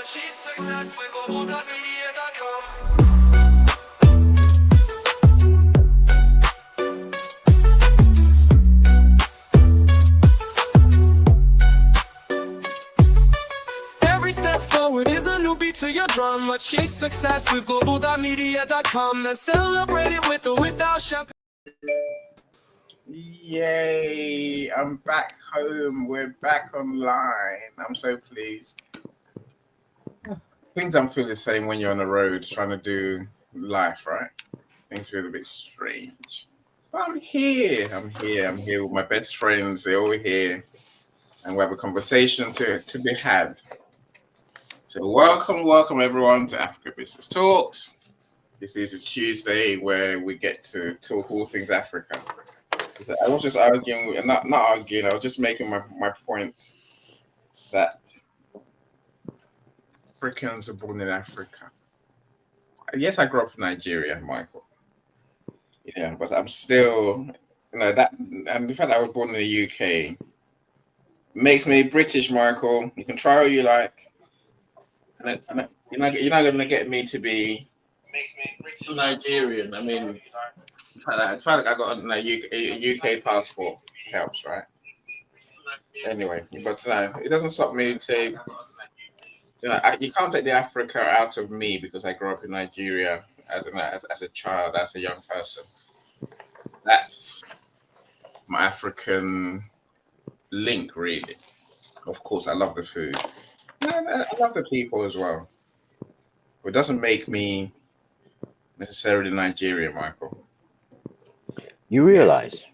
Achieve success with Global.Media.com. Every step forward is a new beat to your drum. Achieve success with Global.Media.com. Let's celebrate it with or without champagne. Yay, I'm back home. We're back online. I'm so pleased. Things don't feel the same when you're on the road trying to do life, right? Things feel a bit strange. But I'm here. I'm here with my best friends. They're all here. And we have a conversation to be had. So welcome everyone to Africa Business Talks. This is a Tuesday where we get to talk all things Africa. I was just arguing, not arguing, I was just making my point that Africans are born in Africa. Yes, I grew up in Nigeria, Michael. Yeah, but I'm still, that, and the fact that I was born in the UK makes me British, Michael. You can try all you like. And you're not going to get me to be Nigerian. I mean, the fact that I got a UK passport helps, right? Anyway, but it doesn't stop me saying, you can't take the Africa out of me because I grew up in Nigeria as a child, as a young person. That's my African link, really. Of course, I love the food. I love the people as well. But it doesn't make me necessarily Nigerian, Michael. You realize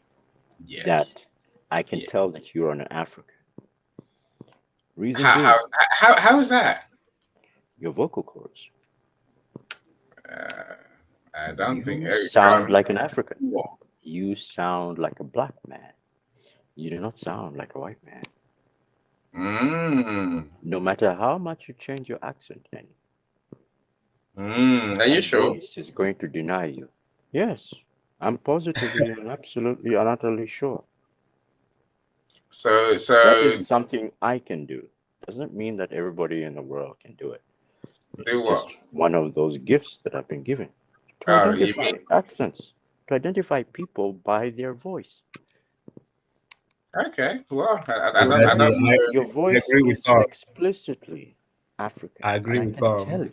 Yes. that I can tell that you're an African. Reason being, how is that? your vocal cords. I don't think you sound like an African. What? You sound like a black man. You do not sound like a white man. No matter how much you change your accent, Are you sure? Voice is going to deny you. Yes, I'm positively and absolutely and utterly sure. So that is something I can do. Doesn't mean that everybody in the world can do it. Do what? Just one of those gifts that I've been given to identify accents, to identify people by their voice. Okay, well, I don't know. Your voice is explicitly African. I agree with Carl.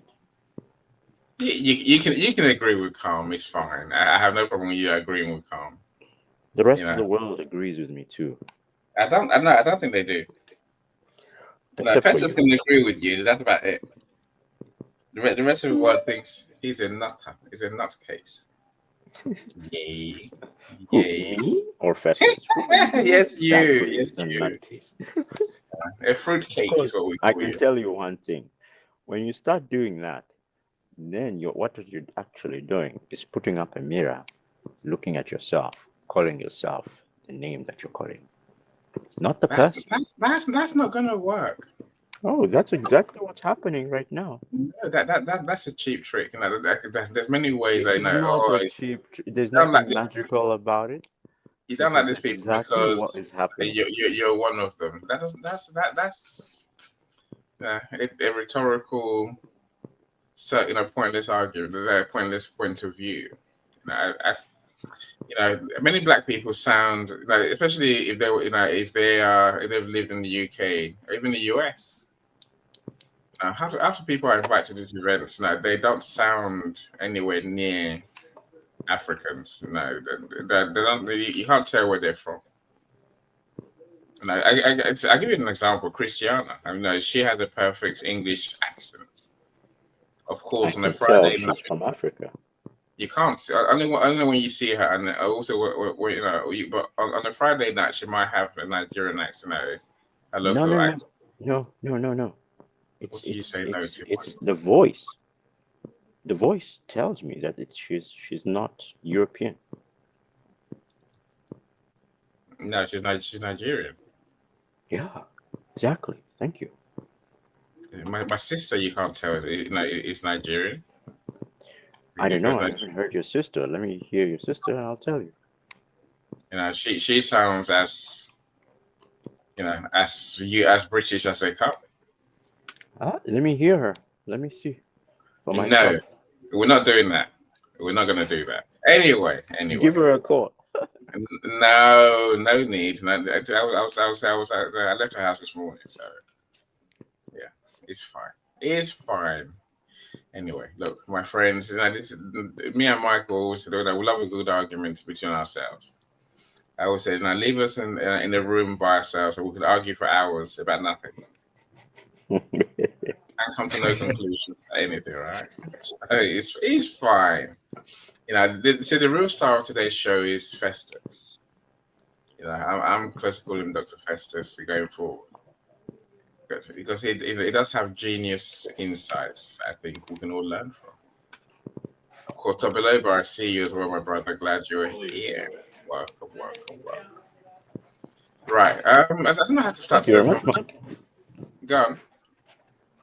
You can agree with Calm. It's fine. I have no problem with you agreeing with Calm. The rest of the world agrees with me too. I don't think they do. No, Festus can agree with you. That's about it. The rest of the world thinks he's a nutter. He's a nutcase. Yay. Me or Festus? Yes, you. Yes, you. A fruitcake is what we call I can tell you one thing. When you start doing that, then what you're actually doing is putting up a mirror, looking at yourself, calling yourself the name that you're calling. Not the person. That's not gonna work. Oh, that's exactly what's happening right now. No, that's a cheap trick. There's many ways I know. Not a cheap. There's nothing magical about it. You don't like these people exactly because what is happening. You're one of them. That's a rhetorical, pointless argument, a pointless point of view. Many black people sound especially if they've lived in the UK or even the US. After people I invite to these events, they don't sound anywhere near Africans. They don't. You can't tell where they're from. I'll give you an example. Christiana, she has a perfect English accent. Of course, on a Friday night, she's from Africa. You can't only when you see her, and also but on a Friday night she might have a Nigerian accent, a local accent. No. What do you say no to? It's the voice. The voice tells me that she's not European. No, she's Nigerian. Yeah, exactly. Thank you. My sister, you can't tell, is Nigerian. I don't know. I haven't heard your sister. Let me hear your sister, and I'll tell you. She sounds as British as they come. Let me hear her. Let me see for No, myself. we're not doing that. We're not going to do that. Anyway. Give her a call. No, no need. No, I left the house this morning, so yeah, it's fine. It's fine. Anyway, look, my friends, me and Michael always said that we love a good argument between ourselves. I always say, now leave us in a room by ourselves, so we could argue for hours about nothing and come to no conclusion about anything, right? So it's fine. So the real star of today's show is Festus. I'm close to calling him Dr. Festus going forward because he does have genius insights. I think we can all learn from. Of course, Tobiloba, I see you as well, my brother. Glad you're here. Welcome, welcome, welcome. Right. I don't know how to start Thank you very today's much, conversation. Mike. Go on.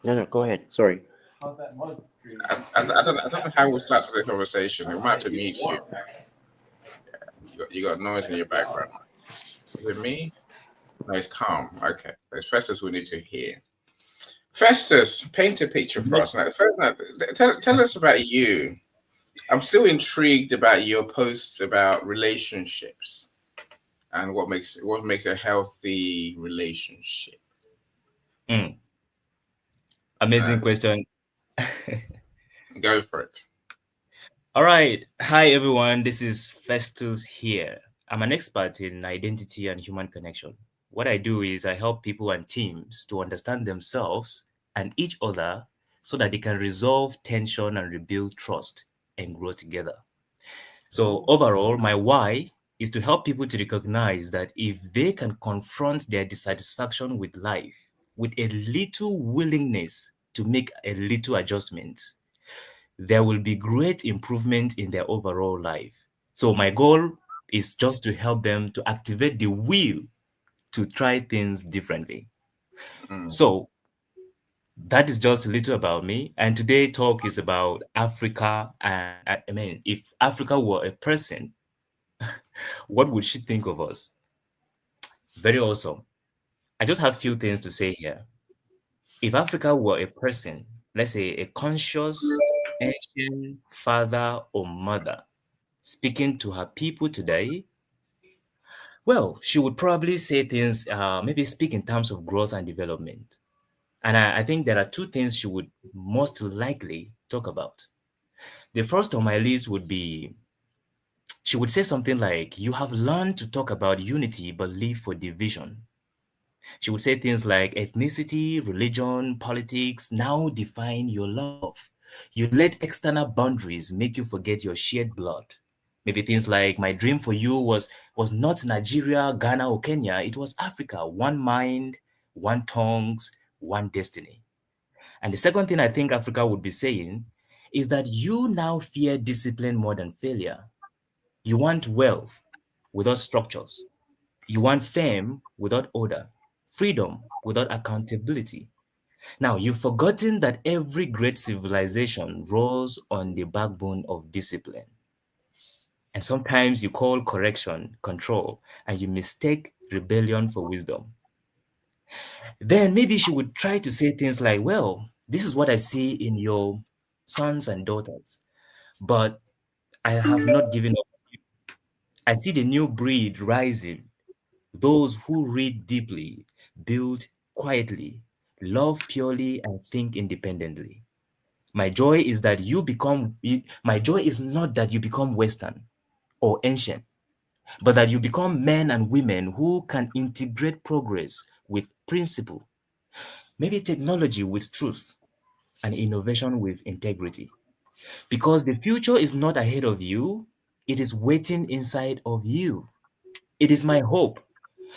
No, no, go ahead. Sorry. I don't know how we'll start today's conversation. We might have to mute you. You got noise in your background. Is it me? No, it's calm. Okay. So it's Festus we need to hear. Festus, paint a picture for us. Now, first, tell us about you. I'm still intrigued about your posts about relationships and what makes a healthy relationship. Mm, amazing Uh, question. go for it. All right. Hi, everyone. This is Festus here. I'm an expert in identity and human connection. What I do is I help people and teams to understand themselves and each other so that they can resolve tension and rebuild trust and grow together. So, overall, my why is to help people to recognize that if they can confront their dissatisfaction with life with a little willingness to make a little adjustments, there will be great improvement in their overall life. So my goal is just to help them to activate the will to try things differently. Mm. So that is just a little about me. And today talk is about Africa. And I mean, if Africa were a person, what would she think of us? Very awesome. I just have few things to say here. If Africa were a person, let's say a conscious, ancient father or mother, speaking to her people today, well, she would probably say things, maybe speak in terms of growth and development. And I think there are two things she would most likely talk about. The first on my list would be she would say something like, "You have learned to talk about unity but live for division." She would say things like ethnicity, religion, politics now define your love. You let external boundaries make you forget your shared blood. Maybe things like my dream for you was not Nigeria, Ghana, or Kenya. It was Africa. One mind, one tongues, one destiny. And the second thing I think Africa would be saying is that you now fear discipline more than failure. You want wealth without structures. You want fame without order, freedom without accountability. Now, you've forgotten that every great civilization rose on the backbone of discipline. And sometimes you call correction control and you mistake rebellion for wisdom. Then maybe she would try to say things like, well, this is what I see in your sons and daughters, but I have not given up. I see the new breed rising, those who read deeply, build quietly, love purely, and think independently. My joy is that my joy is not that you become Western or ancient, but that you become men and women who can integrate progress with principle, maybe technology with truth, and innovation with integrity. Because the future is not ahead of you, it is waiting inside of you. It is my hope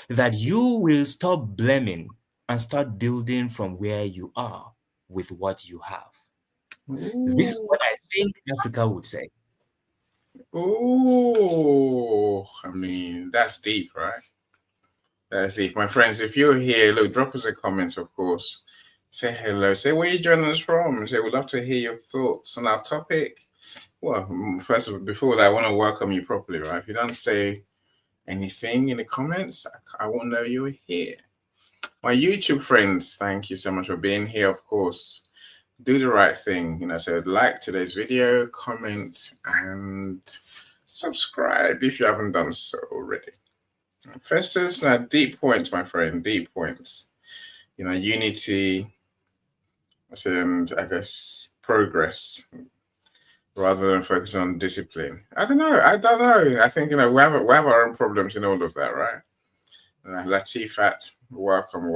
that you will stop blaming and start building from where you are with what you have. This is Ooh, what I think Africa would say. ooh. I mean, that's deep, right? That's deep. My friends, if you're here, look, drop us a comment, of course. Say hello. Say where you joining us from. Say we'd love to hear your thoughts on our topic. Well, first of all, before that, I want to welcome you properly, right? If you don't say anything in the comments, I won't know you're here. My YouTube friends, thank you so much for being here. Of course, do the right thing. So like today's video, comment, and subscribe if you haven't done so already. Festus, deep points, my friend, deep points. Unity, and I guess progress rather than focus on discipline. I don't know. I think we have our own problems in all of that, right? Latifat, welcome.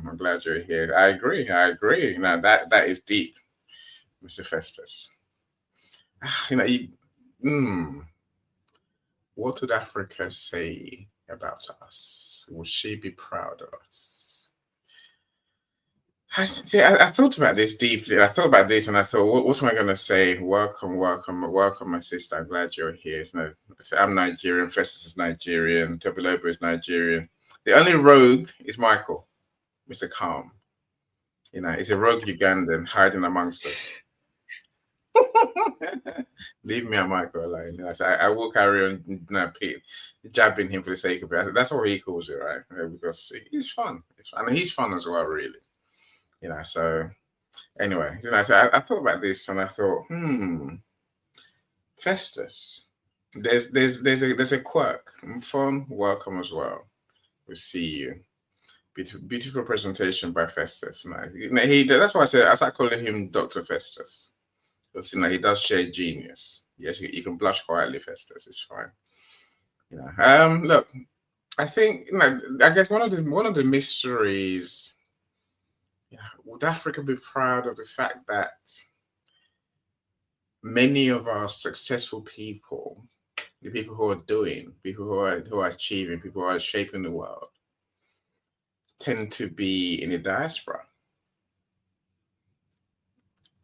I'm glad you're here. I agree. That is deep, Mr. Festus. What would Africa say about us? Would she be proud of us? I thought about this deeply. I thought about this and I thought, what am I going to say? Welcome, my sister. I'm glad you're here. I'm Nigerian. Festus is Nigerian. Tobiloba is Nigerian. The only rogue is Michael, Mr. Calm. He's a rogue Ugandan hiding amongst us. Leave me and Michael alone. So I will carry on jabbing him for the sake of it. That's what he calls it, right? Because he's fun. And he's fun as well, really. So anyway, so I thought about this and I thought, Festus. There's a quirk. Fun, welcome as well. We'll see you. Beautiful presentation by Festus. That's why I started calling him Dr. Festus. Because he does share genius. Yes, you can blush quietly, Festus. It's fine. Look, I think I guess one of the mysteries. Would Africa be proud of the fact that many of our successful people, the people who are doing, people who are achieving, people who are shaping the world, tend to be in the diaspora?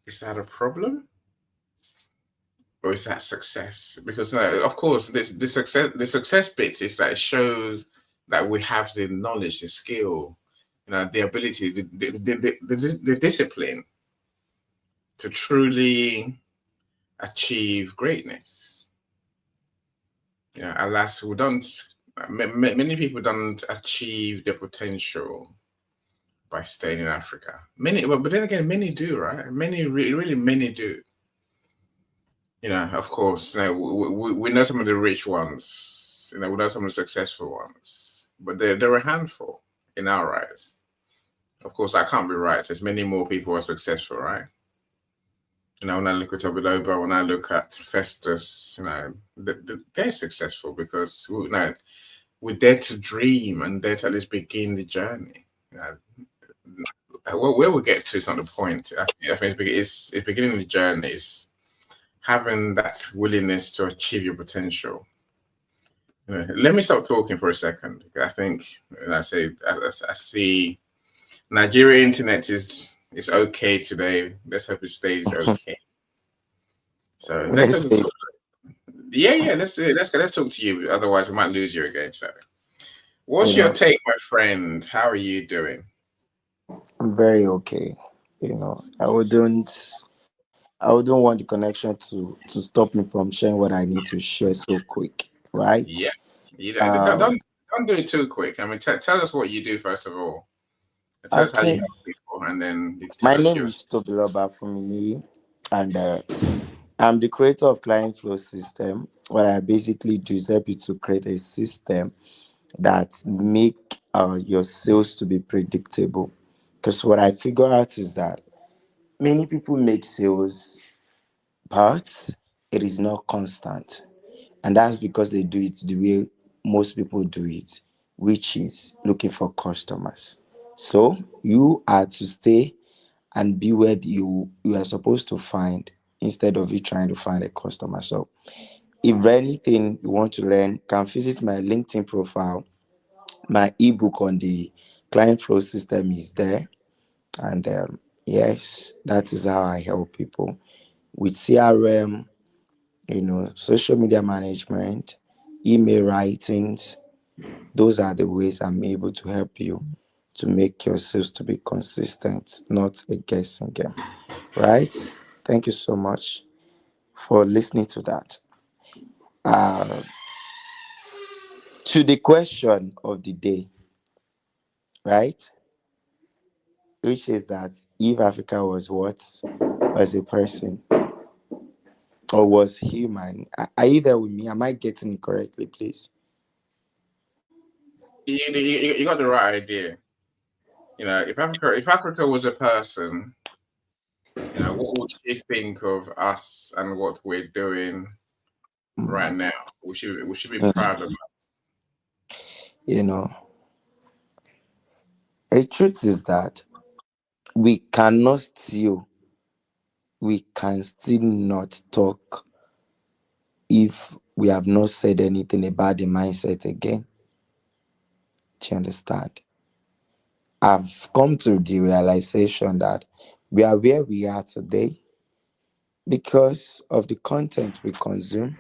Is that a problem? Or is that success? Because of course, the success bit is that it shows that we have the knowledge, the skill, the ability, the discipline to truly achieve greatness. Alas, we don't. Many people don't achieve their potential by staying in Africa. But then again, many do, right? Many really many do. Of course, we know some of the rich ones. We know some of the successful ones, but they're a handful in our eyes. Of course, that can't be right. There's many more people who are successful, right? When I look at Tobiloba, when I look at Festus, they're successful because we dare to dream and dare to at least begin the journey. Where we get to is not the point. I think it's beginning the journey. It's having that willingness to achieve your potential. Let me stop talking for a second. I think, I see Nigeria internet is okay today. Let's hope it stays okay. So let's talk. Yeah. Let's talk to you. Otherwise, we might lose you again. So, what's your take, my friend? How are you doing? I'm very okay. I wouldn't want the connection to stop me from sharing what I need to share so quick, right? Yeah. Don't do it too quick. I mean, tell us what you do first of all. Tell us how you help people, and then you tell My us name is Tobiloba Fumini, and I'm the creator of Client Flow System. What I basically do is help you to create a system that make your sales to be predictable. Because what I figure out is that many people make sales, but it is not constant. And that's because they do it the way most people do it, which is looking for customers. So you are to stay and be where you are supposed to find instead of you trying to find a customer. So if anything you want to learn, can visit my LinkedIn profile. My ebook on the client flow system is there. And yes, that is how I help people with CRM, social media management, email writings. Those are the ways I'm able to help you to make your sales to be consistent, not a guessing game. Right? Thank you so much for listening to that. To the question of the day, right? which is that if Africa was what? Was a person or was human. Are you there with me? Am I getting it correctly, please? You got the right idea. If Africa was a person, what would she think of us and what we're doing right now? We should be Mm. proud of it. You know, the truth is that we cannot still, we can still not talk if we have not said anything about the mindset again. Do you understand? I've come to the realization that we are where we are today because of the content we consume,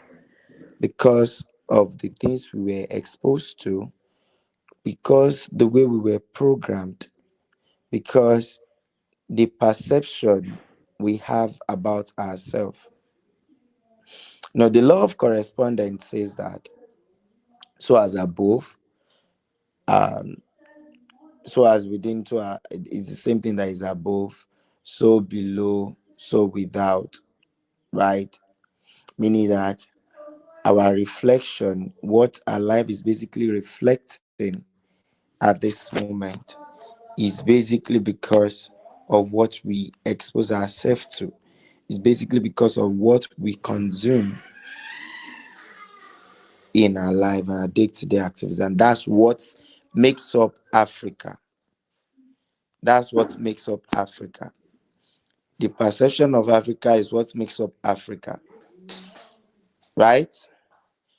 because of the things we were exposed to, because the way we were programmed, because the perception we have about ourselves. Now, the law of correspondence says that so as above, um, so as within, it's the same thing that is above, so below, so without, right? Meaning that our reflection, what our life is basically reflecting at this moment, is basically because of what we expose ourselves to. It's basically because of what we consume in our life and our day-to-day activities. And that's what makes up Africa. That's what makes up Africa. The perception of Africa is what makes up Africa. Right?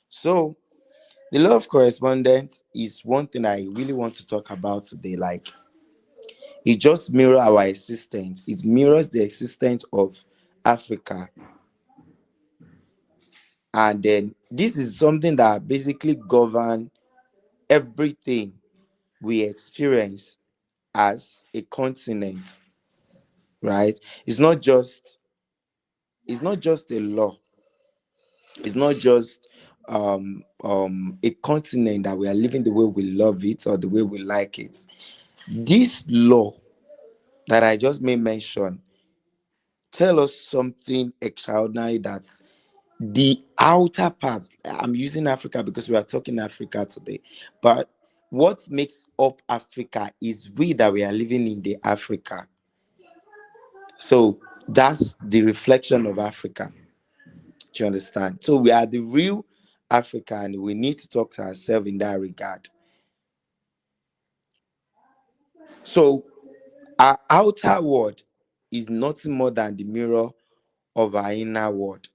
So the law of correspondence is one thing I really want to talk about today. Like, it just mirrors our existence. It mirrors the existence of Africa. And then this is something that basically governs everything we experience as a continent, right? It's not just a law. It's not just a continent that we are living the way we love it or the way we like it. This law that I just made mention tell us something extraordinary, that the outer part, I'm using Africa because we are talking Africa today, but what makes up Africa is we that we are living in the Africa. So that's the reflection of Africa. Do you understand? So we are the real Africa, and we need to talk to ourselves in that regard. So our outer world is nothing more than the mirror of our inner world.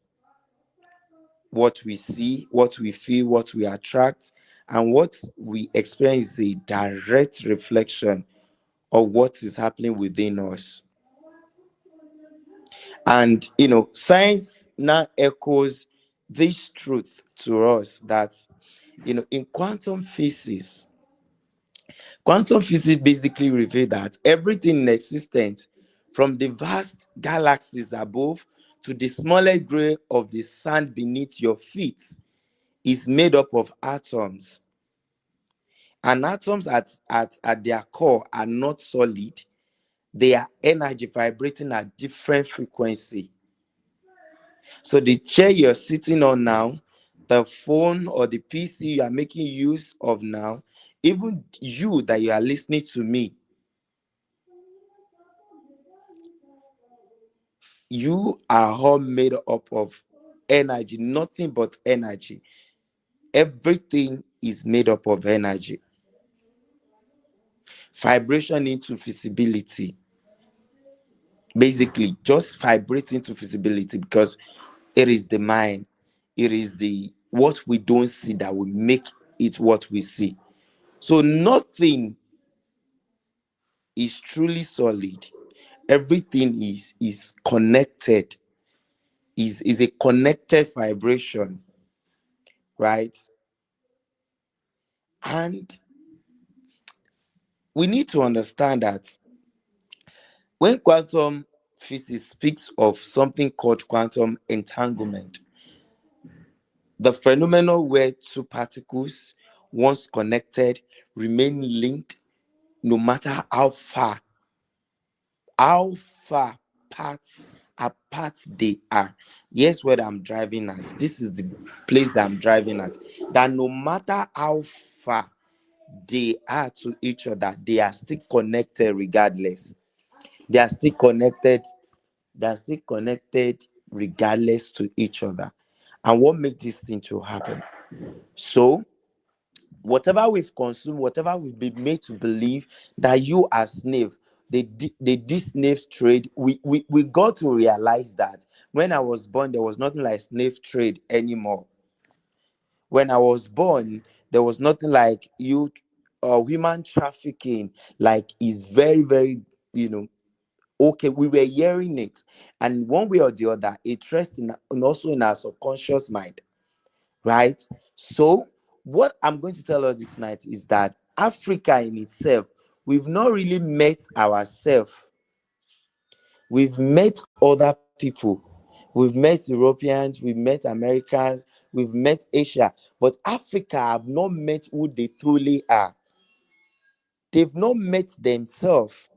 What we see, what we feel, what we attract, and what we experience is a direct reflection of what is happening within us. And science now echoes this truth to us that in quantum physics basically reveal that everything in existence, from the vast galaxies above to the smallest grain of the sand beneath your feet, is made up of atoms. And atoms at their core are not solid. They are energy vibrating at different frequency. So the chair you're sitting on now, the phone or the PC you are making use of now, even you that you are listening to me, you are all made up of energy, nothing but energy. Everything is made up of energy. Vibration into visibility. Basically, just vibrating to visibility, because it is the mind. It is the what we don't see that will make it what we see. So nothing is truly solid. Everything is connected, is a connected vibration, right? And we need to understand that when quantum physics speaks of something called quantum entanglement, the phenomenon where two particles, once connected, remain linked no matter how far how far apart they are. Here's where I'm driving at. This is the place that I'm driving at. That no matter how far they are to each other, they are still connected regardless. They are still connected. They are still connected regardless to each other. And what makes this thing to happen? So whatever we've consumed, whatever we've been made to believe that you are slave, they did slave trade. We got to realize that when I was born, there was nothing like slave trade anymore. When I was born, there was nothing like you human trafficking, like is very, very, okay. We were hearing it, and one way or the other, it rests in also in our subconscious mind, right? So, what I'm going to tell us this night is that Africa in itself, we've not really met ourselves. We've met other people. We've met Europeans, we've met Americans, we've met Asia, but Africa have not met who they truly are. They've not met themselves.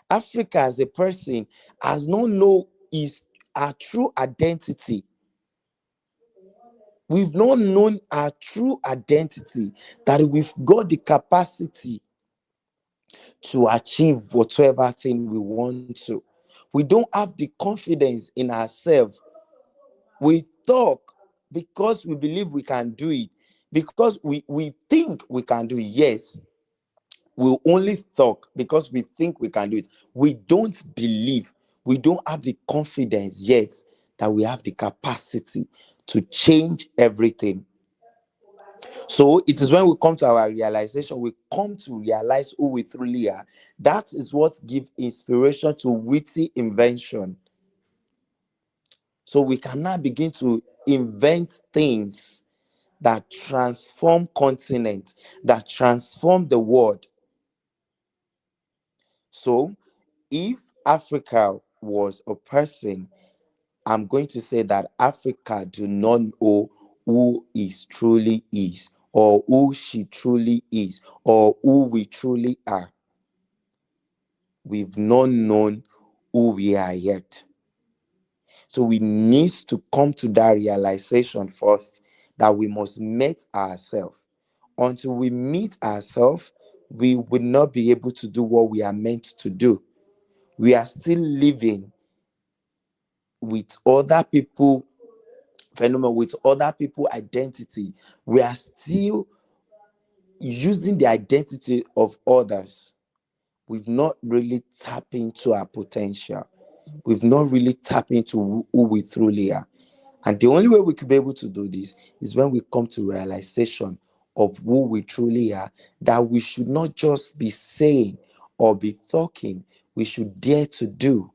Africa as a person has not known his our true identity. We've not known our true identity, that we've got the capacity to achieve whatever thing we want to. We don't have the confidence in ourselves. We talk because we believe we can do it, because we think we can do it. Yes, we'll only talk because we think we can do it. We don't believe, we don't have the confidence yet that we have the capacity to change everything. So it is when we come to our realization, we come to realize who we truly are. That is what gives inspiration to witty invention. So we can now begin to invent things that transform continent, that transform the world. So if Africa was a person, I'm going to say that Africa do not know who is truly is, or who she truly is, or who we truly are. We've not known who we are yet. So we need to come to that realization first, that we must meet ourselves. Until we meet ourselves, we will not be able to do what we are meant to do. We are still living with other people phenomenon, with other people identity. We are still using the identity of others. We've not really tapped into our potential. We've not really tapped into who we truly are. And the only way we could be able to do this is when we come to realization of who we truly are, that we should not just be saying or be talking, we should dare to do.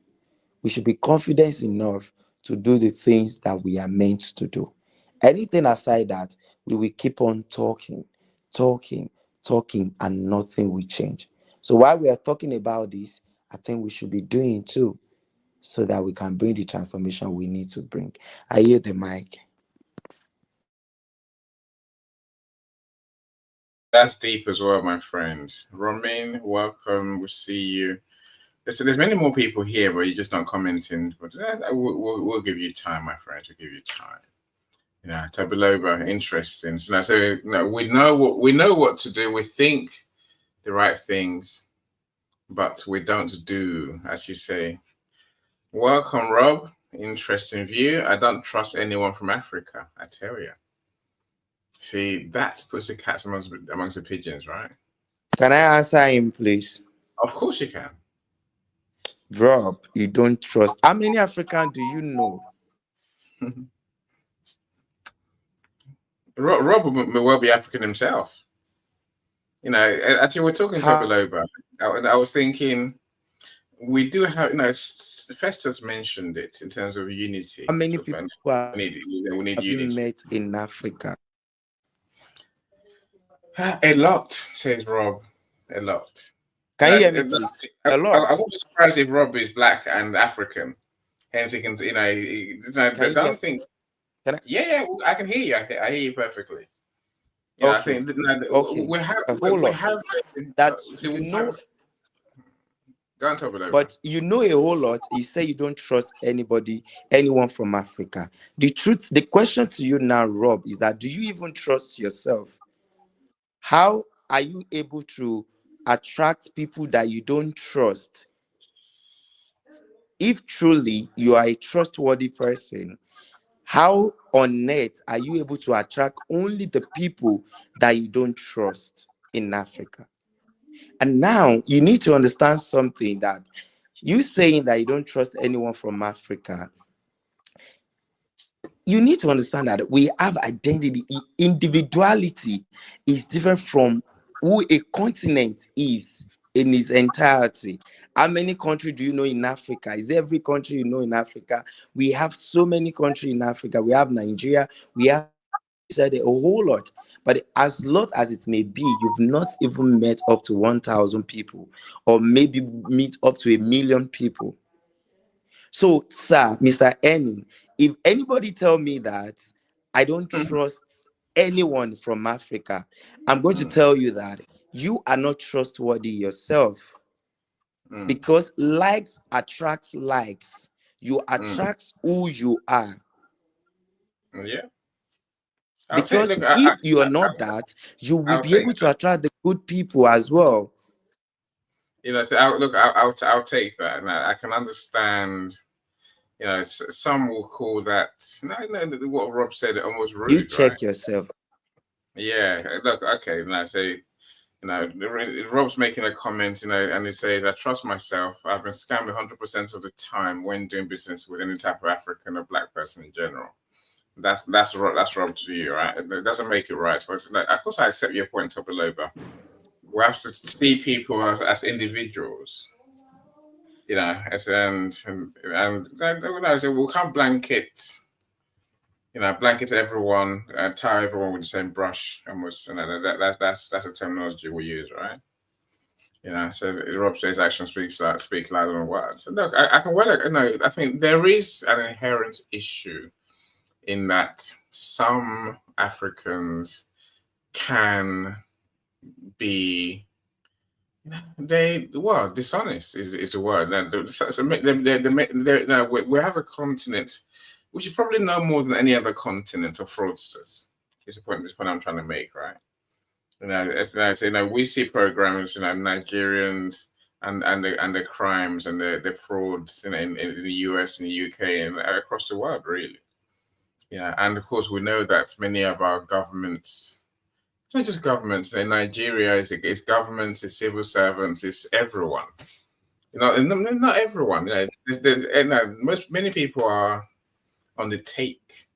We should be confident enough to do the things that we are meant to do. Anything aside that, we will keep on talking, talking, talking, and nothing will change. So while we are talking about this, I think we should be doing too, so that we can bring the transformation we need to bring. I hear the mic. That's deep as well, my friends. Romain, welcome. We'll see you. There's many more people here, but you're just not commenting. But we'll give you time, my friends. We'll give you time. Tabiloba, interesting. So we know what to do. We think the right things, but we don't do, as you say. Welcome, Rob. Interesting view. I don't trust anyone from Africa, I tell you. See, that puts the cats amongst the pigeons, right? Can I answer him, please? Of course you can. Rob, you don't trust. How many Africans do you know? Rob may well be African himself. Actually, we're talking to Biloba. I was thinking, we do have, Festus mentioned it in terms of unity. How many people we need unity. Met in Africa? A lot, says Rob. A lot. Can you hear me, please? A lot. I wouldn't be surprised if Rob is black and African. Hence, he can, I don't think. Yeah, I can hear you. I hear you perfectly. Okay. I think we have that. Go on, top it over. But you know a whole lot. You say you don't trust anyone from Africa. The question to you now, Rob, is that do you even trust yourself? How are you able to attract people that you don't trust? If truly you are a trustworthy person, how on earth are you able to attract only the people that you don't trust in Africa? And now you need to understand something, that you saying that you don't trust anyone from Africa, you need to understand that we have identity. Individuality is different from who a continent is in its entirety. How many countries do you know in Africa? Is every country you know in Africa? We have so many countries in Africa. We have Nigeria. We have said a whole lot. But as lot as it may be, you've not even met up to 1,000 people, or maybe meet up to 1,000,000 people. So, sir, Mr. Enning, if anybody tell me that I don't trust anyone from Africa, I'm going to tell you that you are not trustworthy yourself, because likes attracts likes. You attract who you are. Yeah. Because if you are not that, you will be able to attract the good people as well. You know, so I'll take that, and I can understand. You know, some will call that, no, what Rob said, almost rude. You check right? yourself. Yeah. Look. Okay. Now, say, you know, Rob's making a comment, you know, and he says, "I trust myself. I've been scammed 100% of the time when doing business with any type of African or Black person in general." That's Rob to you, right? It doesn't make it right, but like, of course, I accept your point, Tobiloba. We have to see people as individuals, you know, we can't blanket everyone, tie everyone with the same brush, almost. You know, that's a terminology we use, right? You know, so Rob says actions speak louder than words. So look, I can I think there is an inherent issue in that some Africans can be dishonest is the word. We have a continent which is probably no more than any other continent of fraudsters. Is the point I'm trying to make, right? You know, we see programs, you know, Nigerians and the crimes and the frauds, you know, in the US and the UK and across the world, really. Yeah, and of course we know that many of our governments, it's not just governments in Nigeria, it's governments, it's civil servants, it's everyone. You know, and not everyone. You know, many people are on the take.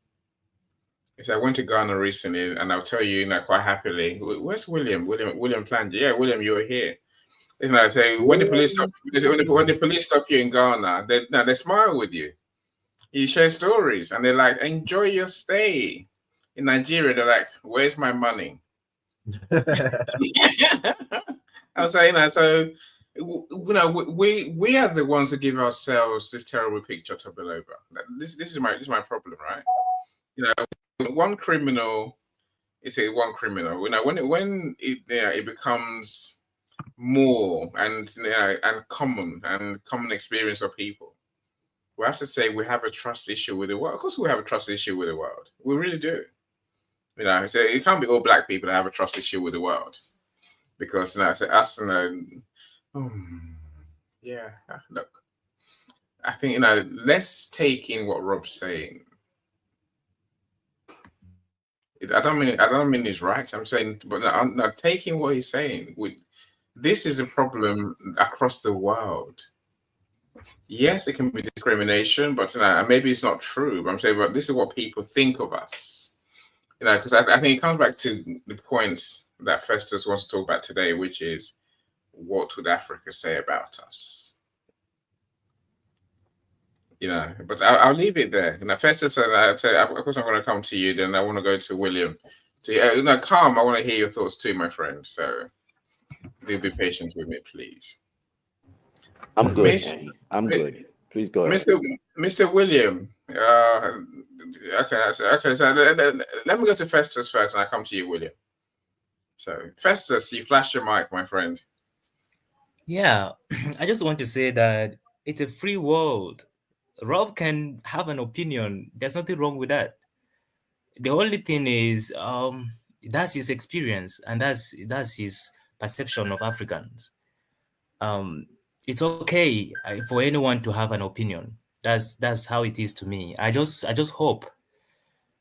If I went to Ghana recently, and I'll tell you, you know, quite happily, where's William? William planned. Yeah, William, you were here. You know, say when the police stop you in Ghana, they smile with you. You share stories, and they're like, "Enjoy your stay." In Nigeria, they're like, "Where's my money?" I was saying that. So, you know, we are the ones who give ourselves this terrible picture to below. This is my problem, right? You know, one criminal is one criminal. You know, when it becomes more and common experience of people, we have to say we have a trust issue with the world. Of course, we have a trust issue with the world. We really do. You know, so it can't be all Black people that have a trust issue with the world, because, you know, so us, you know, yeah. Look, I think, you know, let's take in what Rob's saying. I don't mean he's right. I'm saying, but I'm not taking what he's saying. This is a problem across the world. Yes, it can be discrimination, but, you know, maybe it's not true. But I'm saying, but this is what people think of us. You know, because I think it comes back to the point that Festus wants to talk about today, which is, what would Africa say about us? You know, but I'll leave it there. You know, Festus, of course, I'm going to come to you. Then I want to go to William. You know, Calm, I want to hear your thoughts too, my friend. So do be patient with me, please. I'm good, man. I'm good. Please go ahead. Mr. William. Okay. So let me go to Festus first, and I come to you, William. So Festus, you flashed your mic, my friend. Yeah, I just want to say that it's a free world. Rob can have an opinion. There's nothing wrong with that. The only thing is, that's his experience and that's his perception of Africans. Um, it's okay for anyone to have an opinion. That's how it is to me. I just hope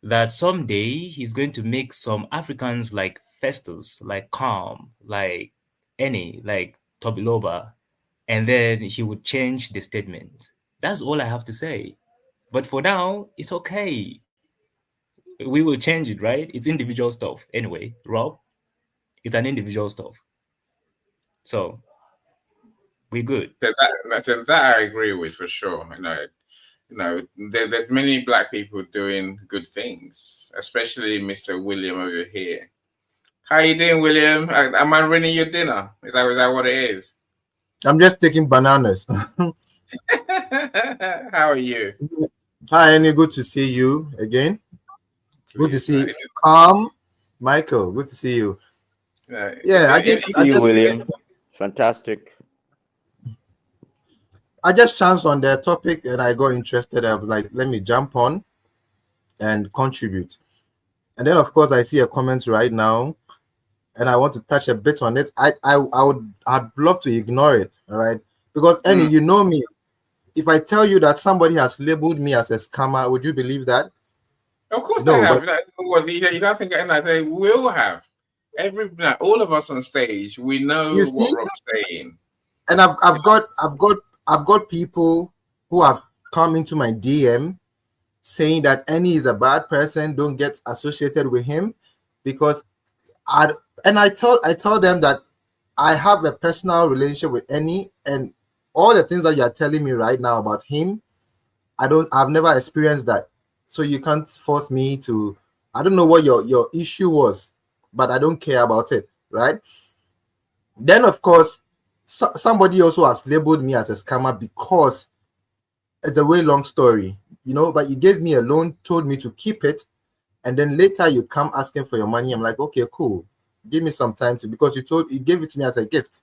that someday he's going to make some Africans like Festus, like Calm, like Any, like Tobiloba, and then he would change the statement. That's all I have to say. But for now, it's okay. We will change it, right? It's individual stuff. Anyway, Rob, it's an individual stuff. So we're good. So that I agree with for sure. There's many black people doing good things, especially Mr. William over here. How you doing, William? Am I ruining your dinner? Is that what it is? I'm just taking bananas. How are you? Hi, Annie. Good to see you again. Good to Please, see Michael. Good to see you. Yeah, See you, William. Fantastic. I just chanced on the topic and I got interested. I was like, let me jump on and contribute. And then, of course, I see a comment right now, and I want to touch a bit on it. I'd love to ignore it, all right? Because Annie, you know me. If I tell you that somebody has labeled me as a scammer, would you believe that? Of course No, they have. but You don't think they will have. All of us on stage, we know you what see, Rob's saying. and I've got people who have come into my DM saying that Annie is a bad person, don't get associated with him, because I tell them that I have a personal relationship with Annie, and all the things that you are telling me right now about him, I've never experienced that. So you can't force me to. I don't know what your issue was, but I don't care about it, right? Then of course, somebody also has labeled me as a scammer because it's a very long story, but you gave me a loan, told me to keep it, and then later you come asking for your money. I'm like, okay, cool, give me some time to, because you gave it to me as a gift.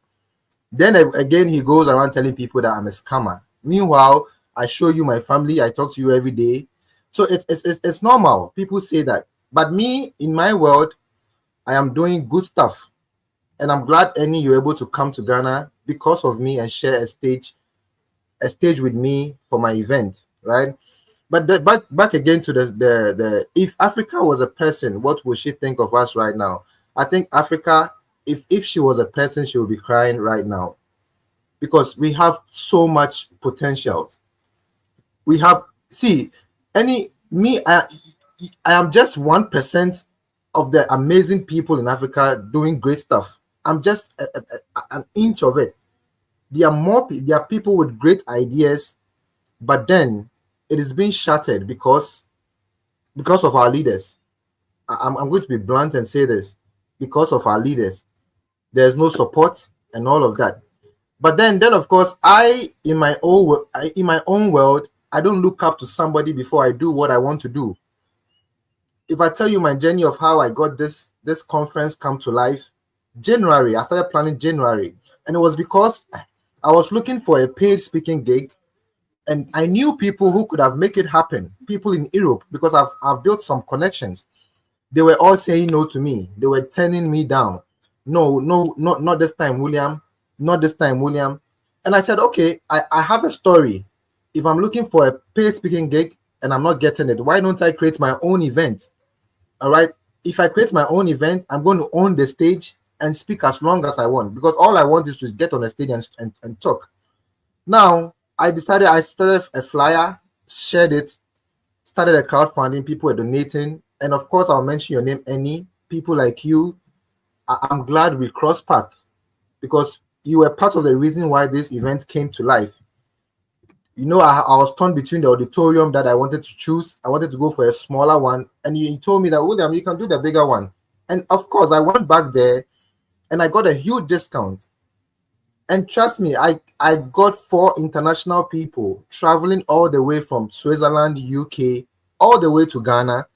Then again he goes around telling people that I'm a scammer. Meanwhile, I show you my family, I talk to you every day. So it's normal, people say that. But me, in my world, I am doing good stuff, and I'm glad Annie you're able to come to Ghana because of me and share a stage with me for my event, right? But back again to the if Africa was a person, what would she think of us right now? I think Africa, if she was a person, she would be crying right now, because we have so much potential. We have, see, any me I am just 1% of the amazing people in Africa doing great stuff. I'm just an inch of it. There are people with great ideas, but then it is being shattered because of our leaders. I'm going to be blunt and say this: because of our leaders, there's no support and all of that. But then of course, in my own world, I don't look up to somebody before I do what I want to do. If I tell you my journey of how I got this conference come to life, January, I started planning January, and it was because I was looking for a paid speaking gig, and I knew people who could have make it happen. People in Europe, because I've built some connections. They were all saying no to me. They were turning me down. No, no, not this time, William. Not this time, William. And I said, okay, I have a story. If I'm looking for a paid speaking gig and I'm not getting it, why don't I create my own event? All right. If I create my own event, I'm going to own the stage and speak as long as I want, because all I want is to get on the stage and talk. Now, I started a flyer, shared it, started a crowdfunding, people were donating. And of course, I'll mention your name, Annie. People like you, I'm glad we crossed path, because you were part of the reason why this event came to life. I was torn between the auditorium that I wanted to choose. I wanted to go for a smaller one. And you told me that, William, you can do the bigger one. And of course, I went back there and I got a huge discount. And trust me, I got 4 international people traveling all the way from Switzerland, UK, all the way to Ghana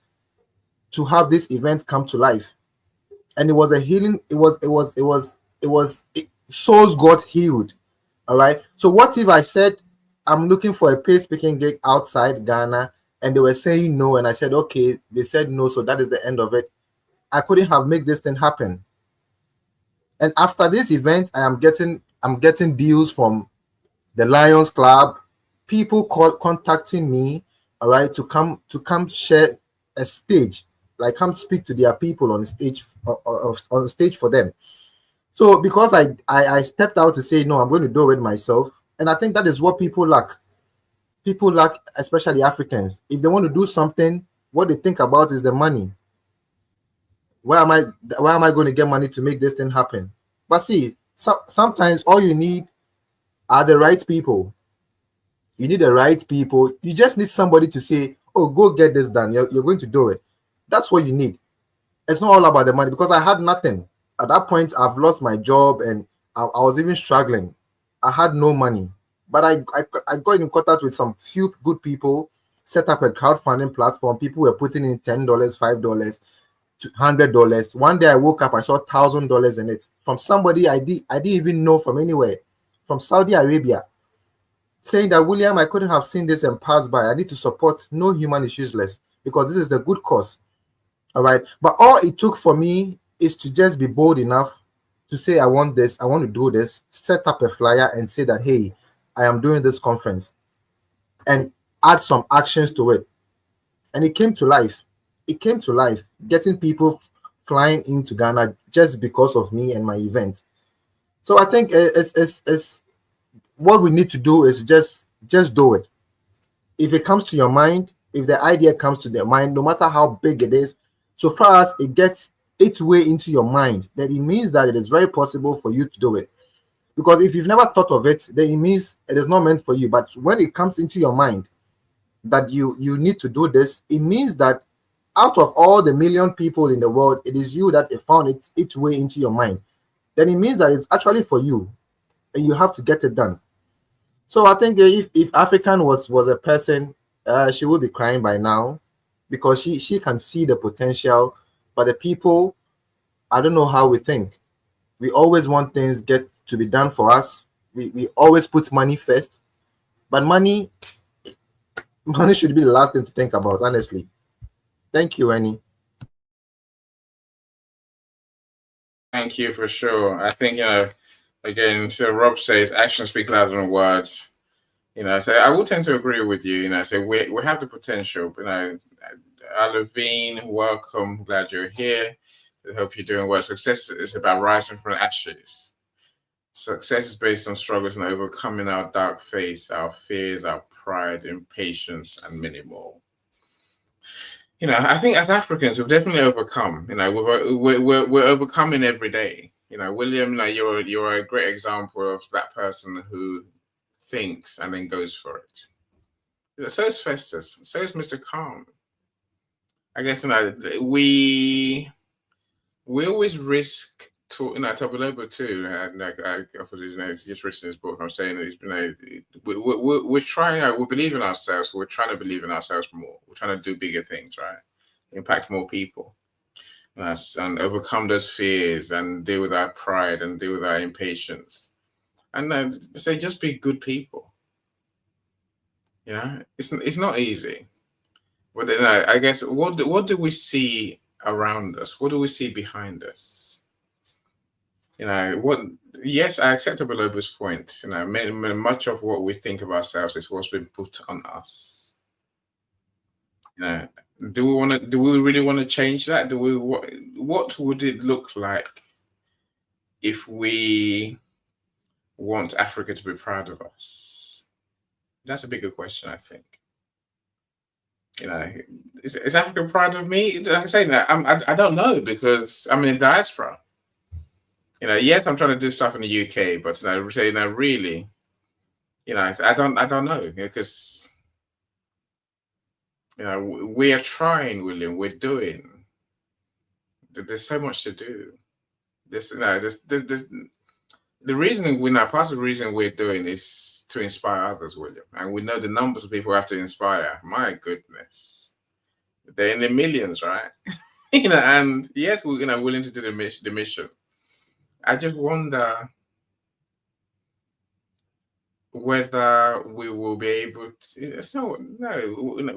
to have this event come to life. And it was a healing. souls got healed. All right. So what if I said I'm looking for a paid speaking gig outside Ghana and they were saying no, and I said okay, they said no, so that is the end of it. I couldn't have made this thing happen. And after this event, I'm getting deals from the Lions Club, people contacting me, all right, to come share a stage, like come speak to their people on stage, on stage for them. So because I stepped out to say no, I'm going to do it myself, and I think that is what people lack. People lack, especially Africans. If they want to do something, what they think about is the money. Where am I? Where am I going to get money to make this thing happen? But see, sometimes all you need are the right people. You need the right people. You just need somebody to say, "Oh, go get this done. You're going to do it." That's what you need. It's not all about the money because I had nothing at that point. I've lost my job and I was even struggling. I had no money, but I got in contact with some few good people, set up a crowdfunding platform. People were putting in $10, $5, $100. One day I woke up, I saw $1,000 in it from somebody I didn't even know from anywhere, from Saudi Arabia, saying that William, I couldn't have seen this and passed by. I need to support. No human is useless because this is a good cause. All right. But all it took for me is to just be bold enough to say, I want this, I want to do this, set up a flyer and say that, hey, I am doing this conference and add some actions to it. And it came to life. It came to life, getting people flying into Ghana just because of me and my event. So I think it's what we need to do is just do it. If it comes to your mind, if the idea comes to their mind, no matter how big it is, so far as it gets its way into your mind, then it means that it is very possible for you to do it. Because if you've never thought of it, then it means it is not meant for you. But when it comes into your mind that you need to do this, it means that out of all the million people in the world, it is you that it found its way into your mind. Then it means that it's actually for you, and you have to get it done. So I think if African was a person, she would be crying by now because she can see the potential, but the people, I don't know how we think. We always want things get to be done for us. We always put money first, but money should be the last thing to think about. Honestly, thank you, Annie. Thank you for sure. I think, again, so Rob says actions speak louder than words. So I will tend to agree with you. So we have the potential. Alavine, welcome. Glad you're here. I hope you're doing well. Success is about rising from the ashes. Success is based on struggles and overcoming our dark face, our fears, our pride, impatience, and many more. I think as Africans, we've definitely overcome. We're overcoming every day. William, you're a great example of that person who thinks and then goes for it. So is Festus. So is Mr. Calm. I guess we always risk to Tabaloba too, and it's just written in his book. I'm saying we're trying. We believe in ourselves. We're trying to believe in ourselves more. We're trying to do bigger things, right? Impact more people, and overcome those fears, and deal with our pride, and deal with our impatience, and say just be good people. It's not easy, but I guess what do we see around us? What do we see behind us? What? Yes, I accept Beloba's point. Much of what we think of ourselves is what's been put on us. Do we really want to change that? What would it look like if we want Africa to be proud of us? That's a bigger question, I think. Is Africa proud of me? I'm saying that I don't know because I'm in diaspora. Yes, I'm trying to do stuff in the UK, but really, I don't know because we are trying, William. We're doing. There's so much to do. The reason part of the reason we're doing is to inspire others, William, and we know the numbers of people we have to inspire. My goodness, they're in the millions, right? And yes, we're willing to do the mission. I just wonder whether we will be able to.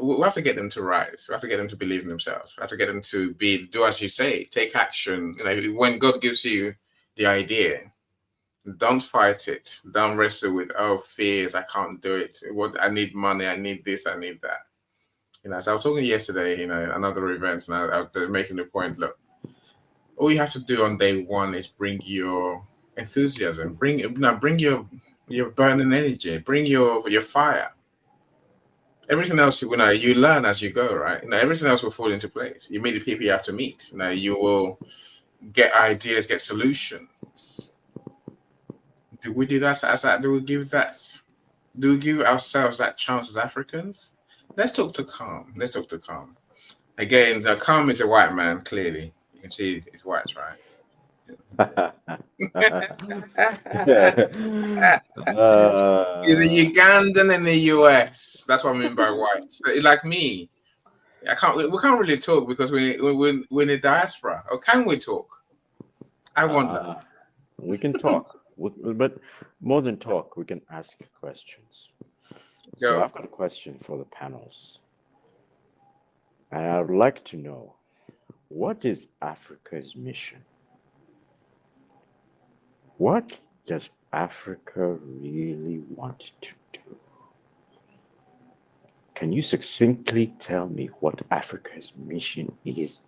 We have to get them to rise. We have to get them to believe in themselves. We have to get them to do as you say, take action. When God gives you the idea, don't fight it. Don't wrestle with fears. I can't do it. What I need money. I need this. I need that. So I was talking yesterday. Another event, and I was making the point. Look, all you have to do on day one is bring your enthusiasm. Bring your burning energy. Bring your fire. Everything else, you learn as you go, right? Everything else will fall into place. You meet the people you have to meet. You will get ideas, get solutions. Do we do that as that? Do we give ourselves that chance as Africans? Let's talk to Calm. Again, Calm is a white man, clearly. You can see he's white, right? He's a Ugandan in the US. That's what I mean by white. So, like me, we can't really talk because we're in the diaspora. Or can we talk? I wonder. We can talk, but more than talk, we can ask questions. So I've got a question for the panels. And I would like to know, what is Africa's mission? What does Africa really want to do? Can you succinctly tell me what Africa's mission is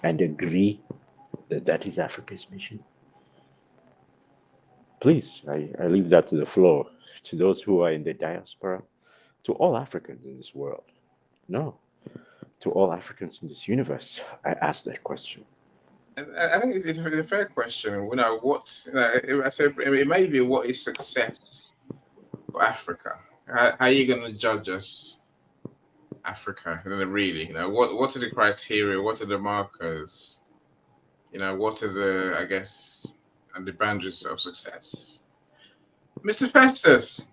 and agree that that is Africa's mission? Please, I leave that to the floor, to those who are in the diaspora, to all Africans in this world. No, to all Africans in this universe, I ask that question. I think it's a fair question. I said it may be, what is success for Africa? How are you going to judge us, Africa? Really, what are the criteria? What are the markers? What are the boundaries of success? Mr. Festus,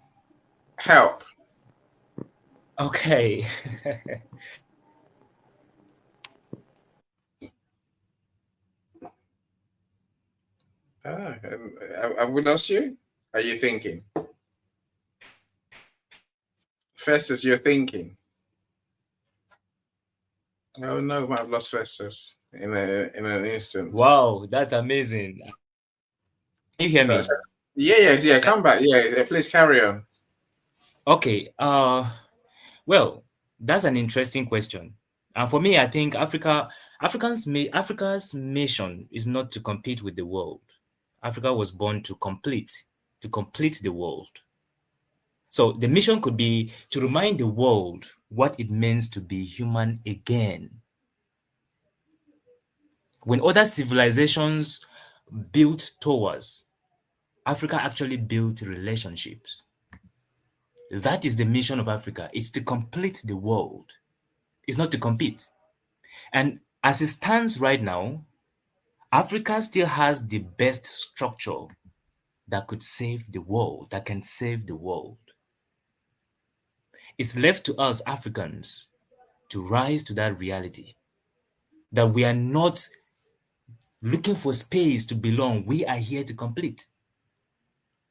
help. Okay. Have we lost you? Are you thinking? Festus, you're thinking. Oh no, I've lost Festus in an instant. Wow, that's amazing. Can you hear me? Yeah. Come back. Yeah, please carry on. Okay. Well, that's an interesting question. And for me, I think Africa's mission is not to compete with the world. Africa was born to complete the world. So the mission could be to remind the world what it means to be human again. When other civilizations built towers, Africa actually built relationships. That is the mission of Africa. It's to complete the world. It's not to compete. And as it stands right now, Africa still has the best structure that could save the world, that can save the world. It's left to us Africans to rise to that reality, that we are not looking for space to belong. We are here to complete.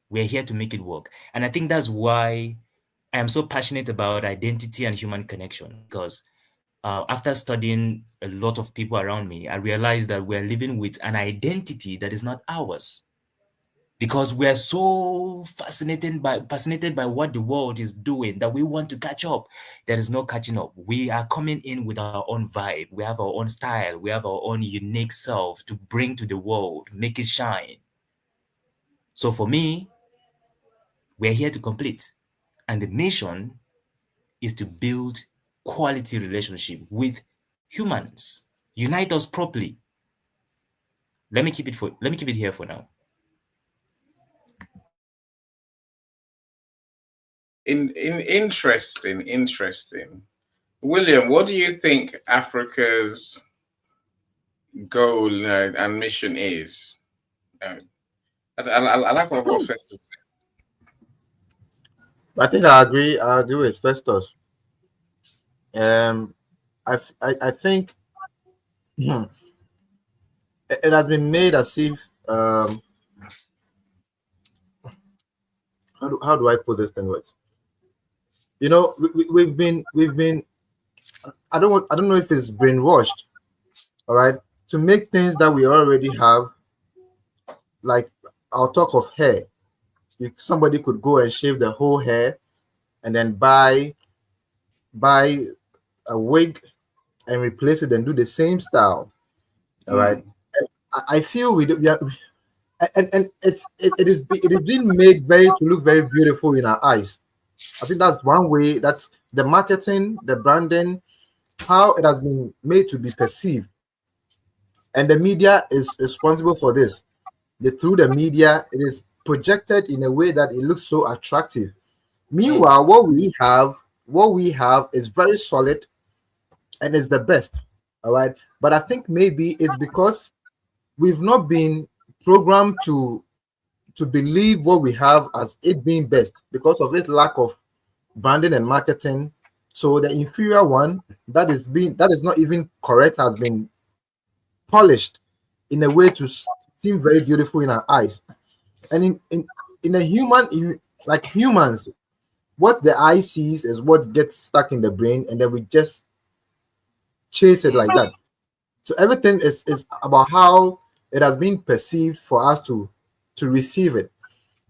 We are here to make it work. And I think that's why I am so passionate about identity and human connection, because after studying a lot of people around me, I realized that we're living with an identity that is not ours, because we're so fascinated by what the world is doing that we want to catch up. There is no catching up. We are coming in with our own vibe. We have our own style. We have our own unique self to bring to the world, make it shine. So for me, we're here to complete. And the mission is to build quality relationship with humans. Unite us properly. Let me keep it here for now. Interesting. William, what do you think Africa's goal and mission is? I like what Festus said. I think I agree. I agree with Festus. I think it has been made as if how do I put this in words? You know, we've been I don't know if it's brainwashed, all right, to make things that we already have. Like, I'll talk of hair. If somebody could go and shave the whole hair and then buy a wig and replace it and do the same style, all right. Mm. I feel we are, and it is being made very to look very beautiful in our eyes. I think that's one way. That's the marketing, the branding, how it has been made to be perceived, and the media is responsible for this. Through the media, it is projected in a way that it looks so attractive. Mm. Meanwhile, what we have is very solid and is the best. All right, but I think maybe it's because we've not been programmed to believe what we have as it being best because of its lack of branding and marketing. So the inferior one that is not even correct has been polished in a way to seem very beautiful in our eyes. And in a human, like humans, what the eye sees is what gets stuck in the brain, and then we just chase it like that. So everything is about how it has been perceived for us to receive it.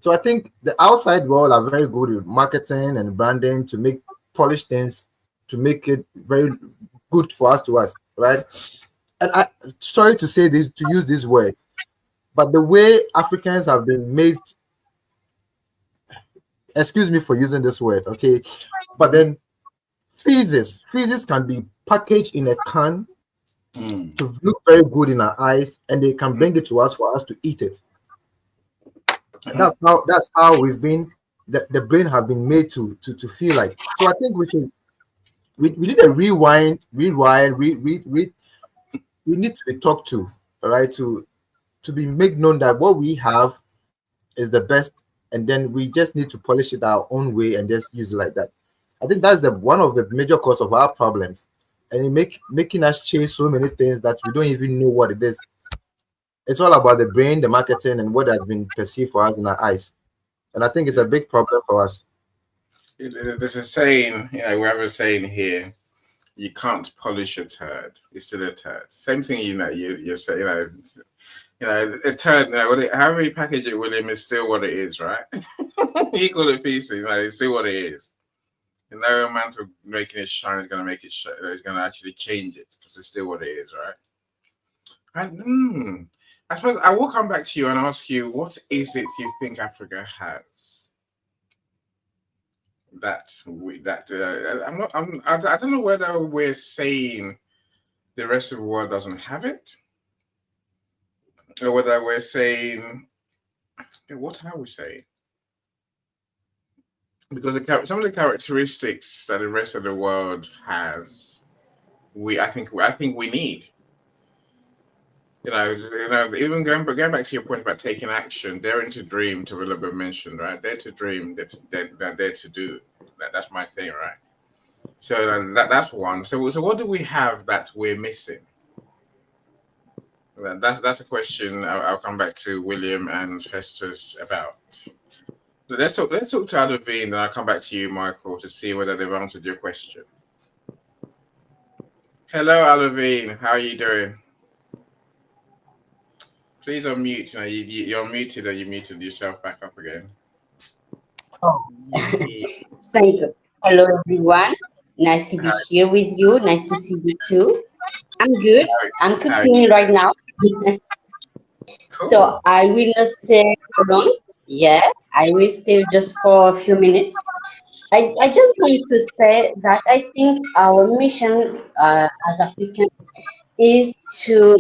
So I think the outside world are very good with marketing and branding to make polish things to make it very good for us, right? And I sorry to say this to use these words, but the way Africans have been made, excuse me for using this word, okay, but Mhm. then feces can be packaged in a can Mm. to look very good in our eyes, and they can Mm. bring it to us for us to eat it. And Mhm. that's how we've been the brain have been made to feel like. So I think we need a rewind, we need to be talked to, all right, to be make known that what we have is the best, and then we just need to polish it our own way and just use it like that. I think that's the one of the major cause of our problems, and it making us chase so many things that we don't even know what it is. It's all about the brain, the marketing, and what has been perceived for us in our eyes. And I think it's a Yeah. big problem for us. There's a saying, we have a saying here: you can't polish a turd; it's still a turd. Same thing, you say, a turd. However you package it, William, is still what it is, right? You call it pieces, it's still what it is. And no amount of making it shine is going to make it shine. It's going to actually change it because it's still what it is, right? And I suppose I will come back to you and ask you, what is it you think Africa has that we that I'm not I don't know whether we're saying the rest of the world doesn't have it, or whether we're saying what are we saying? Because some of the characteristics that the rest of the world has, I think we need. Even going back to your point about taking action, daring to dream, to Willibert mentioned, right? Dare to dream, they're there to do. That's my thing, right? So that's one. So what do we have that we're missing? That's a question I'll come back to William and Festus about. So let's talk to Adovine, then I'll come back to you, Michael, to see whether they've answered your question. Hello, Adovine. How are you doing? Please unmute. You're muted, or you muted yourself back up again. Oh, Yeah. thank you. Hello, everyone. Nice to be Hi. here with you. Nice to see you too. I'm good. How, I'm how are you cooking right doing? now. So Cool. I will not stay for long. Yeah, I will stay just for a few minutes. I just want to say that I think our mission as Africans is to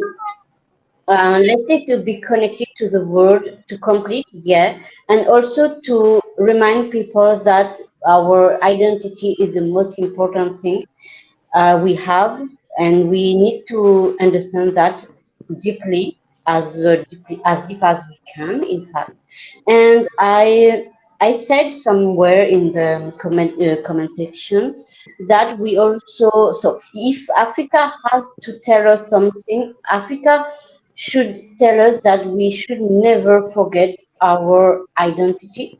let's say to be connected to the world to complete, yeah, and also to remind people that our identity is the most important thing we have, and we need to understand that deeply, as deep as we can, in fact. And I said somewhere in the comment section that we also, so if Africa has to tell us something, Africa should tell us that we should never forget our identity,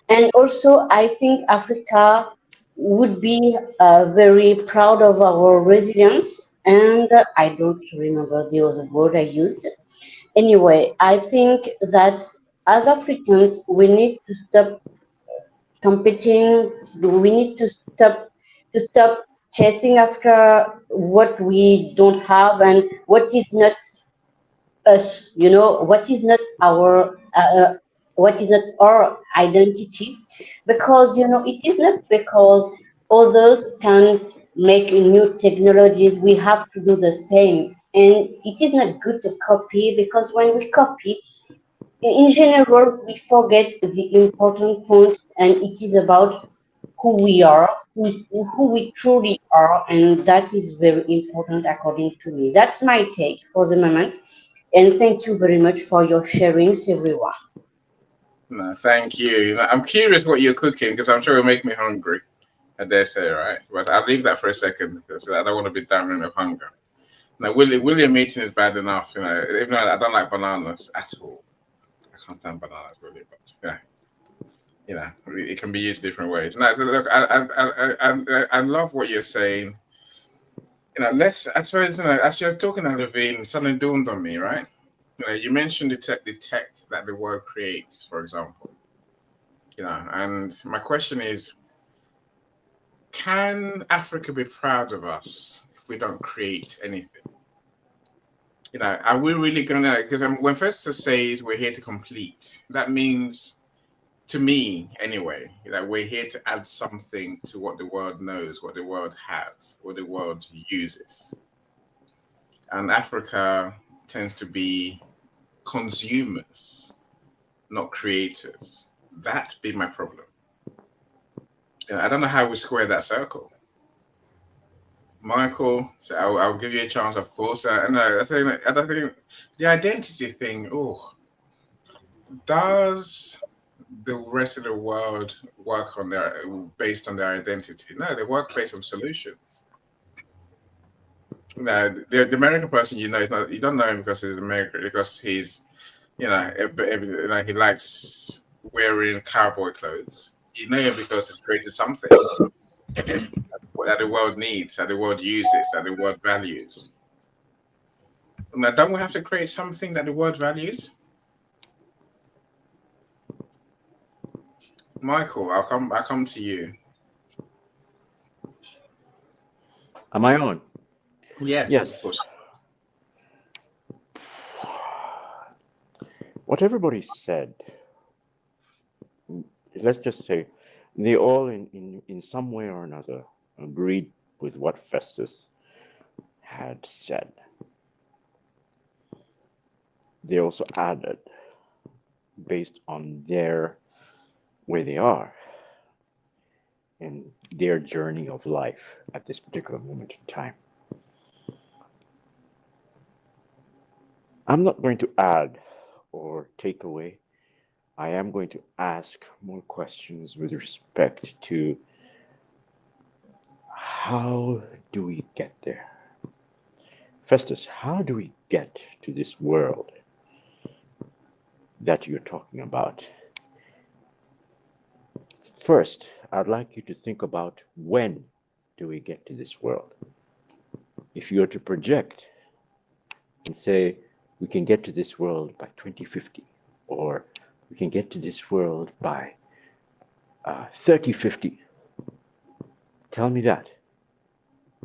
And also, I think Africa would be very proud of our resilience. And I don't remember the other word I used. Anyway, I think that as Africans, we need to stop competing. We need to stop chasing after what we don't have and what is not us, what is not what is not our identity, because it is not because others can make new technologies we have to do the same. And it is not good to copy, because when we copy, in general, we forget the important point, and it is about who we are, who we truly are, and that is very important according to me. That's my take for the moment, and thank you very much for your sharings, everyone. No, thank you. I'm curious what you're cooking because I'm sure it'll make me hungry. I dare say, right? But I'll leave that for a second because I don't want to be dying of hunger. Now, William eating is bad enough, even though I don't like bananas at all. I can't stand bananas really, but it can be used different ways. No, so look, I love what you're saying. I suppose, as you're talking, Levine, something dawned on me, right? You mentioned the tech that the world creates, for example. And my question is, can Africa be proud of us if we don't create anything? Are we really gonna? Because when Festus says we're here to complete, that means, to me anyway, that we're here to add something to what the world knows, what the world has, what the world uses. And Africa tends to be consumers, not creators. That be my problem. I don't know how we square that circle. Michael, so I'll give you a chance, of course. No, I don't think the identity thing. Oh, does the rest of the world work on based on their identity? No, they work based on solutions. No, the American person, is not. You don't know him because he's American, because he's he likes wearing cowboy clothes. You know him because he's created something that the world needs, that the world uses, that the world values. Now, don't we have to create something that the world values? Michael, I'll come to you. Am I on? Yes, of Yes. course. What everybody said, let's just say, they all in some way or another agreed with what Festus had said. They also added, based on where they are in their journey of life at this particular moment in time. I'm not going to add or take away. I am going to ask more questions with respect to how do we get there? Festus, how do we get to this world that you're talking about? First, I'd like you to think about, when do we get to this world? If you were to project and say we can get to this world by 2050, or we can get to this world by 3050, tell me that.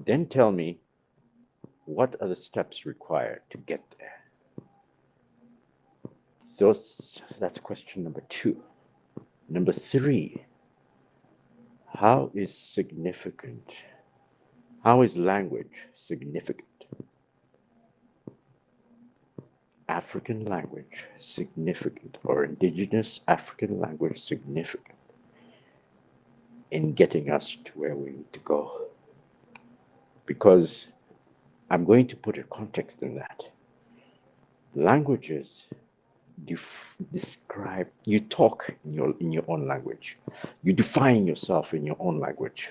Then tell me, what are the steps required to get there? That's question number 2. Number 3, how is language significant? African language significant, or indigenous African language significant in getting us to where we need to go? Because I'm going to put a context in that. Languages describe, you talk in your own language, you define yourself in your own language.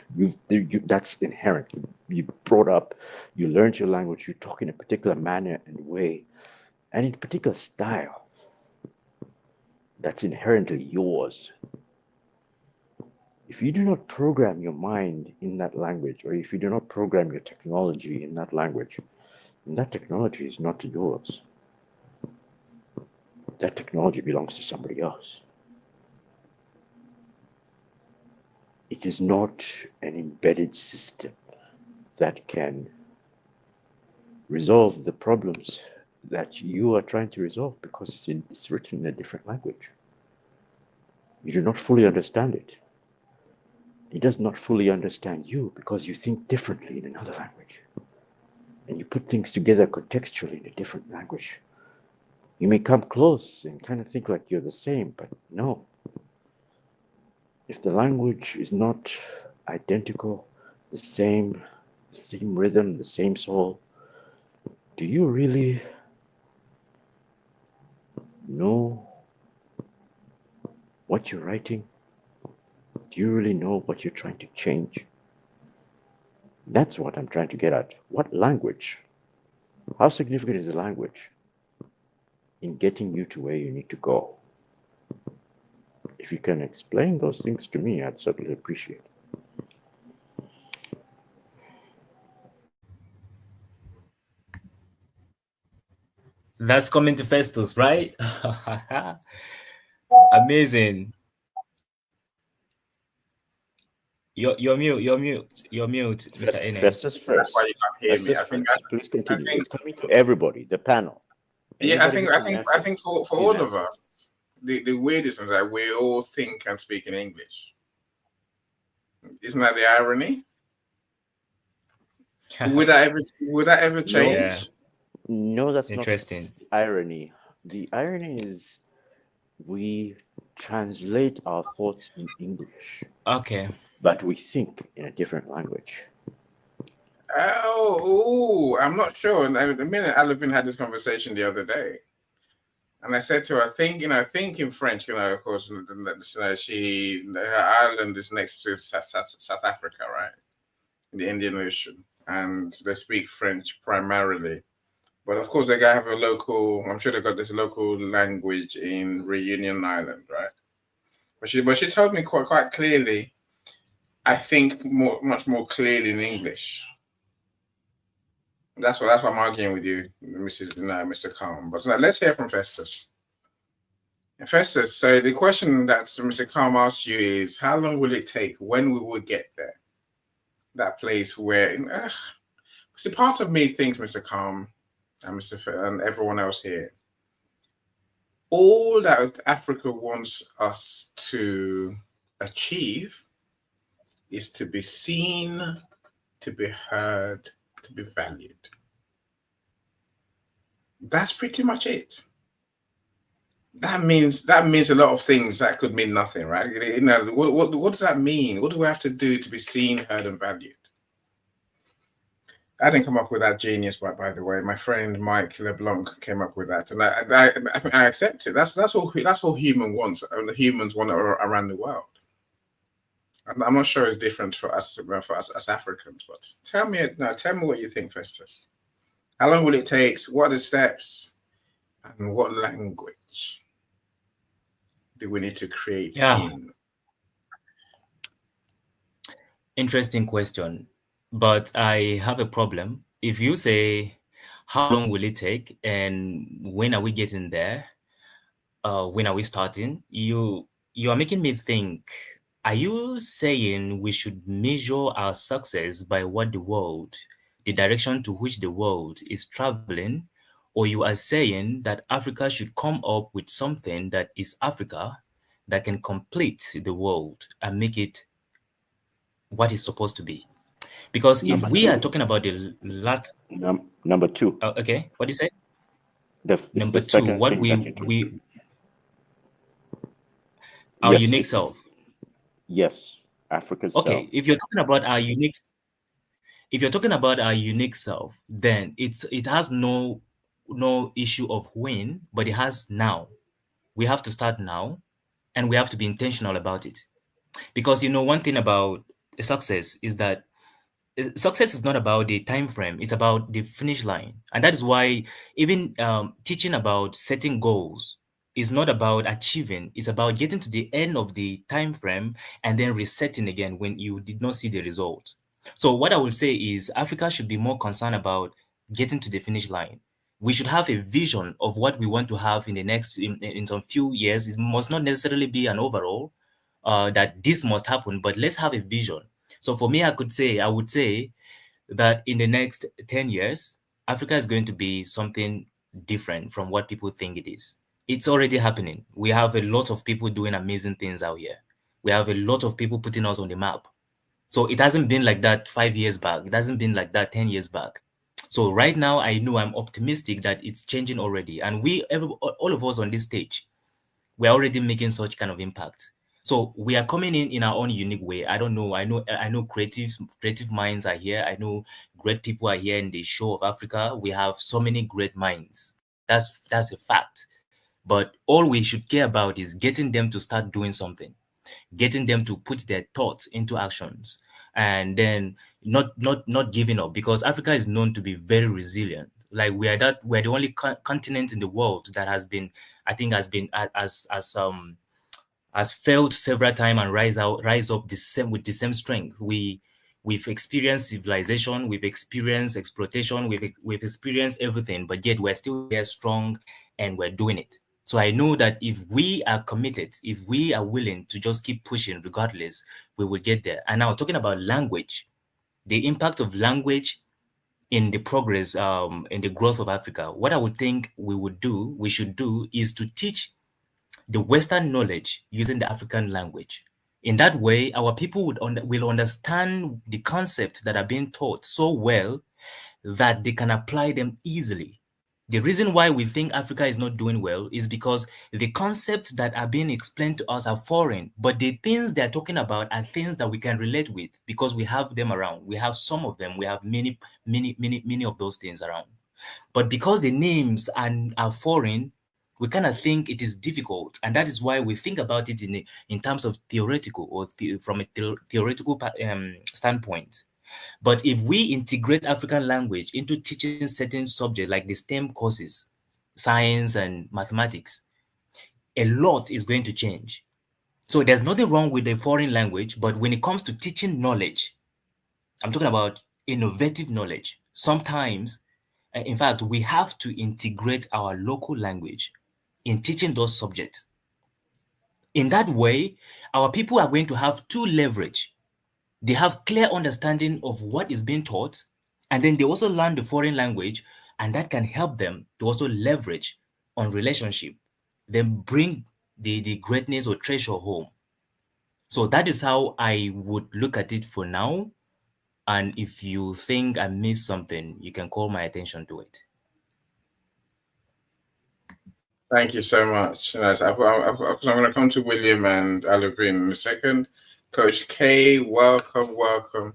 That's inherent. You brought up, you learned your language, you talk in a particular manner and way, and in a particular style that's inherently yours. If you do not program your mind in that language, or if you do not program your technology in that language, then that technology is not yours. That technology belongs to somebody else. It is not an embedded system that can resolve the problems that you are trying to resolve because it's written in a different language. You do not fully understand it. It does not fully understand you because you think differently in another language. And you put things together contextually in a different language. You may come close and kind of think like you're the same, but no. If the language is not identical, the same rhythm, the same soul, do you really know what you're writing? Do you really know what you're trying to change? That's what I'm trying to get at. What language? How significant is the language in getting you to where you need to go? If you can explain those things to me, I'd certainly appreciate it. That's coming to Festus, right? Amazing. You're mute, Mr. Ene. Festus That's why first. you can't hear me. Festus first. Please I continue. think, It's coming to everybody, the panel. yeah, Anybody who can I answer, think for please all of answer. us, the weirdest is that we all think and speak in English. Isn't that the irony? Would that ever No, change? no, that's not Interesting. the irony. The irony is we translate our thoughts in English, Okay. but we think in a different language. Oh, I'm not sure. And the minute Alvin had this conversation the other day, and I said to her, think in French, of course, her island is next to South Africa, right? In the Indian Ocean. And they speak French primarily. But of course, they have I'm sure they got this local language in Reunion Island, right? But she told me quite clearly, I think much more clearly in English. That's why I'm arguing with you, Mr. Calm. But let's hear from Festus. Festus, so the question that Mr. Calm asked you is, how long will it take when we will get there? That place where, see, part of me thinks, Mr. Calm and and everyone else here, all that Africa wants us to achieve is to be seen, to be heard, to be valued. That's pretty much it. That means a lot of things that could mean nothing, right? What does that mean? What do we have to do to be seen, heard, and valued? I didn't come up with that genius, by the way. My friend Mike LeBlanc came up with that, and I accept it. That's all humans want around the world. I'm not sure it's different for us as Africans, but tell me what you think, Festus. How long will it take? What are the steps? And what language do we need to create in? Interesting question. But I have a problem. If you say, how long will it take and when are we getting there? When are we starting? You are making me think, are you saying we should measure our success by what the direction to which the world is traveling? Or you are saying that Africa should come up with something that is Africa that can complete the world and make it what it's supposed to be? Because if we are talking about the last, Number two. Okay, what do you say? This is Number the two, second what thing that you we our Yes, unique self. Yes, Africa's self. Okay, if you're talking about our unique self, then it has no issue of when, but it has now. We have to start now, and we have to be intentional about it. Because one thing about success is that success is not about the time frame, it's about the finish line. And that is why even teaching about setting goals is not about achieving, it's about getting to the end of the time frame and then resetting again when you did not see the result. So what I would say is Africa should be more concerned about getting to the finish line. We should have a vision of what we want to have in the next in some few years. It must not necessarily be an overall that this must happen, but let's have a vision. So for me, I would say that in the next 10 years, Africa is going to be something different from what people think it is. It's already happening. We have a lot of people doing amazing things out here. We have a lot of people putting us on the map. So it hasn't been like that 5 years back. It hasn't been like that 10 years back. So right now, I know I'm optimistic that it's changing already. And all of us on this stage, we're already making such kind of impact. So we are coming in our own unique way. I don't know. I know creative minds are here. I know great people are here in the show of Africa. We have so many great minds. That's a fact. But all we should care about is getting them to start doing something, getting them to put their thoughts into actions, and then not giving up, because Africa is known to be very resilient. Like we're the only continent in the world that has been, I think, has been has failed several times and rise up the same with the same strength. We've experienced civilization, we've experienced exploitation, we've experienced everything, but yet we're still here strong and we're doing it. So I know that if we are committed, if we are willing to just keep pushing regardless, we will get there. And now talking about language, the impact of language in the progress, in the growth of Africa, what I would think we should do is to teach the Western knowledge using the African language. In that way, our people will understand the concepts that are being taught so well that they can apply them easily. The reason why we think Africa is not doing well is because the concepts that are being explained to us are foreign, but the things they're talking about are things that we can relate with because we have them around. We have some of them. We have many of those things around. But because the names are foreign, we kind of think it is difficult, and that is why we think about it in terms of theoretical or from a theoretical standpoint. But if we integrate African language into teaching certain subjects like the STEM courses, science and mathematics, a lot is going to change. So there's nothing wrong with the foreign language, but when it comes to teaching knowledge, I'm talking about innovative knowledge. Sometimes, in fact, we have to integrate our local language in teaching those subjects. In that way, our people are going to have two leverage. They have clear understanding of what is being taught, and then they also learn the foreign language, and that can help them to also leverage on relationship, then bring the greatness or treasure home. So that is how I would look at it for now. And if you think I missed something, you can call my attention to it. Thank you so much. Nice. I'm going to come to William and Alvin in a second. Coach K, welcome.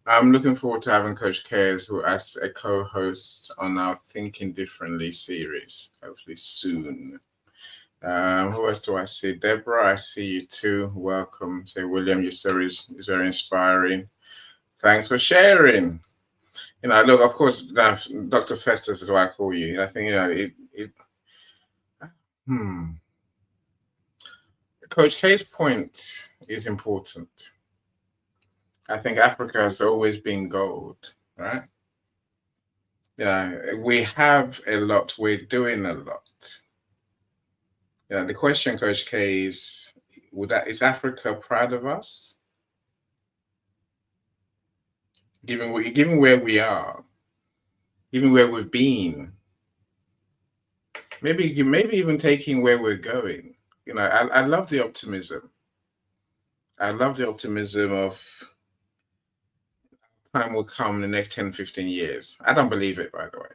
I'm looking forward to having Coach K as a co-host on our Thinking Differently series, hopefully soon. Who else do I see? Deborah, I see you too. Welcome. Say, William, your story is very inspiring. Thanks for sharing. Look, of course, Dr. Festus is what I call you. I think, Coach K's point is important. I think Africa has always been gold, right? We have a lot. We're doing a lot. The question, Coach K, is Africa proud of us? Given where we are, given where we've been, maybe even taking where we're going. I love the optimism. I love the optimism of time will come in the next 10, 15 years. I don't believe it, by the way.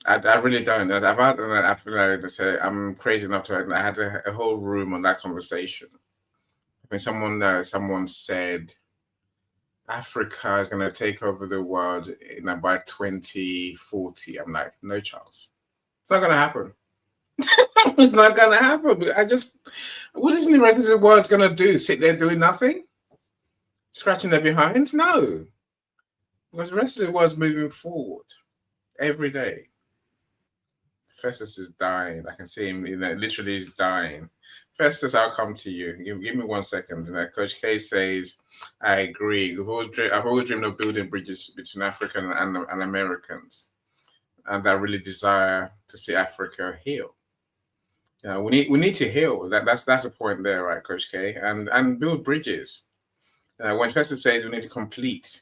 I really don't. I feel like I say I'm crazy enough to. I had a whole room on that conversation. When someone said Africa is going to take over the world by 2040, I'm like, no chance. It's not going to happen. It's not going to happen. What is the rest of the world going to do? Sit there doing nothing? Scratching their behinds? No. Because the rest of the world's moving forward every day. Festus is dying. I can see him. Literally is dying. Festus, I'll come to you. Give me 1 second. Coach K says, I agree. I've always dreamed of building bridges between African and Americans, and I really desire to see Africa heal. We need to heal. That's the point there, right, Coach K? And build bridges. When Festus says we need to complete,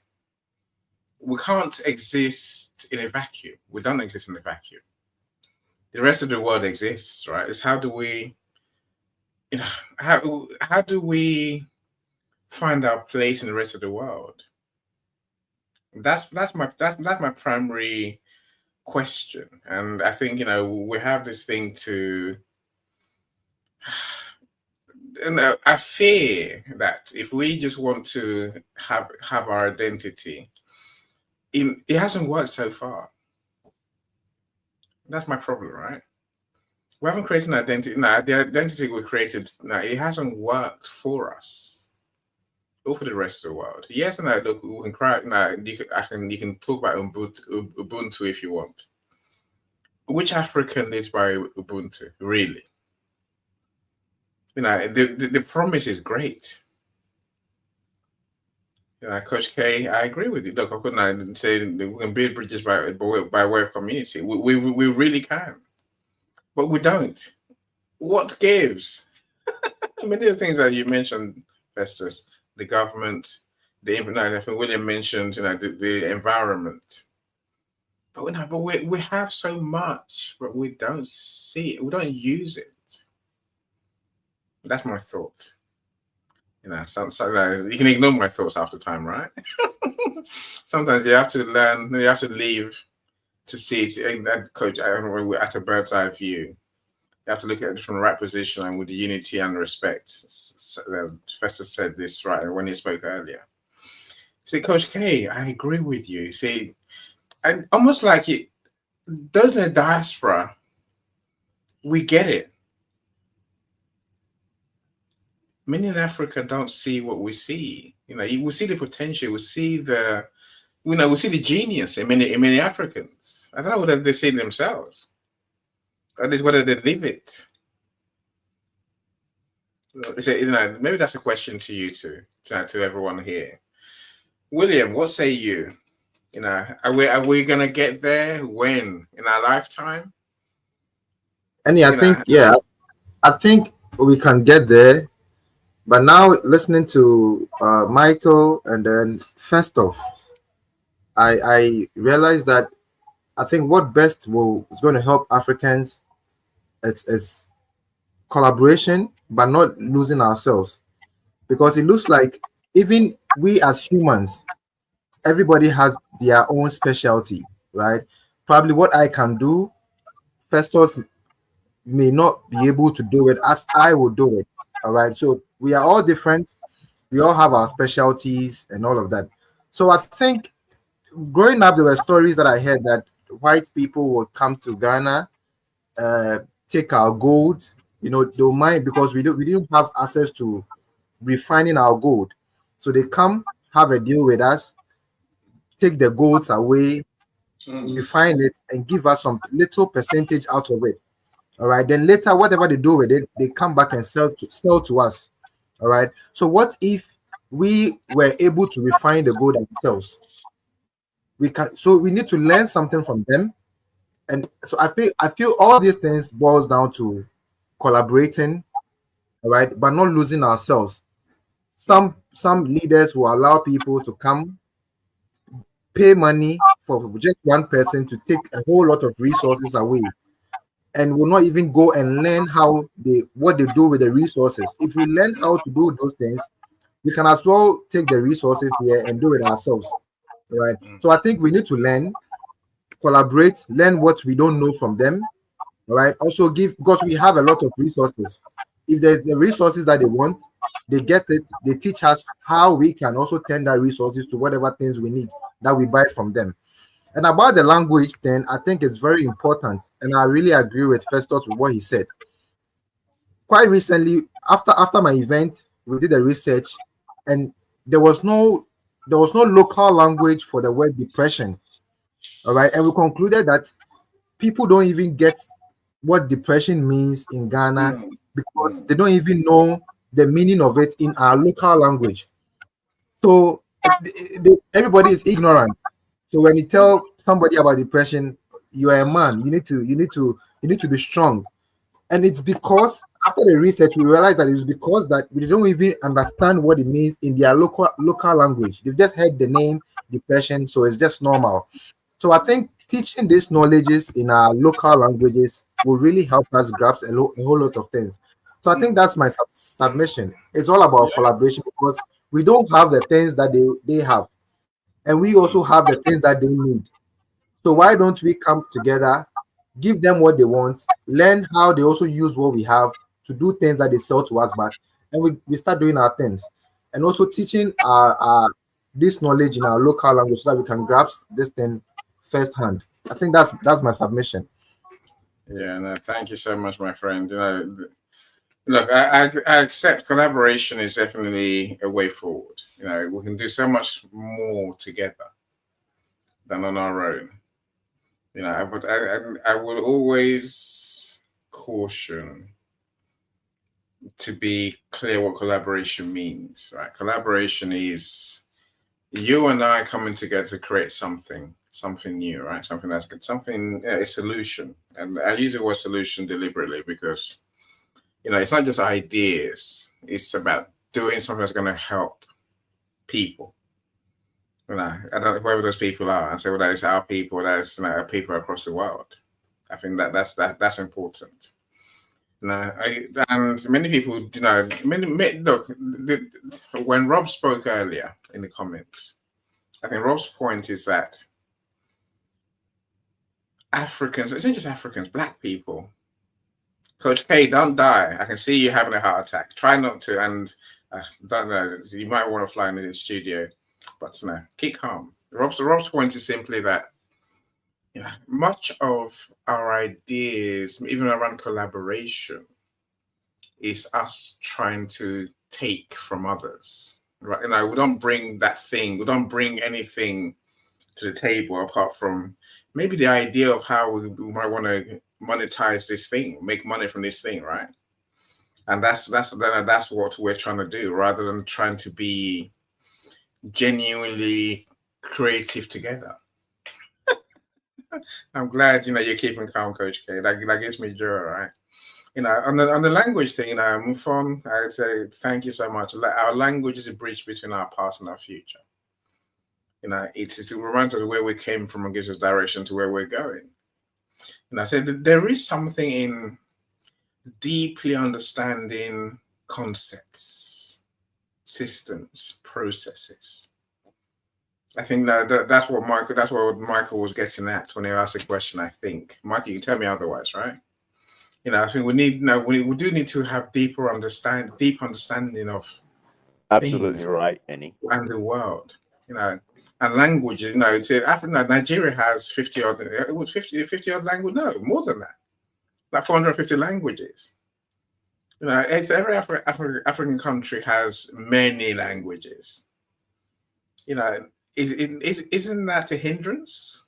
we can't exist in a vacuum. We don't exist in a vacuum. The rest of the world exists, right? It's how do we, how do we find our place in the rest of the world? That's my primary question, and I think we have this thing to. And I fear that if we just want to have our identity, it hasn't worked so far. That's my problem, right? We haven't created an identity. No, the identity we created, no, it hasn't worked for us or for the rest of the world. Yes, and look, we can cry. No, you can talk about Ubuntu if you want. Which African lives by Ubuntu, really? The promise is great. Coach K, I agree with you. Look, I couldn't say we can build bridges by way of community. We really can, but we don't. What gives? Many of the things that you mentioned, Festus, the government, I think William mentioned, the environment. But we have so much, but we don't see it. We don't use it. That's my thought. So you can ignore my thoughts half the time, right? Sometimes you have to learn. You have to leave to see it. That coach, I don't know, at a bird's eye view. You have to look at it from the right position and with the unity and respect. Festus said this right when he spoke earlier. See, Coach K, I agree with you. See, and almost like it, those in the diaspora, we get it. Many in Africa don't see what we see. We see the potential. We see we see the genius in many Africans. I don't know whether they see it themselves, or at least whether they live it. Maybe that's a question to you too, to everyone here. William, what say you? Are we gonna get there when in our lifetime? I think we can get there. But now listening to Michael and then Festus, I realized that I think what best is going to help Africans is collaboration, but not losing ourselves. Because it looks like even we as humans, everybody has their own specialty, right? Probably what I can do, Festus may not be able to do it as I would do it. All right. So we are all different. We all have our specialties and all of that. So I think growing up, there were stories that I heard that white people would come to Ghana, take our gold. They'll mind because we didn't have access to refining our gold. So they come, have a deal with us, take the golds away, refine it, and give us some little percentage out of it. All right. Then later, whatever they do with it, they come back and sell to us. All right. So what if we were able to refine the gold ourselves? So we need to learn something from them. And so I feel all these things boils down to collaborating, all right, but not losing ourselves. Some leaders will allow people to come, pay money for just one person to take a whole lot of resources away, and will not even go and learn what they do with the resources. If we learn how to do those things, we can as well take the resources here and do it ourselves. Right. So I think we need to learn, collaborate, learn what we don't know from them. All right. Also because we have a lot of resources. If there's the resources that they want, they get it. They teach us how we can also turn that resources to whatever things we need that we buy from them. And about the language, then I think it's very important. And I really agree with Festus with what he said. Quite recently, after my event, we did a research, and there was no local language for the word depression. All right. And we concluded that people don't even get what depression means in Ghana Mm, because mm. they don't even know the meaning of it in our local language. So everybody is ignorant. So when you tell somebody about depression, you are a man. You need to be strong. And it's because after the research, we realized that it's because that we don't even understand what it means in their local language. They've just heard the name depression, so it's just normal. So I think teaching these knowledges in our local languages will really help us grasp a whole lot of things. So I think that's my submission. It's all about Yeah. collaboration because we don't have the things that they have, and we also have the things that they need. So why don't we come together, give them what they want, learn how they also use what we have to do things that they sell to us back, and we start doing our things. And also teaching our this knowledge in our local language so that we can grasp this thing firsthand. I think that's my submission. Yeah, no, thank you so much, my friend. Look, I accept collaboration is definitely a way forward. We can do so much more together than on our own. But I will always caution to be clear what collaboration means, right? Collaboration is you and I coming together to create something new, right? Something that's good, something, a solution. And I use the word solution deliberately because, it's not just ideas, it's about doing something that's going to help people. I don't know whoever those people are. And say, well, that is our people, that's people across the world. I think that's important. And many people, look. When Rob spoke earlier in the comments, I think Rob's point is that Africans, it's not just Africans, Black people. Coach K, don't die. I can see you having a heart attack. Try not to, and don't know. You might want to fly into the studio, but no, keep calm. Rob's point is simply that much of our ideas, even around collaboration, is us trying to take from others. Right? We don't bring that thing. We don't bring anything to the table apart from maybe the idea of how we might want to monetize this thing, make money from this thing, right? And that's what we're trying to do, rather than trying to be genuinely creative together. I'm glad you're keeping calm, Coach K. That gives me joy, right? On the language thing, Mufon, I would say thank you so much. Our language is a bridge between our past and our future. It reminds us of where we came from and gives us direction to where we're going. And I said that there is something in deeply understanding concepts, systems, processes. I think that's what Michael was getting at when he asked the question. I think, Michael, you can tell me otherwise, right? I think we need, we do need to have deep understanding of Absolutely things right, Annie. and the world. And languages. It's Africa. Nigeria has 50 odd. It was 50 odd language. No, more than that. Like 450 languages. It's every African country has many languages. Isn't that a hindrance?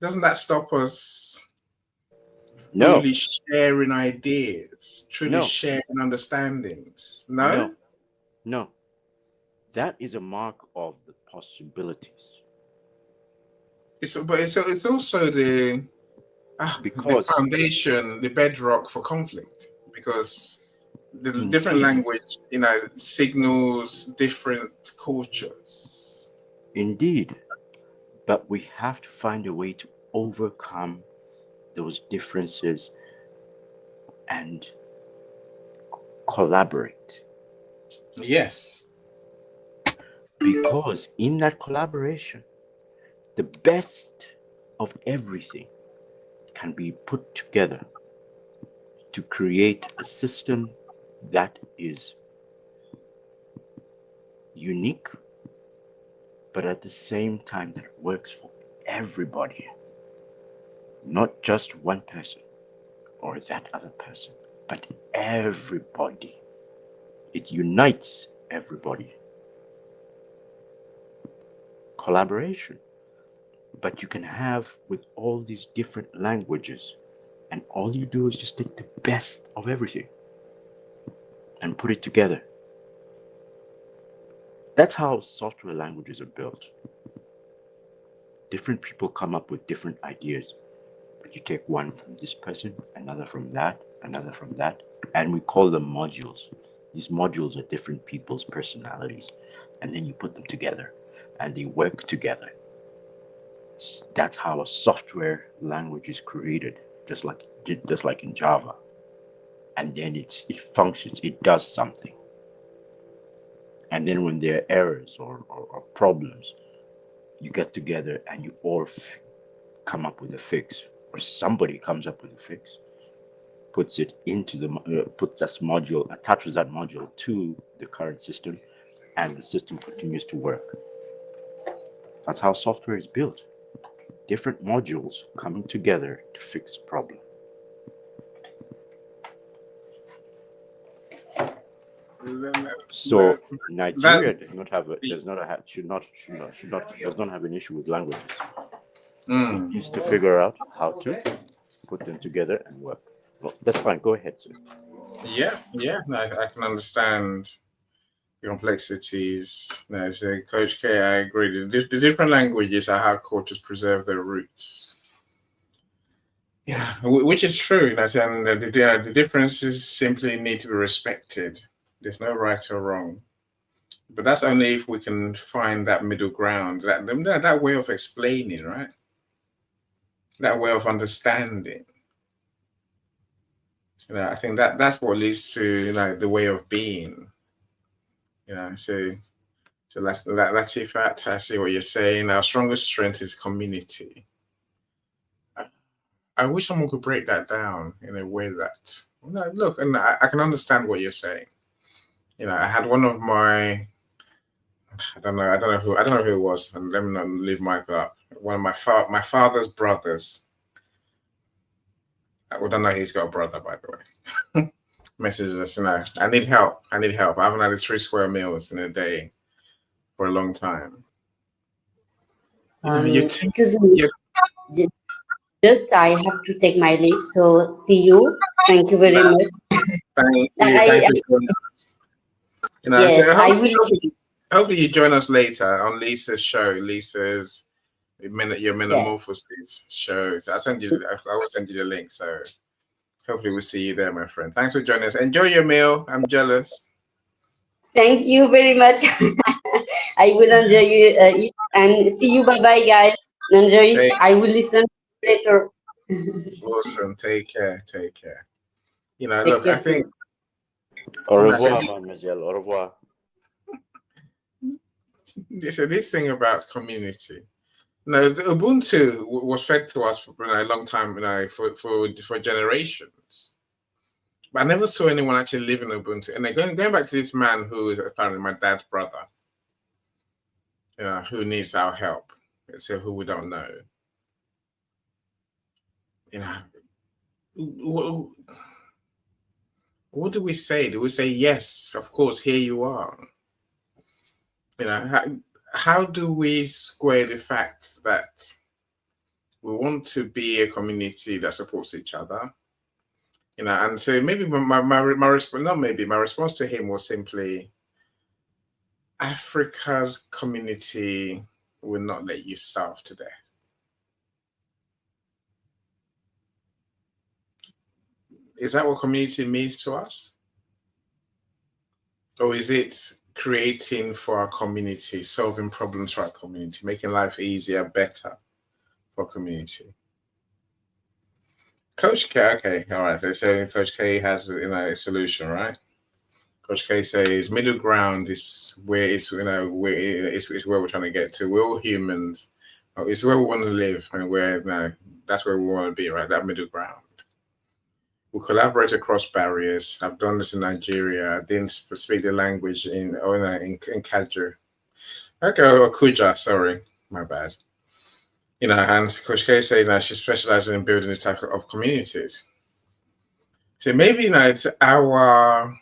Doesn't that stop us No, freely sharing ideas, truly no, sharing understandings? No, no, no. That is a mark of the possibilities. it's also the Because foundation, the bedrock for conflict, because the different indeed, language, signals different cultures. indeed, but we have to find a way to overcome those differences and collaborate. Yes. Because in that collaboration, the best of everything can be put together to create a system that is unique, but at the same time that works for everybody, not just one person or that other person, but everybody. It unites everybody. Collaboration. But you can have with all these different languages And all you do is just take the best of everything and put it together. That's how software languages are built. Different people come up with different ideas, but you take one from this person, another from that, and we call them modules. These modules are different people's personalities, and then you put them together, and they work together. That's how a software language is created, just like in Java. And then it functions, it does something. And then when there are errors or problems, you get together and you all come up with a fix, or somebody comes up with a fix, puts it into puts that module, attaches that module to the current system, and the system continues to work. That's how software is built. Different modules coming together to fix a problem. So Nigeria does not have an issue with languages. It needs to figure out how to put them together and work. Well, that's fine. Go ahead, sir. Yeah, I can understand the complexities. No, so Coach K, I agree. The different languages are how cultures preserve their roots. Yeah, which is true. And the differences simply need to be respected. There's no right or wrong. But that's only if we can find that middle ground, that way of explaining, right? That way of understanding. I think that's what leads to the way of being. So that's if I see what you're saying. Our strongest strength is community. I wish someone could break that down in a way that look, and I can understand what you're saying. I had one of my I don't know who it was, and let me not leave Michael up. One of my father's brothers. I don't know he's got a brother, by the way. Messages us, I need help. I haven't had 3 square meals in a day for a long time. Excuse me. Just I have to take my leave. So see you. Thank you very much. Thank you. Thanks for joining us. Yes, So I will. hopefully you join us later on Lisa's show. Lisa's your metamorphosis show. So I will send you the link. So hopefully we'll see you there, my friend. Thanks for joining us. Enjoy your meal. I'm jealous. Thank you very much. I will enjoy it and see you. Bye bye, guys. Enjoy it. I will listen later. Awesome. Take care. Take care I think. Au revoir, mademoiselle. Au revoir. So this thing about community. Ubuntu was fed to us for a long time, for generations. But I never saw anyone actually live in Ubuntu. And then going back to this man who is apparently my dad's brother, who needs our help. So who we don't know. What do we say? Do we say, yes, of course, here you are? How do we square the fact that we want to be a community that supports each other? And so maybe my response to him was simply, Africa's community will not let you starve to death. Is that what community means to us? Or is it creating for our community, solving problems for our community, making life easier, better for community? Coach K, okay, all right. They're saying Coach K has a solution, right? Coach K says middle ground is where it's where we're trying to get to. We're all humans. It's where we want to live, and that's where we want to be, right? That middle ground. We collaborate across barriers. I've done this in Nigeria. I didn't speak the language in Kaju. Okay, or Kuja, sorry, my bad. And Coach K says that she specializes in building this type of communities. So maybe it's our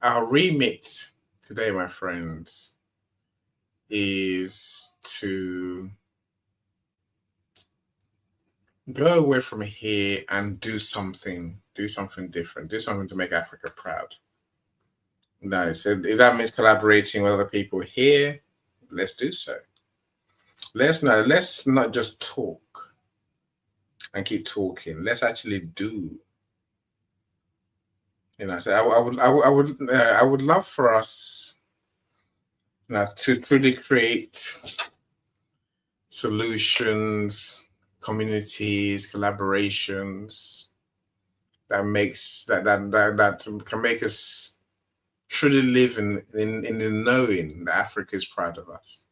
remit today, my friends, is to Go away from here and do something. Do something different. Do something to make Africa proud. No, so if that means collaborating with other people here, let's do so. Let's not just talk and keep talking. Let's actually do. So I would love for us, to truly create solutions, communities, collaborations that can make us truly live in the knowing that Africa is proud of us.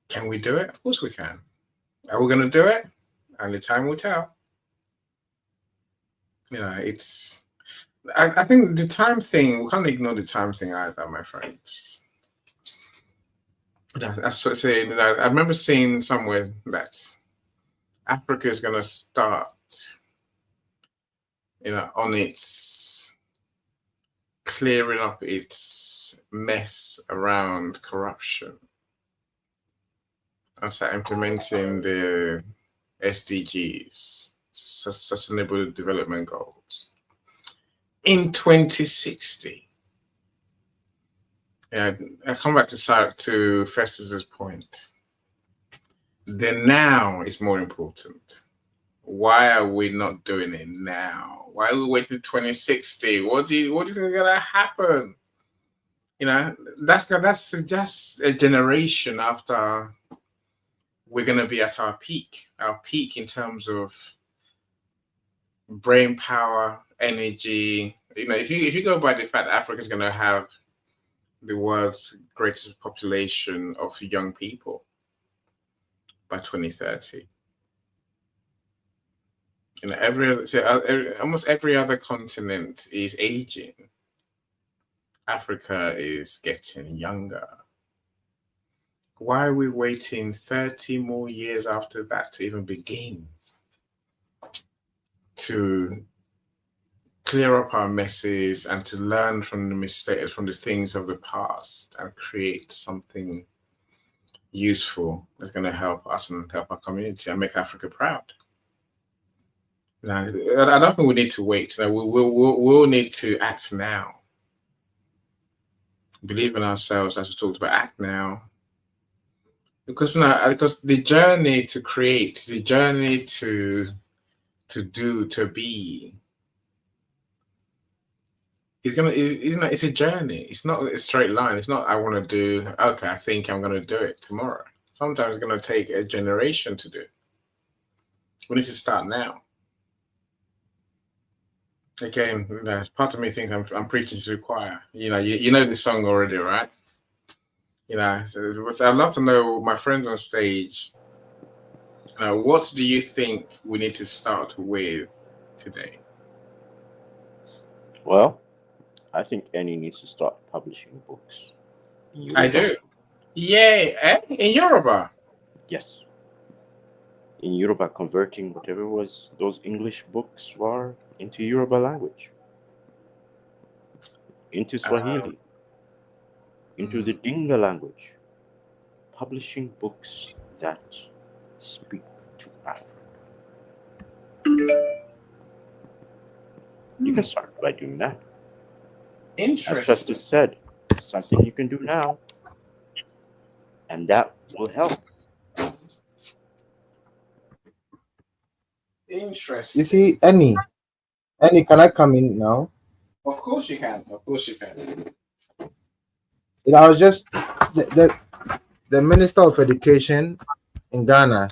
Can we do it? Of course we can. Are we going to do it? Only time will tell. It's. I think the time thing, we can't ignore the time thing either, my friends. I say, I remember seeing somewhere that Africa is going to start, on its clearing up its mess around corruption and start implementing the SDGs, Sustainable Development Goals, in 2060. I come back to Festus's point. The now is more important. Why are we not doing it now? Why are we waiting 2060? What do you think is gonna happen? That's just a generation after we're gonna be at our peak in terms of brain power, energy. If you go by the fact that Africa is gonna have the world's greatest population of young people by 2030. Almost every other continent is aging. Africa is getting younger. Why are we waiting 30 more years after that to even begin to clear up our messes and to learn from the mistakes, from the things of the past, and create something useful that's going to help us and help our community and make Africa proud? I don't think we need to wait. We'll need to act now. Believe in ourselves, as we talked about. Act now, because the journey to create, the journey to do, to be, it's a journey. It's not a straight line. It's not I want to do. Okay, I think I'm going to do it tomorrow. Sometimes it's going to take a generation to do. We need to start now. Again, part of me thinks I'm preaching to the choir. You know the song already, right? So I'd love to know, my friends on stage, what do you think we need to start with today? Well, I think Annie needs to start publishing books. I do. Yay! In Yoruba? Yes. In Yoruba, converting whatever was those English books were into Yoruba language, into Swahili, into the Dinga language, publishing books that speak to Africa. You can start by doing that. Interesting. As Festus said, something you can do now, and that will help. Interesting. You see, Annie, can I come in now? Of course you can. Of course you can. I was just the Minister of Education in Ghana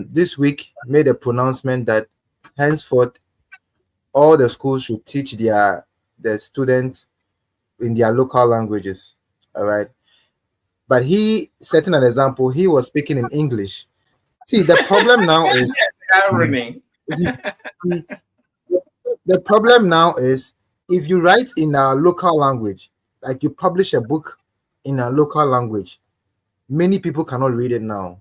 this week made a pronouncement that henceforth all the schools should teach their students in their local languages. All right. But he setting an example, he was speaking in English. See, the problem now is irony. The problem now is if you write in our local language, like you publish a book in a local language, many people cannot read it now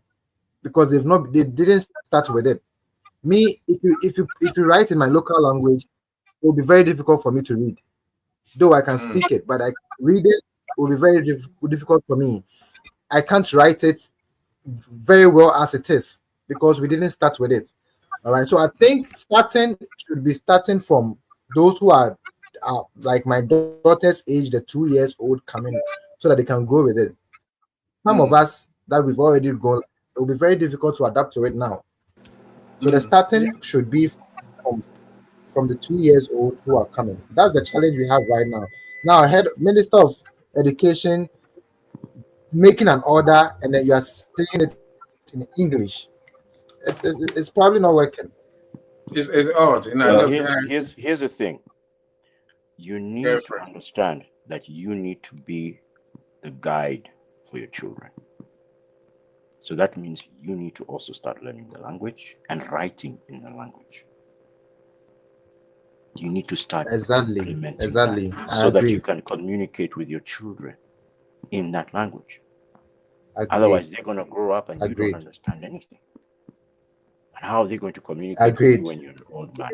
because they didn't start with it. Me, if you write in my local language, it will be very difficult for me to read. Though I can speak it, but I read it will be very difficult for me. I can't write it very well as it is because we didn't start with it. All right. So I think starting should be starting from those who are like my daughter's age, the 2 years old coming, so that they can grow with it. Some of us that we've already grown, it will be very difficult to adapt to it now. So the Yeah. starting should be from the 2 years old who are coming. That's the challenge we have right now. Now, head minister of education making an order and then you are saying it in English. It's probably not working. It's odd, Well, look, here's the thing. You go need to for it. understand that you need to be the guide for your children. So that means you need to also start learning the language and writing in the language. You need to start implementing that Exactly. I so that you agree. can communicate with your children in that language. Agreed. Otherwise, they're going to grow up and you don't Agreed. understand anything. And how are they going to communicate with you Agreed. when you're an old man?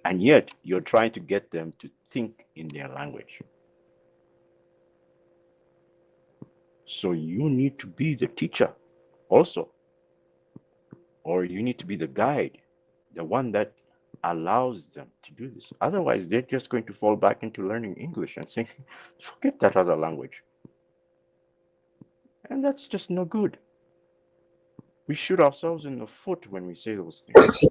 And yet, you're trying to get them to think in their language. So you need to be the teacher also, or you need to be the guide, the one that allows them to do this. Otherwise, they're just going to fall back into learning English and saying, forget that other language. And that's just no good. We shoot ourselves in the foot when we say those things.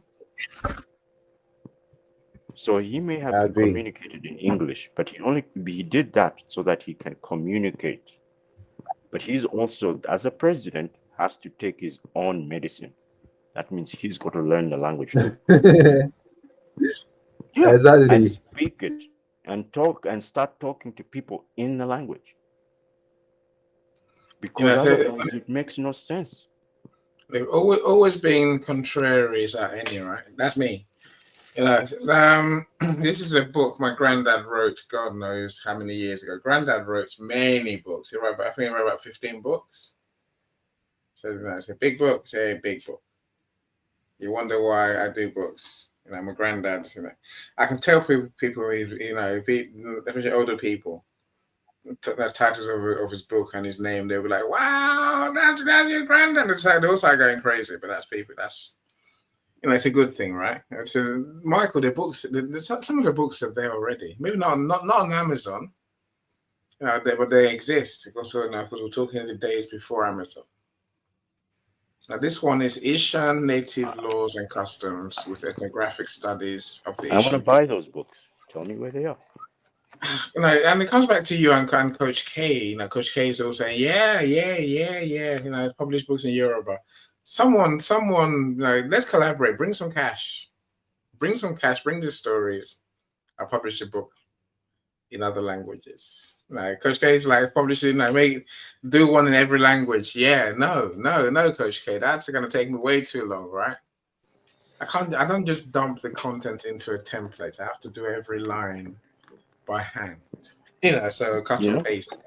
So he may have I to agree. communicate it in English, but he did that so that he can communicate. But he's also, as a president, has to take his own medicine. That means he's got to learn the language too. Yeah, and Exactly. speak it and talk and start talking to people in the language. Because So otherwise it makes no sense. they've always been contraries at any, right? That's me. This is a book my granddad wrote. God knows how many years ago. Granddad wrote many books. I think he wrote about 15 books. So it's a big book. It's a big book. You wonder why I do books. My granddad. I can tell people, especially older people, took the titles of his book and his name. They'll be like, "Wow, that's your granddad." They all start going crazy. But that's people. That's it's a good thing, right? So, Michael, the books, some of the books are there already. Maybe not on Amazon, but they exist. Also, because we're talking the days before Amazon. Now, this one is Asian Native Laws and Customs with Ethnographic Studies of the I want to Asian buy people. those books. Tell me where they are. And it comes back to you and Coach K. Coach K is all saying, yeah. It's published books in Yoruba. Someone, let's collaborate. Bring some cash. Bring the stories. I'll publish a book in other languages. Coach K is like publishing, do one in every language. Yeah, no, Coach K. That's going to take me way too long, right? I don't just dump the content into a template. I have to do every line by hand. So cut You and know, paste.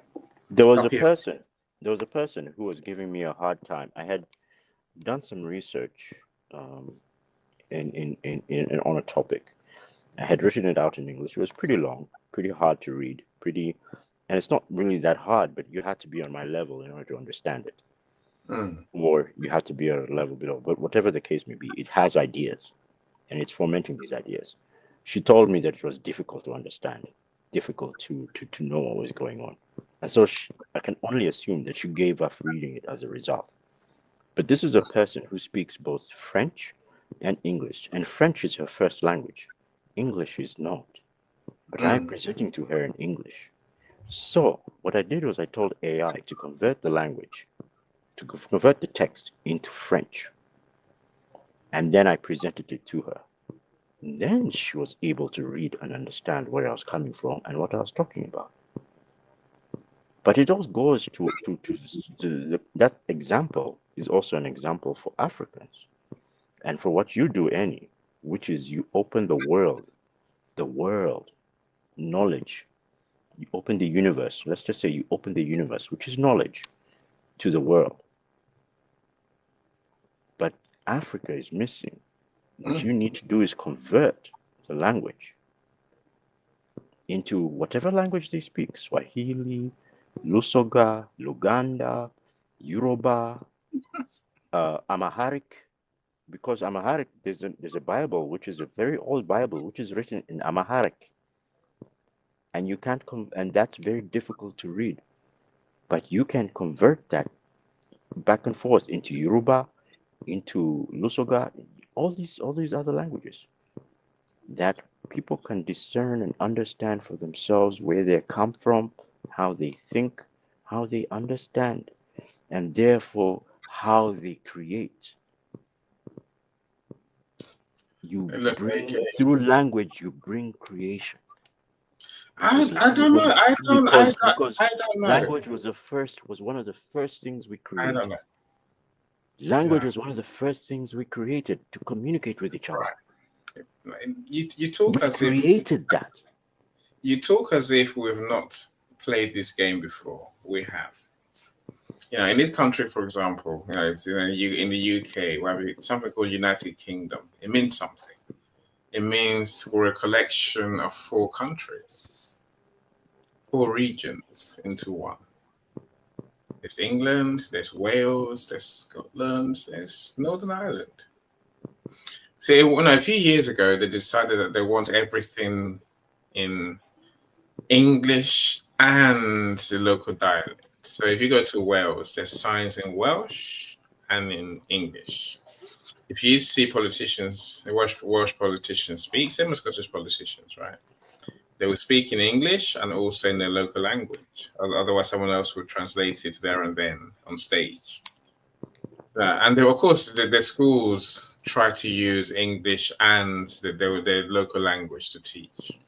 there was a Copy. person, who was giving me a hard time. I had done some research um, on a topic. I had written it out in English. It was pretty long, pretty hard to read, and it's not really that hard, but you had to be on my level in order to understand it, or you had to be a level below. But whatever the case may be, it has ideas, and it's fomenting these ideas. She told me that it was difficult to understand, difficult to know what was going on, and so I can only assume that she gave up reading it as a result. But this is a person who speaks both French and English, and French is her first language. English is not. But I'm presenting to her in English. So what I did was I told AI to convert the language, to convert the text into French, and then I presented it to her. And then she was able to read and understand where I was coming from and what I was talking about. But it also goes that example is also an example for Africans and for what you do, Annie, which is you open the world, knowledge. You open the universe. Let's just say you open the universe, which is knowledge, to the world. But Africa is missing. What you need to do is convert the language into whatever language they speak, Swahili, Lusoga, Luganda, Yoruba, Amharic, because Amharic, there's a Bible which is a very old Bible which is written in Amharic, and you can't and that's very difficult to read. But you can convert that back and forth into Yoruba, into Lusoga, all these other languages that people can discern and understand for themselves where they come from, how they think, how they understand, and therefore how they create. You Look, bring okay. through language, you bring creation. I don't know. Because I don't know. language was one of the first things we I don't created. know. Language Yeah. was one of the first things we created to communicate with each other. Right. You We talk as if created that. we've not played this game before. We have. In this country, for example, it's in the UK, we have something called United Kingdom. It means something. It means we're a collection of 4 countries, 4 regions into one. There's England, there's Wales, there's Scotland, there's Northern Ireland. See, a few years ago, they decided that they want everything in English and the local dialect. So if you go to Wales, there's signs in Welsh and in English. If you see politicians, Welsh politicians speak, same as Scottish politicians, right? They will speak in English and also in their local language. Otherwise, someone else would translate it there and then on stage. And of course, the schools try to use English and their local language to teach.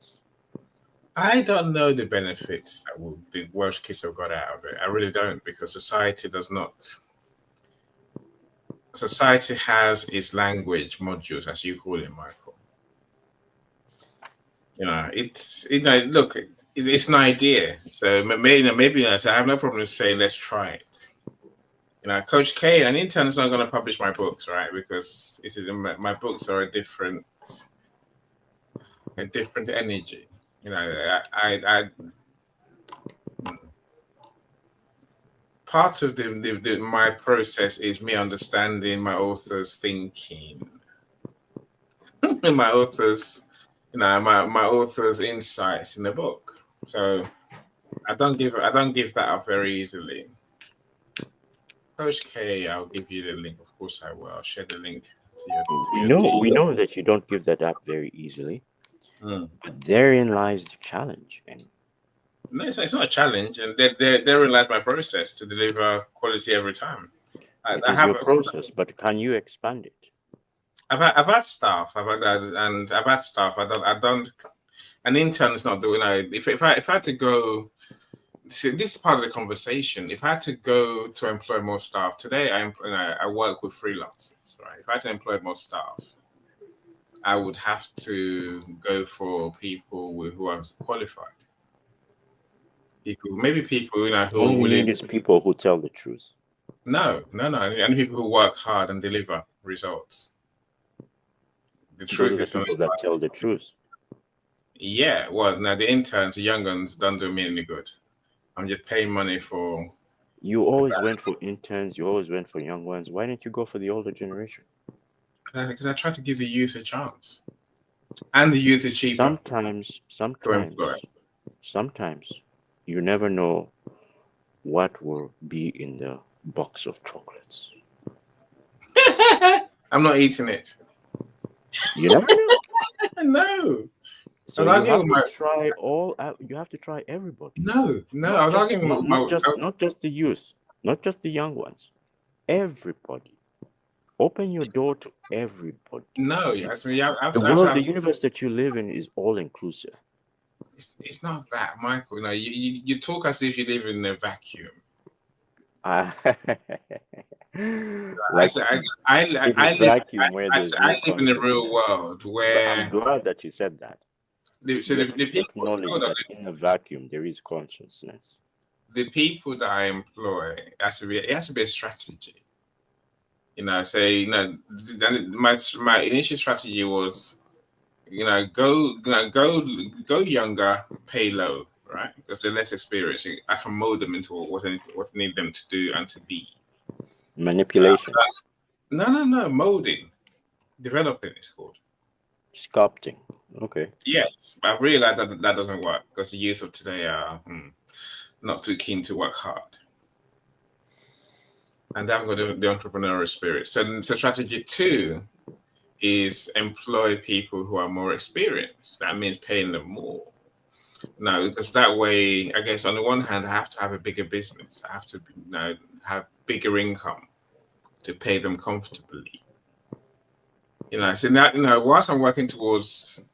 I don't know the benefits that the Welsh kids have got out of it. I really don't, because society does not. Society has its language modules, as you call it, Michael. Look, it's an idea. So maybe I have no problem saying let's try it. Coach K, an intern is not going to publish my books, right? Because my books are a different energy. Part of my process is me understanding my author's thinking, my author's, my author's insights in the book. So I don't give that up very easily. Coach K, I'll give you the link. Of course, I will. I'll share the link to your. We know that you don't give that up very easily. But therein lies the challenge. And no, it's not a challenge, and therein lies my process to deliver quality every time. It is your process, but can you expand it? I've had staff. I've had staff. I've done. An intern is not doing. If I had to go. See, this is part of the conversation. If I had to go to employ more staff today, I work with freelancers, right? If I had to employ more staff, I would have to go for people who are qualified. Maybe people who are willing. Is people who tell the truth. No. And people who work hard and deliver results. The truth is people that tell the truth. Yeah, well, now the interns, the young ones, don't do me any good. I'm just paying money for. You always went for interns. You always went for young ones. Why didn't you go for the older generation? Because I try to give the youth a chance, and the youth are cheaper. Sometimes you never know what will be in the box of chocolates. I'm not eating it. You never know. No. So you have to try everybody. No. I was arguing not just the youth, not just the young ones. Everybody. Open your door to everybody. No, the universe that you live in is all inclusive. It's not that, Michael. You talk as if you live in a vacuum. I live in the real world where. I'm glad that you said that. So the people acknowledge that in a vacuum there is consciousness. The people that I employ, it has to be a strategy. Say, my initial strategy was, go younger, pay low, right? Because they're less experienced. I can mold them into what I need them to do and to be. Manipulation, No, molding, developing is called. sculpting. Okay. Yes, but I've realized that that doesn't work because the youth of today are not too keen to work hard. And they haven't got the entrepreneurial spirit. So strategy 2 is employ people who are more experienced. That means paying them more. No, because that way, I guess on the one hand, I have to have a bigger business. I have to, have bigger income to pay them comfortably. So that, whilst I'm working towards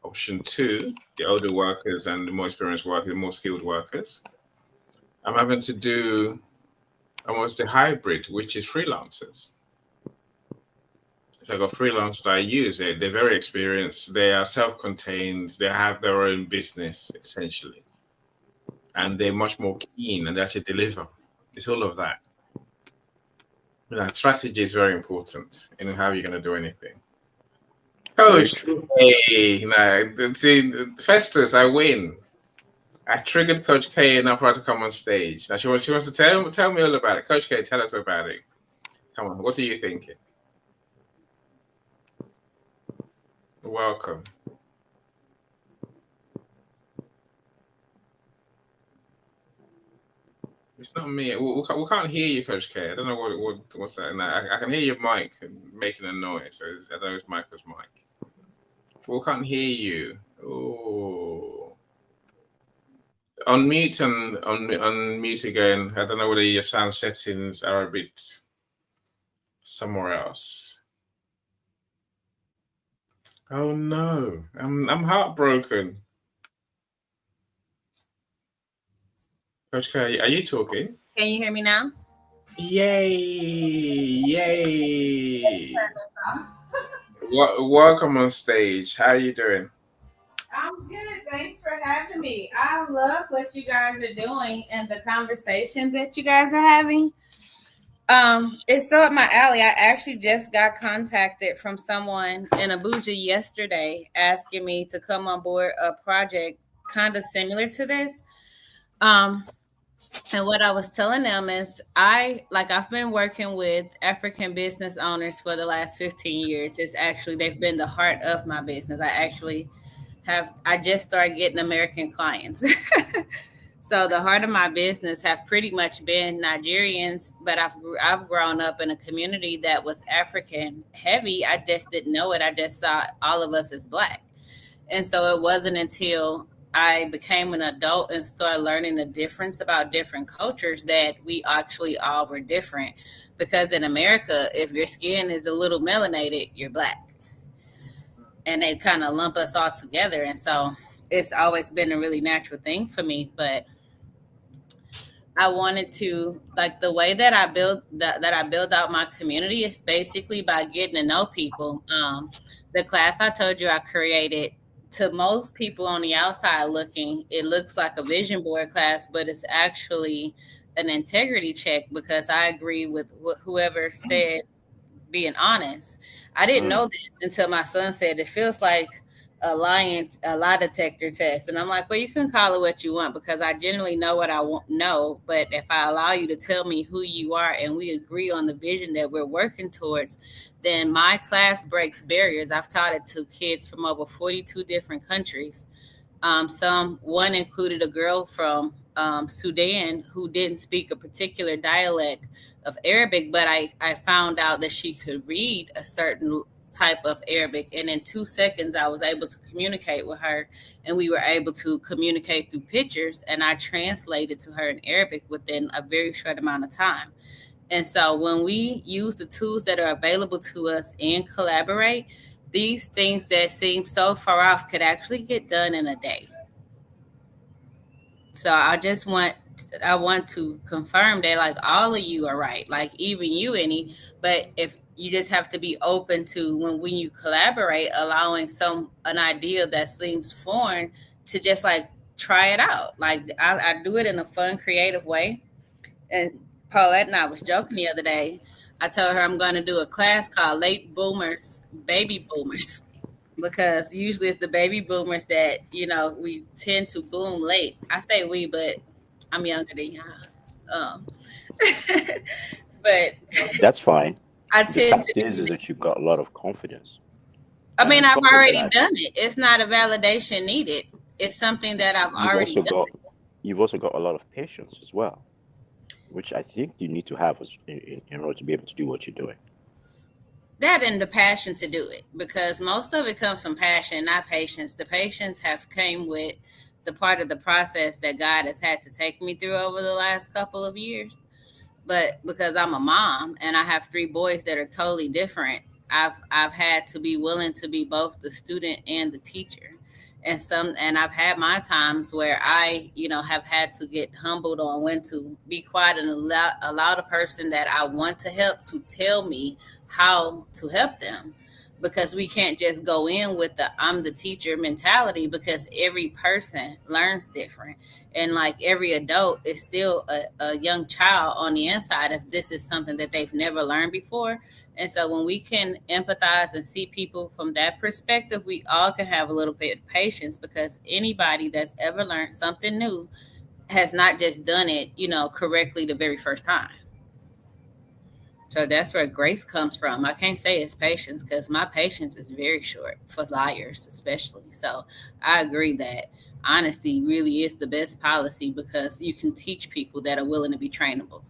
option 2, the older workers and the more experienced workers, the more skilled workers, I'm having to do almost a hybrid, which is freelancers. So I've got freelancers that I use. They're very experienced. They are self-contained. They have their own business, essentially. And they're much more keen and they actually deliver. It's all of that. Strategy is very important in how you're going to do anything. Coach, hey, see, Festus, I win. I triggered Coach K enough for her to come on stage. Now she wants to tell me all about it. Coach K, tell us about it. Come on, what are you thinking? Welcome. It's not me. We can't hear you, Coach K. I don't know what's that. No, I can hear your mic making a noise. So I don't know it's Michael's mic. We can't hear you. Oh. Unmute and unmute again. I don't know whether your sound settings are a bit somewhere else. Oh no, I'm heartbroken. Coach K, are you talking? Can you hear me now? Yay! Yay! Welcome on stage. How are you doing? I'm good. Thanks for having me. I love what you guys are doing and the conversation that you guys are having. It's so up my alley. I actually just got contacted from someone in Abuja yesterday asking me to come on board a project kind of similar to this. And what I was telling them is I've been working with African business owners for the last 15 years. They've been the heart of my business. I just started getting American clients. So the heart of my business have pretty much been Nigerians, but I've grown up in a community that was African heavy. I just didn't know it. I just saw all of us as Black. And so it wasn't until I became an adult and started learning the difference about different cultures that we actually all were different. Because in America, if your skin is a little melanated, you're Black. And they kind of lump us all together. And so it's always been a really natural thing for me. But I wanted to, the way that I build out my community is basically by getting to know people. The class I told you I created, to most people on the outside looking, it looks like a vision board class, but it's actually an integrity check because I agree with whoever said being honest. I didn't know this until my son said it feels like a lie detector test. And I'm like, well, you can call it what you want because I generally know what I know. But if I allow you to tell me who you are and we agree on the vision that we're working towards, then my class breaks barriers. I've taught it to kids from over 42 different countries. One included a girl from Sudan who didn't speak a particular dialect of Arabic, but I found out that she could read a certain type of Arabic. And in 2 seconds, I was able to communicate with her and we were able to communicate through pictures. And I translated to her in Arabic within a very short amount of time. And so when we use the tools that are available to us and collaborate, these things that seem so far off could actually get done in a day. So I want to confirm that all of you are right, even you, Annie, but if you just have to be open to when you collaborate, allowing an idea that seems foreign to just try it out. I do it in a fun, creative way. And Paulette and I was joking the other day. I told her I'm going to do a class called Late Boomers, Baby Boomers, because usually it's the baby boomers that, we tend to boom late. I say we, but I'm younger than y'all. but That's fine. I The tend fact to is that you've got a lot of confidence. I And mean, on I've top of already that, done it. It's not a validation needed. It's something that I've you've already also done. got you've also got a lot of patience as well, which I think you need to have in order to be able to do what you're doing. That and the passion to do it, because most of it comes from passion, not patience. The patience have came with the part of the process that God has had to take me through over the last couple of years. But because I'm a mom and I have three boys that are totally different, I've had to be willing to be both the student and the teacher. And I've had my times where I, have had to get humbled on when to be quiet and allow the person that I want to help to tell me how to help them, because we can't just go in with the I'm the teacher mentality, because every person learns different. And like every adult is still a young child on the inside if this is something that they've never learned before. And so when we can empathize and see people from that perspective, we all can have a little bit of patience, because anybody that's ever learned something new has not just done it, correctly the very first time. So that's where grace comes from. I can't say it's patience, because my patience is very short for liars, especially. So I agree that honesty really is the best policy, because you can teach people that are willing to be trainable.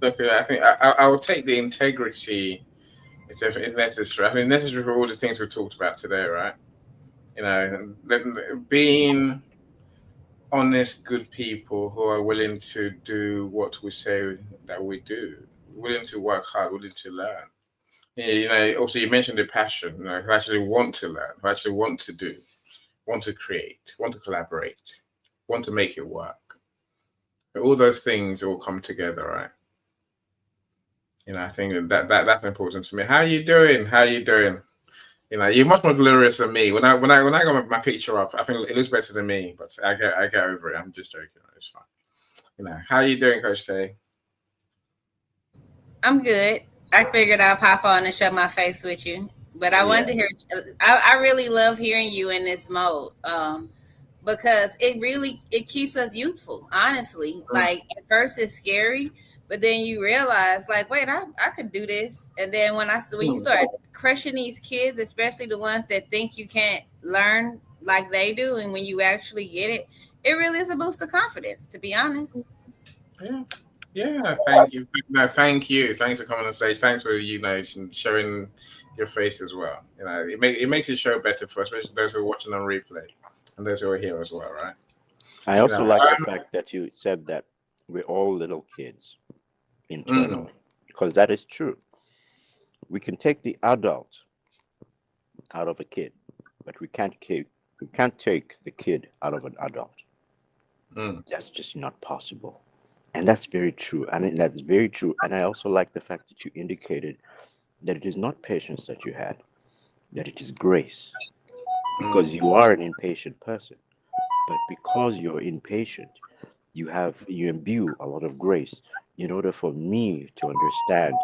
Look, I think I will take the integrity. It's necessary. I think necessary for all the things we talked about today, right? Being honest, good people who are willing to do what we say that we do, willing to work hard, willing to learn. Also you mentioned the passion, who actually want to learn, who actually want to do, want to create, want to collaborate, want to make it work. All those things all come together, right? I think that's important to me. How are you doing? How are you doing? You're much more glorious than me. When I got my picture up, I think it looks better than me, but I get over it. I'm just joking. It's fine. How are you doing, Coach K? I'm good. I figured I'll pop on and show my face with you. But I wanted Yeah. to hear, I really love hearing you in this mode. Because it keeps us youthful, honestly. Mm, Like at first it's scary, but then you realize, like, wait, I could do this. And then when you mm, start crushing these kids, especially the ones that think you can't learn like they do, and when you actually get it, it really is a boost of confidence, to be honest. yeah. Yeah. Thank you. No, thank you. Thanks for coming on stage. Thanks for and showing your face as well. It makes your show better for especially those who are watching on replay and those who are here as well, right? I You also know. like the fact that you said that we're all little kids Mm, internally, because that is true. We can take the adult out of a kid, but we can't take the kid out of an adult. mm, That's just not possible. And that's very true. And that's very true. And I also like the fact that you indicated that it is not patience that you had, that it is grace, because mm, you are an impatient person. But because you're impatient, you imbue a lot of grace in order for me to understand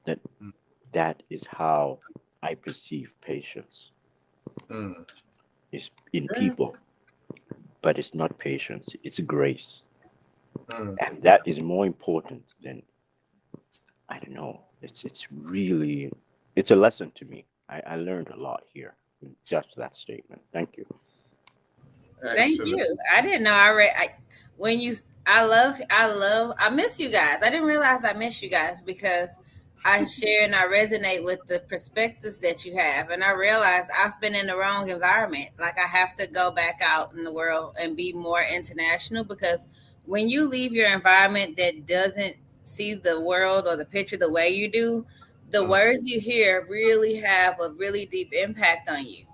that mm. that is how I perceive patience Mm. is in Yeah. people, but it's not patience, it's grace. Mm. And that is more important than, I don't know, it's a lesson to me. I learned a lot here in just that statement. Thank you. Thank Excellent. you. I didn't know when you I miss you guys. I didn't realize I miss you guys, because I share and I resonate with the perspectives that you have, and I realize I've been in the wrong environment. Like I have to go back out in the world and be more international, because when you leave your environment that doesn't see the world or the picture the way you do, the Mm, words you hear really have a really deep impact on you.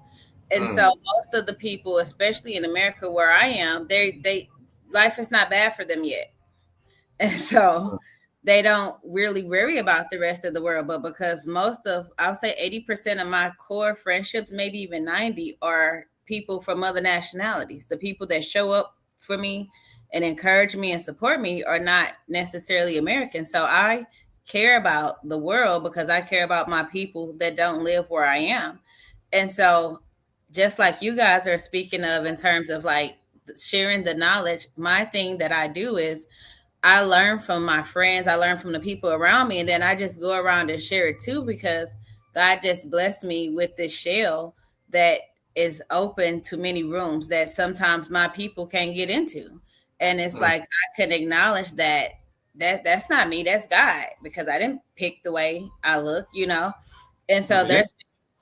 And mm, so most of the people, especially in America where I am, they life is not bad for them yet. And so mm, they don't really worry about the rest of the world. But because I would say 80% of my core friendships, maybe even 90, are people from other nationalities. The people that show up for me and encourage me and support me are not necessarily American. So I care about the world because I care about my people that don't live where I am. And so, just like you guys are speaking of in terms of like sharing the knowledge, my thing that I do is I learn from my friends, I learn from the people around me, and then I just go around and share it too, because God just blessed me with this shell that is open to many rooms that sometimes my people can't get into. And it's like I can acknowledge that that's not me, that's God, because I didn't pick the way I look, you know. And so Yeah. there's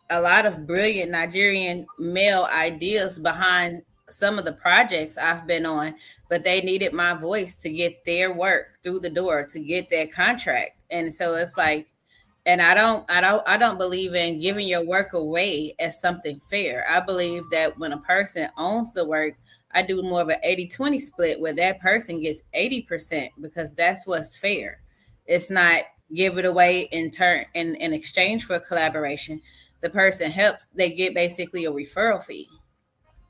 a lot of brilliant Nigerian male ideas behind some of the projects I've been on, but they needed my voice to get their work through the door to get that contract. And so it's like, and I don't believe in giving your work away as something fair. I believe that when a person owns the work, I do more of an 80-20 split where that person gets 80% because that's what's fair. It's not give it away in exchange for collaboration. The person helps, they get basically a referral fee.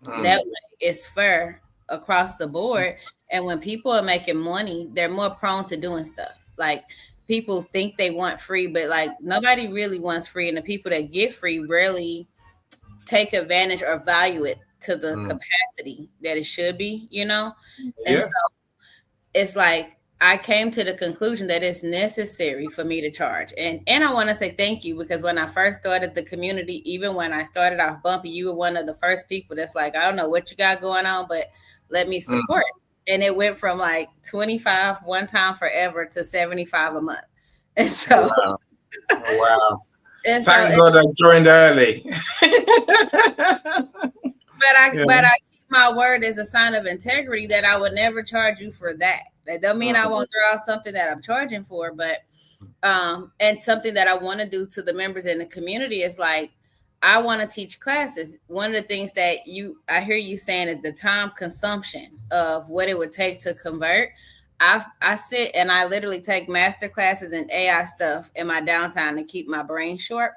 That way it's fair across the board. And when people are making money, they're more prone to doing stuff. Like people think they want free, but like nobody really wants free. And the people that get free rarely take advantage or value it to the capacity that it should be, you know? And Yeah. so it's like I came to the conclusion that it's necessary for me to charge. And I want to say thank you, because when I first started the community, even when I started off bumpy, you were one of the first people that's like, I don't know what you got going on, but let me support. And it went from like 25 one time forever to 75 a month. And so Wow. Wow. and so Thank God I joined early. but I keep my word as a sign of integrity that I would never charge you for that. That don't mean I won't throw out something that I'm charging for, but and something that I want to do to the members in the community is like I want to teach classes. One of the things that I hear you saying is the time consumption of what it would take to convert. I sit and I literally take master classes and AI stuff in my downtime to keep my brain sharp.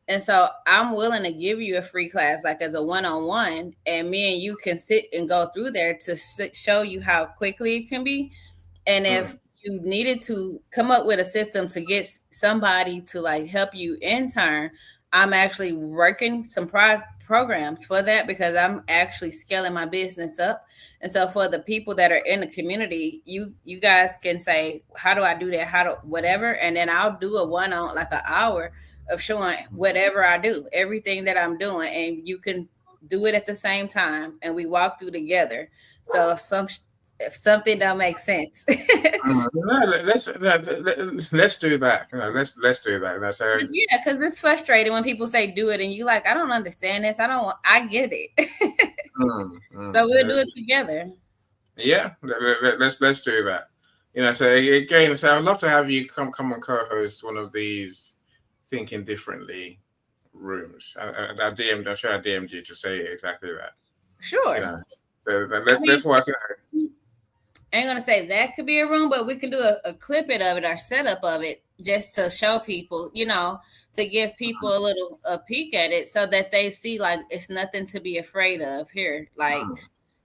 And so I'm willing to give you a free class, like as a one-on-one, and me and you can sit and go through there to show you how quickly it can be. And if you needed to come up with a system to get somebody to like help you intern, I'm actually working some programs for that because I'm actually scaling my business up. And so for the people that are in the community, you guys can say, how do I do that? How do whatever? And then I'll do a one-on like an hour of showing whatever I do, everything that I'm doing, and you can do it at the same time, and we walk through together. So if something don't make sense, let's do that. Let's do that. That's yeah, because it's frustrating when people say do it, and you like, I don't understand this. I get it. So we'll do it together. Yeah, let's do that. You know, so again, so I'd love to have you come and co-host one of these thinking differently rooms. I'm sure I DM'd you to say exactly that. Sure. You know, so let's work it out. I ain't gonna say that could be a room, but we can do a clip it of it or setup of it just to show people, you know, to give people a peek at it so that they see like it's nothing to be afraid of here. Like,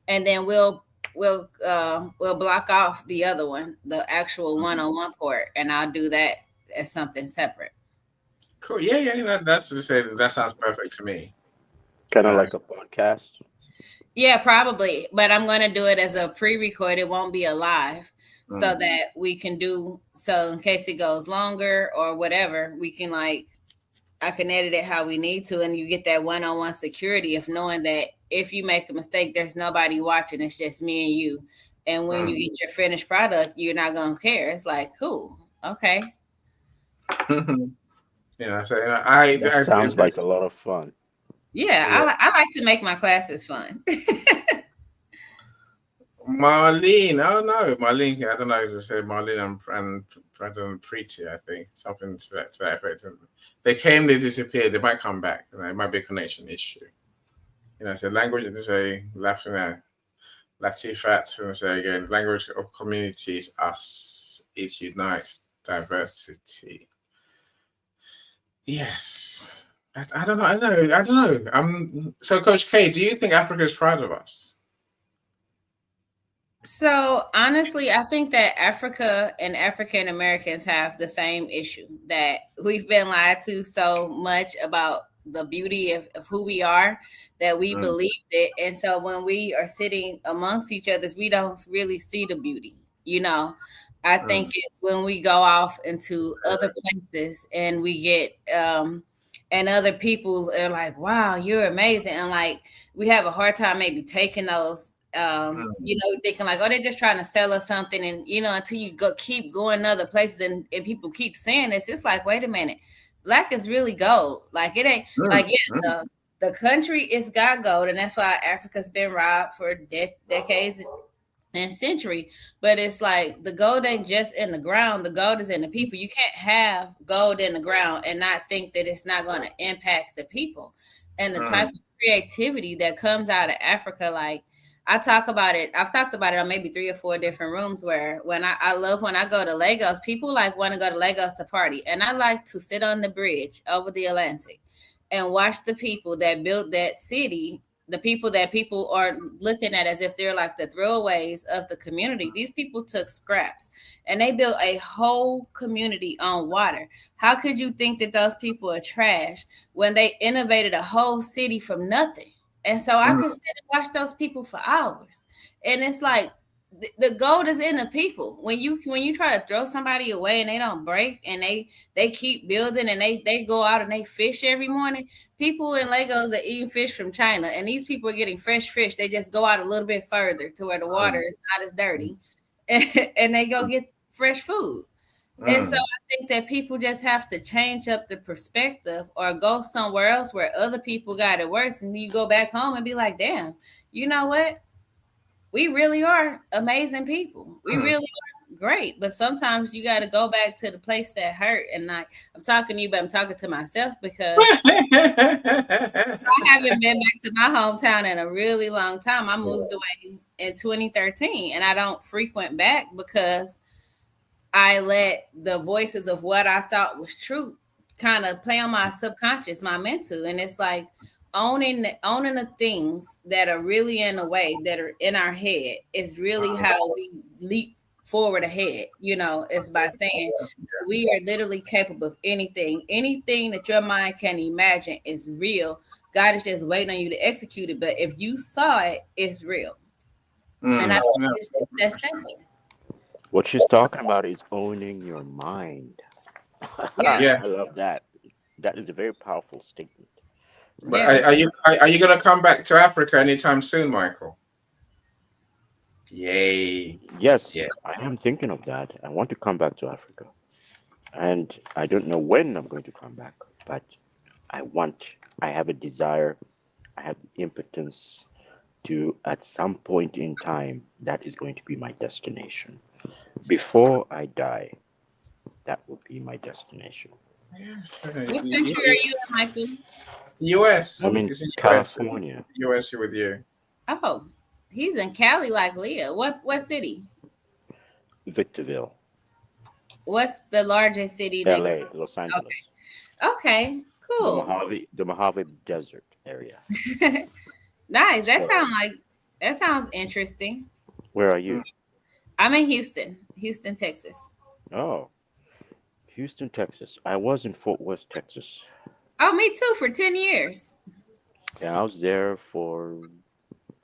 and then we'll block off the other one, the actual one-on-one part, and I'll do that as something separate. Cool. Yeah. That's to say that sounds perfect to me. Kind of like a podcast. Yeah, probably. But I'm going to do it as a pre-record. It won't be a live so that we can do, so in case it goes longer or whatever, we can I can edit it how we need to. And you get that one-on-one security of knowing that if you make a mistake, there's nobody watching. It's just me and you. And when you get your finished product, you're not going to care. It's like, cool. Okay. Yeah, so That sounds like a lot of fun. Yeah. I like to make my classes fun. Marlene, oh no, Marlene, I don't know if I say Marlene and Preeti, I think, something to that effect. They came, they disappeared, they might come back. You know, it might be a connection issue. You know, so language, they say, Latifat, and say again, language of communities, us, it unites diversity. Yes. I don't know. So Coach K, do you think Africa is proud of us? So honestly, I think that Africa and African Americans have the same issue, that we've been lied to so much about the beauty of who we are that we believed it. And so when we are sitting amongst each other, we don't really see the beauty. You know, I think it's when we go off into other places and we get and other people are like, wow, you're amazing. And like we have a hard time maybe taking those thinking like, oh, they're just trying to sell us something. And until you keep going other places and people keep saying this, it's like, wait a minute, black is really gold. Like it ain't like the country is got gold, and that's why Africa's been robbed for decades and century. But it's like the gold ain't just in the ground, the gold is in the people. You can't have gold in the ground and not think that it's not going to impact the people. And the type of creativity that comes out of Africa, like I've talked about it on maybe 3 or 4 different rooms, where when I love when I go to Lagos, people like want to go to Lagos to party, and I like to sit on the bridge over the Atlantic and watch the people that built that city, the people that people are looking at as if they're like the throwaways of the community. These people took scraps and they built a whole community on water. How could you think that those people are trash when they innovated a whole city from nothing? And so I could sit and watch those people for hours. And it's like the gold is in the people. When you try to throw somebody away and they don't break and they keep building and they go out and they fish every morning. People in Lagos are eating fish from China, and these people are getting fresh fish. They just go out a little bit further to where the water is not as dirty, and they go get fresh food. And so I think that people just have to change up the perspective or go somewhere else where other people got it worse, and you go back home and be like, damn, you know what? We really are amazing people. We really are great. But sometimes you got to go back to the place that hurt. And like, I'm talking to you, but I'm talking to myself because I haven't been back to my hometown in a really long time. I moved away in 2013, and I don't frequent back because I let the voices of what I thought was true kind of play on my subconscious, my mental. And it's like, owning the things that are really in the way that are in our head is really how we leap forward ahead. It's by saying we are literally capable of anything that your mind can imagine is real. God is just waiting on you to execute it. But if you saw it, it's real. And I think it's that simple. What she's talking about is owning your mind. Yeah. I love that. That is a very powerful statement. But are you going to come back to Africa anytime soon, Michael? Yay. Yes, I am thinking of that. I want to come back to Africa. And I don't know when I'm going to come back, but I have a desire, I have the impotence to, at some point in time, that is going to be my destination. Before I die, that will be my destination. What country are you in, Michael? US. I'm in California. US with you. Oh, he's in Cali like Leah. What city? Victorville. What's the largest city LA, next? Los Angeles. Okay, cool. The Mojave Desert area. Nice. That sounds interesting. Where are you? I'm in Houston, Texas. Oh, Houston, Texas. I was in Fort Worth, Texas. Oh, me too, for 10 years. Yeah, I was there for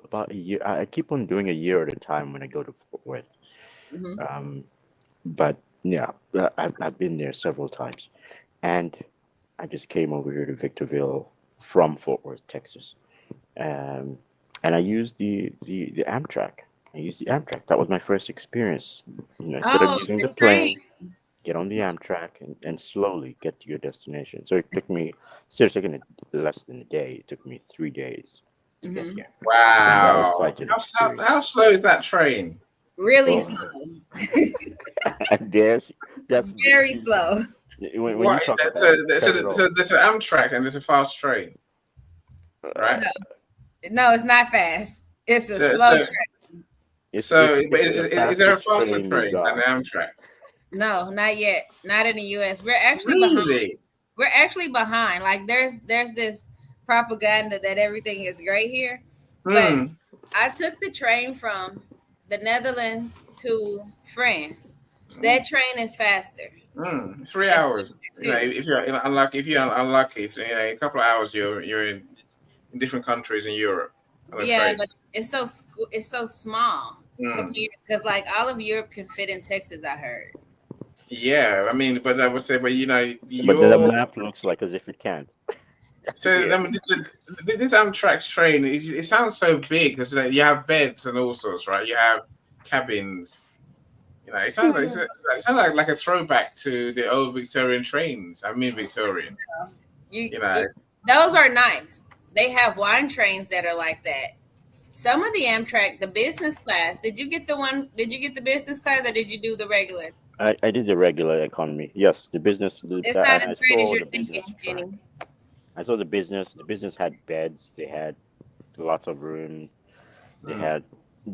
about a year. I keep on doing a year at a time when I go to Fort Worth. But yeah, I've been there several times. And I just came over here to Victorville from Fort Worth, Texas. And I used the Amtrak. That was my first experience. Instead of using the plane, get on the Amtrak and slowly get to your destination. So it took me, seriously, taking less than a day. It took me 3 days to get here. Wow. That was quite an experience. How slow is that train? Really slow. That's very slow. When you talk about so there's an Amtrak and there's a fast train, right? No, it's not fast. It's a slow train. Is there a faster train than the Amtrak? No, not yet. Not in the U.S. We're actually behind. We're actually behind. Like there's this propaganda that everything is great here, but I took the train from the Netherlands to France. That train is faster. 3 hours. If you're unlucky, a couple of hours you're in different countries in Europe. Yeah, but it's so small. Because like all of Europe can fit in Texas, I heard. Yeah, I mean, but I would say, but But the you're map looks like as if it can't. so. I Yeah. mean, this Amtrak's train, it sounds so big because you have beds and all sorts, right? You have cabins. It sounds like it sounds like a throwback to the old Victorian trains. I mean, Victorian. You, You know, those are nice. They have wine trains that are like that. Some of the Amtrak, the business class. Did you get the one? Did you get the business class, or did you do the regular? I did the regular economy. Yes, the business, It's not and as I great as saw you're the business thinking, track. Annie. I saw the business. The business had beds. They had lots of room. They had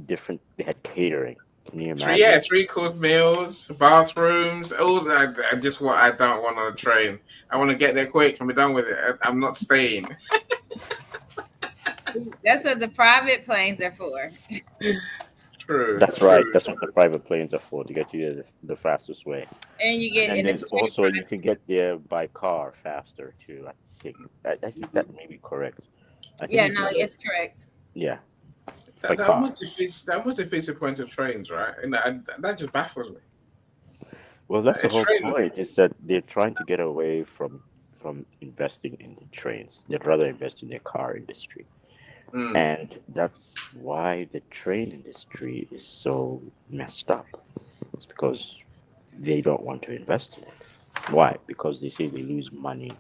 different. They had catering. Can you imagine? 3 course meals, bathrooms, all that. Just what I don't want on a train. I want to get there quick and be done with it. I'm not staying. That's what the private planes are for. True, That's right. true. That's what the private planes are for, to get you the fastest way. And you get, And and then it's pretty also you private. can get there by car faster too. I think that may be correct. I think Yeah, you no, can get, it's correct. yeah, That, by that car. must defeat that must defeat the point of trains, right? And that just baffles me. Well, that's A the whole train. point, is that they're trying to get away from investing in the trains. They'd rather invest in the car industry. Mm, And that's why the train industry is so messed up. It's because they don't want to invest in it. Why? Because they say they lose money.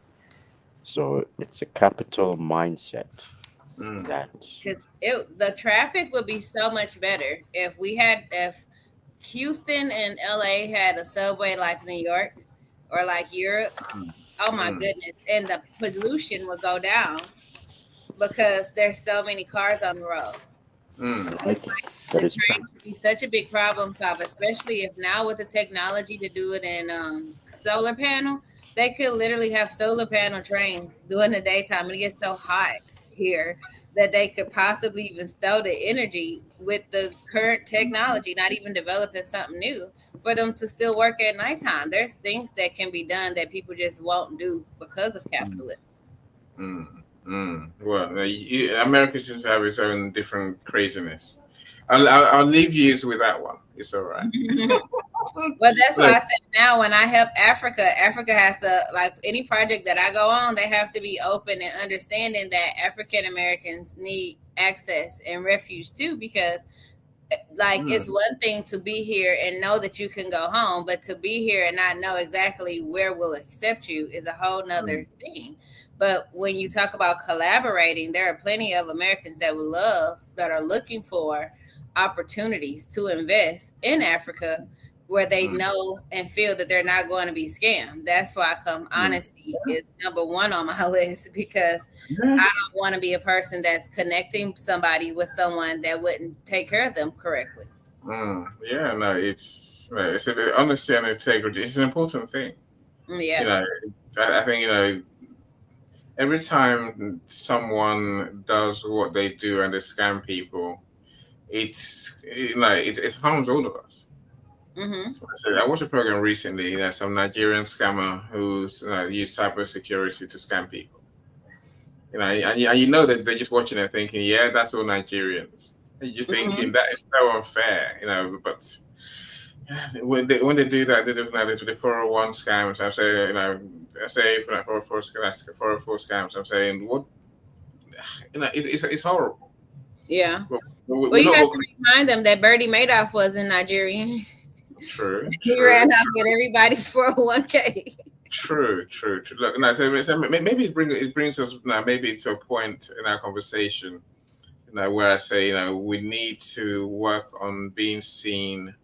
So it's a capital mindset mm, that, Because the traffic would be so much better if Houston and LA had a subway like New York or like Europe. Oh my mm, goodness. And the pollution would go down because there's so many cars on the road. mm, I like it. The That is true. train would be such a big problem solver, especially if now with the technology to do it in solar panel, they could literally have solar panel trains during the daytime and it gets so hot here that they could possibly even stow the energy with the current technology, not even developing something new for them to still work at nighttime. There's things that can be done that people just won't do because of capitalism. mm, Well, America seems to have its own different craziness. I'll leave you with that one. It's all right. Well, that's why Look, I said now when I help Africa, Africa has to, like any project that I go on, they have to be open and understanding that African Americans need access and refuge too, because like it's mm, one thing to be here and know that you can go home, but to be here and not know exactly where we'll accept you is a whole mm, nother thing. But when you talk about collaborating, there are plenty of Americans that we love that are looking for opportunities to invest in Africa where they mm, know and feel that they're not going to be scammed. That's why come mm. honesty is number one on my list because Yeah. I don't want to be a person that's connecting somebody with someone that wouldn't take care of them correctly. Yeah, no, it's the honesty and integrity. It's an important thing. You Yeah. know, I think every time someone does what they do and they scam people, it harms all of us. Mm-hmm. So I watched a program recently. Some Nigerian scammer who's used cybersecurity to scam people. And you know that they're just watching it thinking, yeah, that's all Nigerians. And you're just Mm-hmm. thinking that is so unfair, but when they do that, they do that to the 401 scams. I'm saying, I say for that 404 scams. I'm saying, what, it's horrible. Yeah. But we're Well, you not have all to remind them that Bertie Madoff was in Nigerian. true, He true, ran off with everybody's 401k. true. Look, no, so maybe it brings us now maybe to a point in our conversation, where I say, we need to work on being seen,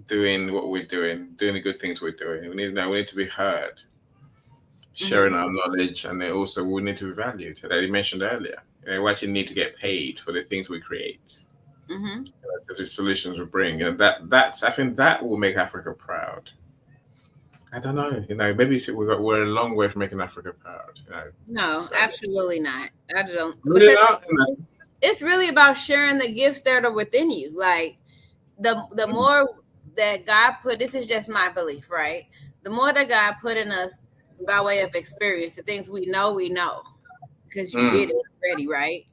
doing what we're doing the good things we're doing. We need to be heard, sharing Mm-hmm. our knowledge, and then also we need to be valued. That you mentioned earlier. We actually need to get paid for the things we create, Mm-hmm. the solutions we bring. That's I think that will make Africa proud. I don't know. Maybe we're a long way from making Africa proud. No, So absolutely not. I don't really because not. it's really about sharing the gifts that are within you. Like the more that God put, this is just my belief, right? The more that God put in us by way of experience, the things we know because you Mm, did it already, right?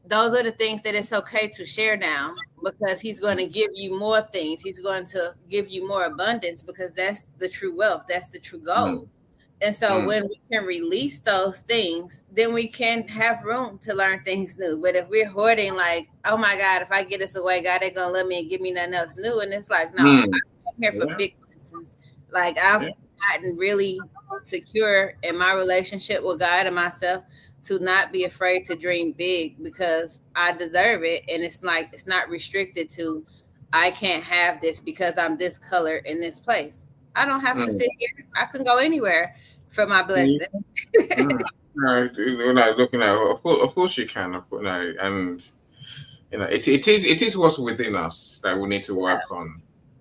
Those are the things that it's okay to share now because he's going to give you more things. He's going to give you more abundance because that's the true wealth. That's the true goal. And so when we can release those things, then we can have room to learn things new. But if we're hoarding, like, oh my God, if I get this away, God ain't gonna love me and give me nothing else new. And it's like, no, I'm here for big lessons. Like I've gotten really secure in my relationship with God and myself to not be afraid to dream big because I deserve it. And it's like it's not restricted to I can't have this because I'm this color in this place. I don't have to sit here. I can go anywhere for my blessing. No, looking at, of course you can, and it is what's within us that we need to work on.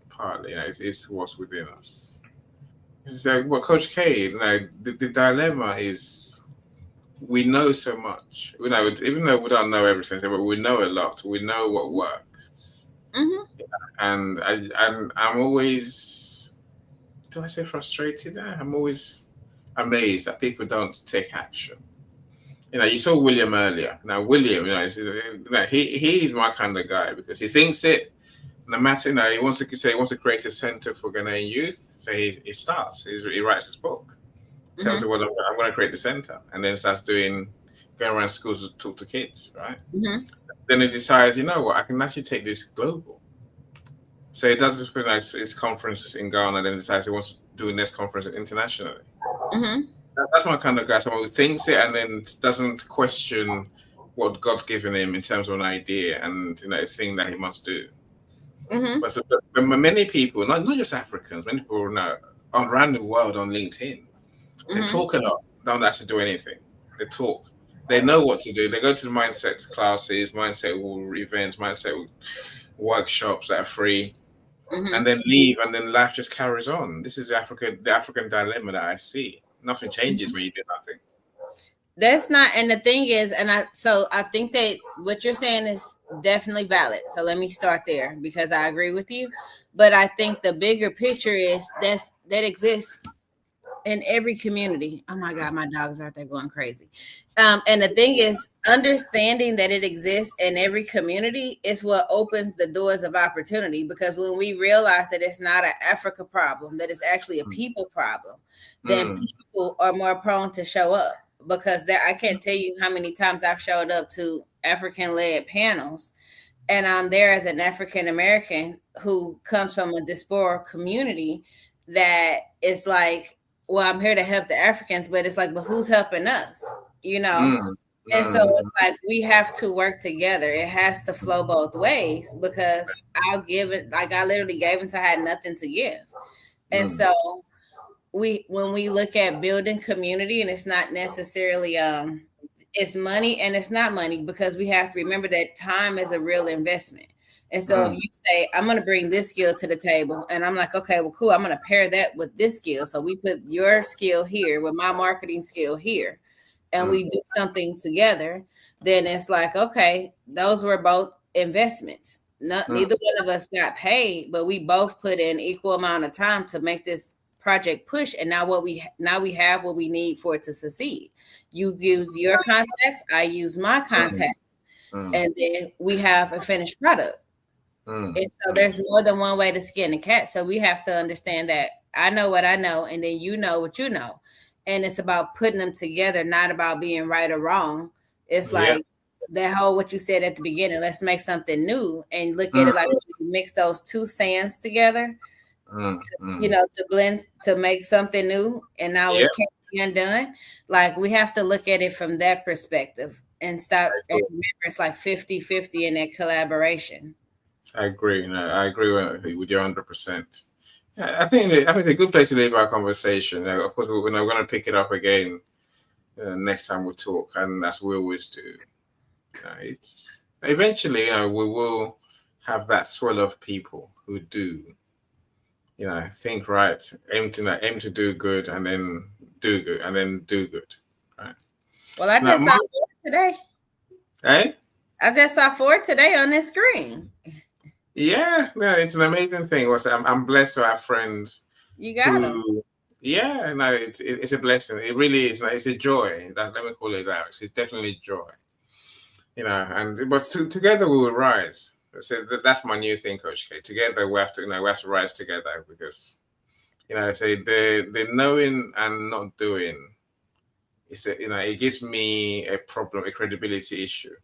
Partly, it is what's within us. It's like, well, Coach K, the dilemma is we know so much. Even though we don't know everything, but we know a lot. We know what works, and I'm always, do I say frustrated? I'm always amazed that people don't take action. You saw William earlier. Now William, he's my kind of guy because he thinks it. No matter, he wants to create a center for Ghanaian youth. So he starts. He writes his book, tells you, well, I'm going to create the center, and then starts going around schools to talk to kids, right? Then he decides, you know what, I can actually take this global. So he does his conference in Ghana, then decides he wants to do this conference internationally. That's my kind of guy. Someone who thinks it and then doesn't question what God's given him in terms of an idea and a thing that he must do. But many people, not just Africans, many people around the world on LinkedIn, they talk a lot, don't actually do anything. They talk. They know what to do. They go to the mindset classes, mindset events, mindset workshops that are free, and then leave, and then life just carries on. This is the African dilemma that I see. Nothing changes when you do nothing. That's not, and the thing is, I think that what you're saying is definitely valid. So let me start there because I agree with you. But I think the bigger picture is that exists in every community. Oh my God, my dog's out there going crazy. And the thing is, understanding that it exists in every community is what opens the doors of opportunity. Because when we realize that it's not an Africa problem, that it's actually a people problem, then people are more prone to show up. Because I can't tell you how many times I've showed up to African-led panels, and I'm there as an African American who comes from a diaspora community that is like, well, I'm here to help the Africans, but it's like, but who's helping us? And so it's like we have to work together. It has to flow both ways because I'll give it, like I literally gave until I had nothing to give. And so when we look at building community, and it's not necessarily it's money and it's not money, because we have to remember that time is a real investment. And so if you say, I'm going to bring this skill to the table, and I'm like, okay, well, cool, I'm going to pair that with this skill. So we put your skill here with my marketing skill here, and we do something together. Then it's like, okay, those were both investments. Neither one of us got paid, but we both put in equal amount of time to make this project push. And now we have what we need for it to succeed. You use your contacts, I use my contacts, and then we have a finished product. And so there's more than one way to skin a cat. So we have to understand that I know what I know, and then you know what you know. And it's about putting them together, not about being right or wrong. It's like that whole, what you said at the beginning, let's make something new, and look at it like you mix those two sands together, to blend, to make something new. And now it can't be undone. Like we have to look at it from that perspective and stop. And remember, it's like 50-50 in that collaboration. I agree. I agree with you 100%. I think it's a good place to leave our conversation. Of course, we're going to pick it up again next time we talk, and that's what we always do. It's eventually, we will have that swell of people who do, think right, aim to do good, and then do good, and then do good. Right. Well, I just saw 4 today. Hey, I just saw 4 today on this screen. Yeah, it's an amazing thing. I'm blessed to have friends. You got them. Yeah, it's a blessing. It really is. It's a joy. Let me call it that. It's definitely joy. But together we will rise. So that's my new thing, Coach K. Together we have to, we have to rise together, because say the knowing and not doing is it gives me a problem, a credibility issue.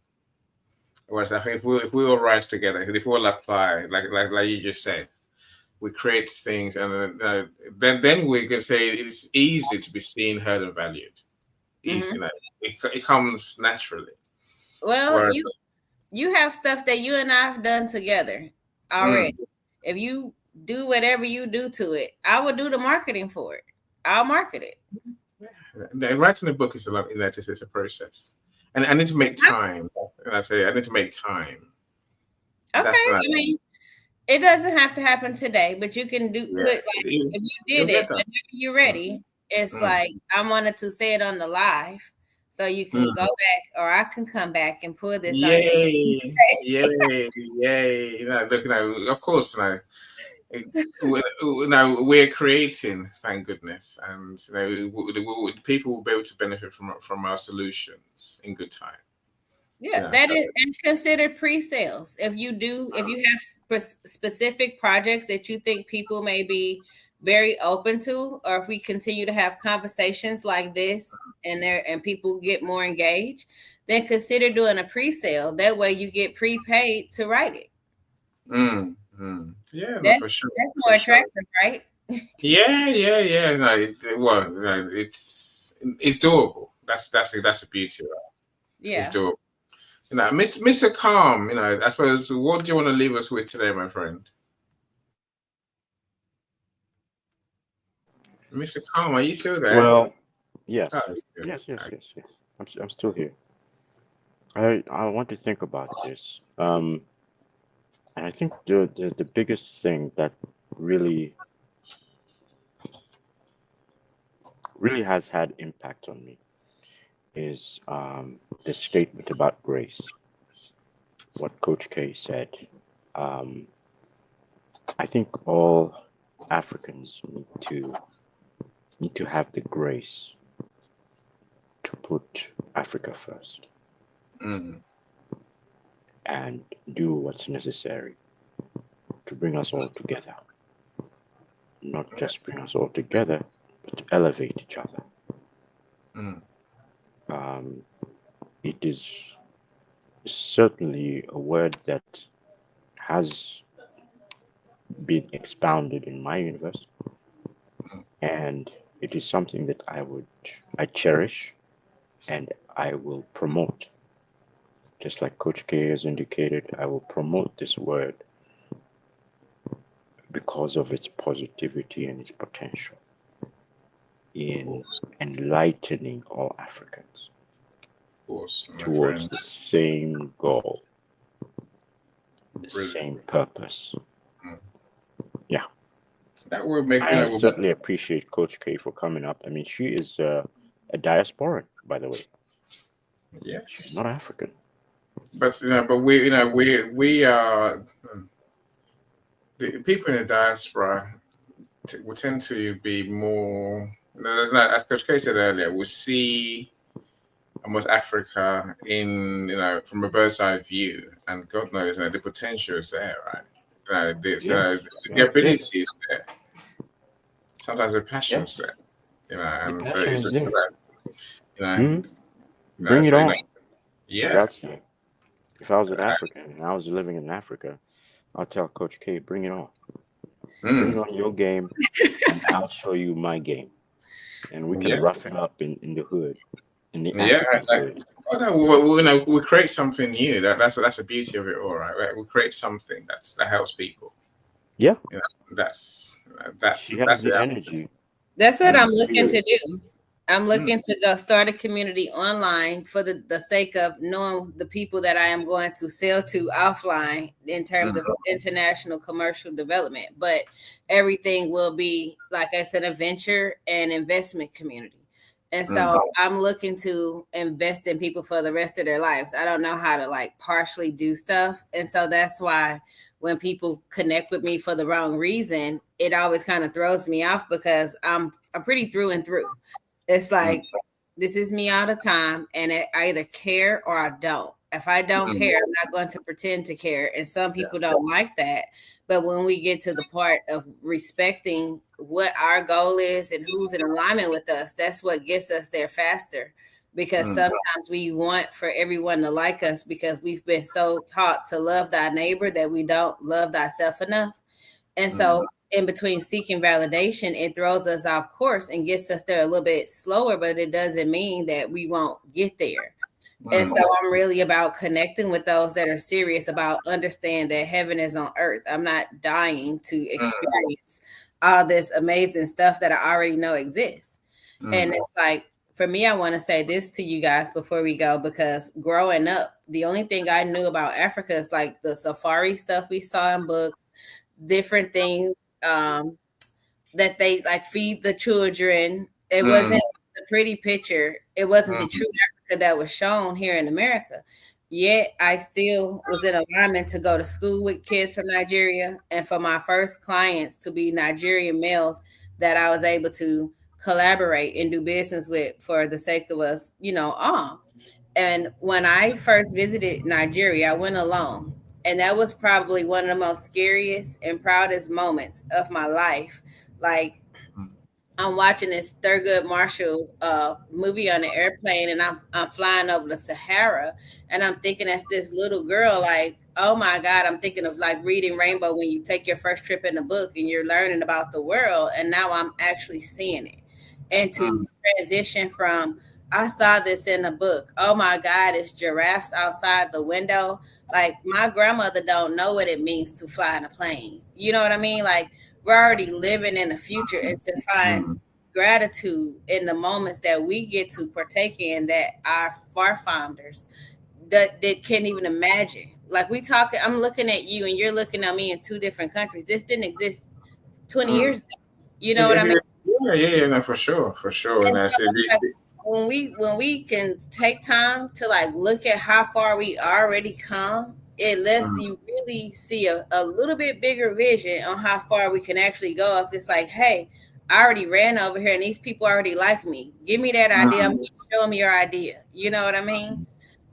Whereas I think if we all rise together, if we all apply, like you just said, we create things, and then we can say it's easy to be seen, heard, and valued. Easy, it comes naturally. Well, Whereas, you have stuff that you and I have done together already. If you do whatever you do to it, I will do the marketing for it. I'll market it. Writing a book is it's a process, and I need to make time. And I say I need to make time. Okay, I mean, it doesn't have to happen today, but you can put like if you did it whenever you're ready. It's like I wanted to say it on the live, so you can go back, or I can come back and pull this on you. Yay! Look, of course, we're creating, thank goodness, and people will be able to benefit from our solutions in good time. Yeah, that is, and consider pre-sales. If you have specific projects that you think people may be very open to, or if we continue to have conversations like this and people get more engaged, then consider doing a pre-sale. That way you get prepaid to write it. Yeah, for sure. That's more attractive, right? Yeah. It's doable. That's the beauty of it. Yeah. It's doable. Mr. Calm, I suppose, what do you want to leave us with today, my friend? Mr. Calm, are you still there? Well, yes. Yes. I'm still here. I want to think about this. And I think the biggest thing that really has had impact on me is the statement about grace. What Coach K said. I think all Africans need to have the grace to put Africa first and do what's necessary to bring us all together. Not just bring us all together, but to elevate each other. It is certainly a word that has been expounded in my universe, and it is something that I cherish and I will promote. Just like Coach K has indicated, I will promote this word because of its positivity and its potential in enlightening all Africans towards the same goal, the same purpose. Yeah. That would make. I certainly appreciate Coach K for coming up. I mean, she is a diasporan, by the way. Yes. She's not African. But we are the people in the diaspora will tend to be more. As Coach K said earlier, we see almost Africa in from a bird's eye view, and God knows the potential is there, right? The ability is there. Sometimes the passion is there, and so it's that, bring it on. Yeah. If I was an African and I was living in Africa, I'll tell Coach K, bring it on. Bring on your game, and I'll show you my game, and we can rough it up in the hood, in the African hood. We create something new. That's the beauty of it all, right? We create something that helps people. Yeah, that's the energy. That's what I'm looking to do. I'm looking to go start a community online for the sake of knowing the people that I am going to sell to offline in terms of international commercial development. But everything will be, like I said, a venture and investment community. And so I'm looking to invest in people for the rest of their lives. I don't know how to partially do stuff. And so that's why when people connect with me for the wrong reason, it always kind of throws me off, because I'm pretty through and through. It's like, this is me all the time, and I either care or I don't. If I don't Mm. care, I'm not going to pretend to care. And some people don't like that. But when we get to the part of respecting what our goal is and who's in alignment with us, that's what gets us there faster. Because sometimes we want for everyone to like us because we've been so taught to love thy neighbor that we don't love thyself enough. And so in between seeking validation, it throws us off course and gets us there a little bit slower, but it doesn't mean that we won't get there. And so I'm really about connecting with those that are serious about understand that heaven is on earth. I'm not dying to experience all this amazing stuff that I already know exists. And it's like, for me, I want to say this to you guys before we go, because growing up, the only thing I knew about Africa is like the safari stuff we saw in books, different things that they like feed the children. It wasn't the pretty picture. It wasn't the true Africa that was shown here in America. Yet I still was in alignment to go to school with kids from Nigeria and for my first clients to be Nigerian males that I was able to collaborate and do business with for the sake of us, all. And when I first visited Nigeria, I went alone. And that was probably one of the most scariest and proudest moments of my life. Like, I'm watching this Thurgood Marshall movie on the airplane, and I'm flying over the Sahara, and I'm thinking as this little girl, like, oh my God, I'm thinking of like reading Rainbow when you take your first trip in the book and you're learning about the world, and now I'm actually seeing it. And to transition from I saw this in a book. Oh my God, it's giraffes outside the window. Like my grandmother don't know what it means to fly in a plane. You know what I mean? Like we're already living in the future, and to find gratitude in the moments that we get to partake in that our forefathers that can't even imagine. Like we talking, I'm looking at you and you're looking at me in two different countries. This didn't exist 20 years ago. You know what I mean? Yeah, no, for sure. And And I so said, it's like when we can take time to like look at how far we already come, it lets you really see a little bit bigger vision on how far we can actually go. If it's like, hey, I already ran over here and these people already like me. Give me that idea. I'm going to show them your idea. You know what I mean?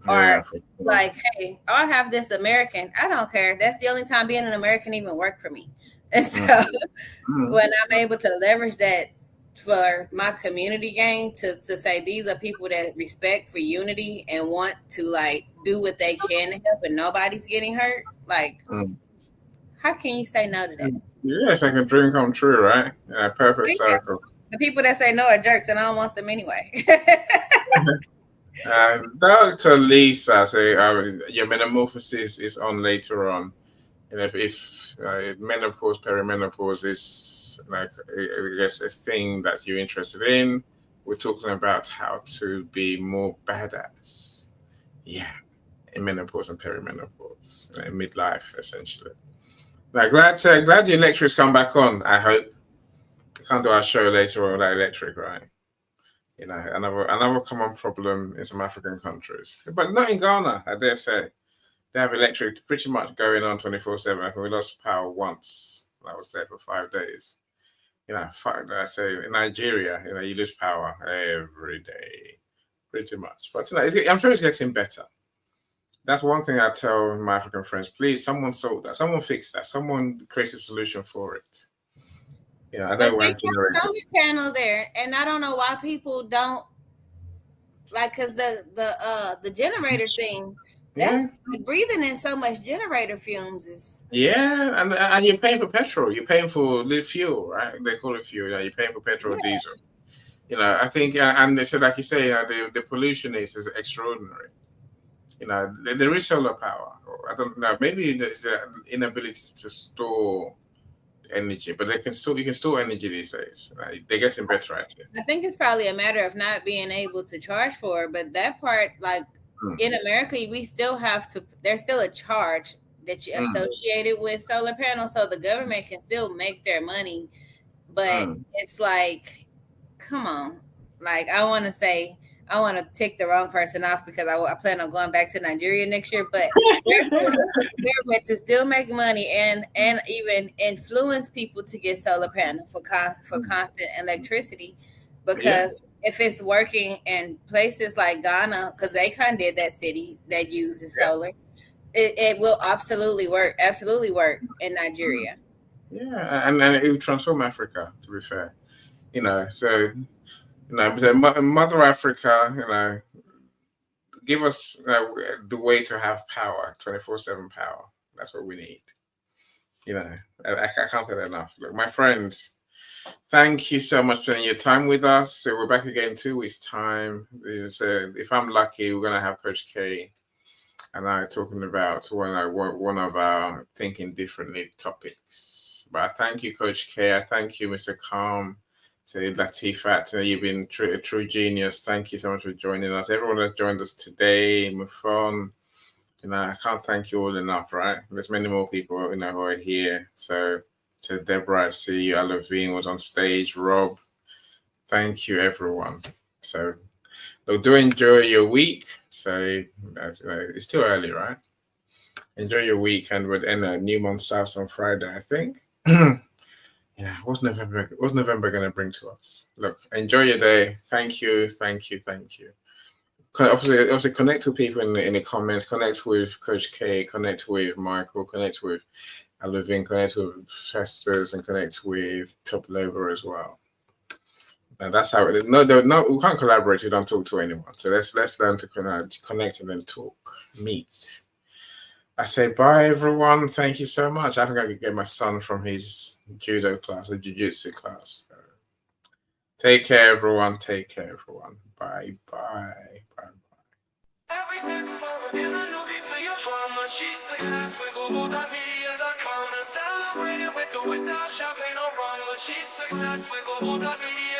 Or like, hey, I have this American. I don't care. That's the only time being an American even worked for me. And so when I'm able to leverage that for my community gain to say these are people that respect for unity and want to like do what they can to help and nobody's getting hurt, like how can you say no to that? Yeah, it's like a dream come true, right? Yeah, perfect circle. The people that say no are jerks and I don't want them anyway. Dr. Lisa, say your metamorphosis is on later on. And if menopause, perimenopause is like I guess a thing that you're interested in, we're talking about how to be more badass. Yeah, in menopause and perimenopause, in midlife essentially. Like glad the electric's come back on. I hope we can't do our show later on without electric, right? You know, another common problem in some African countries, but not in Ghana, I dare say. They have electric pretty much going on 24/7. I think we lost power once. I was there for 5 days. You know, I say in Nigeria, you lose power every day, pretty much. But I'm sure it's getting better. That's one thing I tell my African friends. Please, someone solve that. Someone fix that. Someone create a solution for it. I But don't they want generators. solar panel there, and I don't know why people don't like because the generator thing. That's like breathing in so much generator fumes is. Yeah, and you're paying for petrol. You're paying for the fuel, right? They call it fuel. You're paying for petrol, diesel. I think, and they said, like you say, the pollution is extraordinary. There is solar power. I don't know. Maybe there's an inability to store energy, but you can store energy these days. They're getting better at it. I think it's probably a matter of not being able to charge for it, but that part, like in America, we still have to. There's still a charge that you associated with solar panels, so the government can still make their money. But it's like, come on, like I want to tick the wrong person off because I plan on going back to Nigeria next year. But they're meant to still make money and even influence people to get solar panel for constant electricity. because if it's working in places like Ghana, because they kind of did that city that uses solar, it will absolutely work in Nigeria. Yeah, and it will transform Africa. To be fair, so but Mother Africa, give us the way to have power, 24/7 power. That's what we need. I can't say that enough. Look, my friends, thank you so much for spending your time with us. So we're back again in 2 weeks' time. If I'm lucky, we're gonna have Coach K and I talking about one of our thinking differently topics. But I thank you, Coach K. I thank you, Mr. Calm. To Latifat, you've been a true genius. Thank you so much for joining us. Everyone that's joined us today, Mufon. I can't thank you all enough, right? There's many more people, who are here. So to Deborah, I see you. Alavine was on stage. Rob, thank you, everyone. So do enjoy your week. So it's too early, right? Enjoy your weekend. We'll end a new month starts on Friday, I think. What's November going to bring to us? Look, enjoy your day. Thank you. Obviously, connect with people in the comments. Connect with Coach K. Connect with Michael. Connect with Alvin. Connect with Festus, and connect with Top Lover as well. And that's how it is. No, we can't collaborate. We don't talk to anyone. So let's learn to connect and then talk, meet. I say bye, everyone. Thank you so much. I think I could get my son from his judo class or jiu-jitsu class. So take care, everyone. Bye. Every step forward is a new beat to your drama. She's success with Global.Media.com and celebrate it with or without champagne or rum. She's success with Global.Media.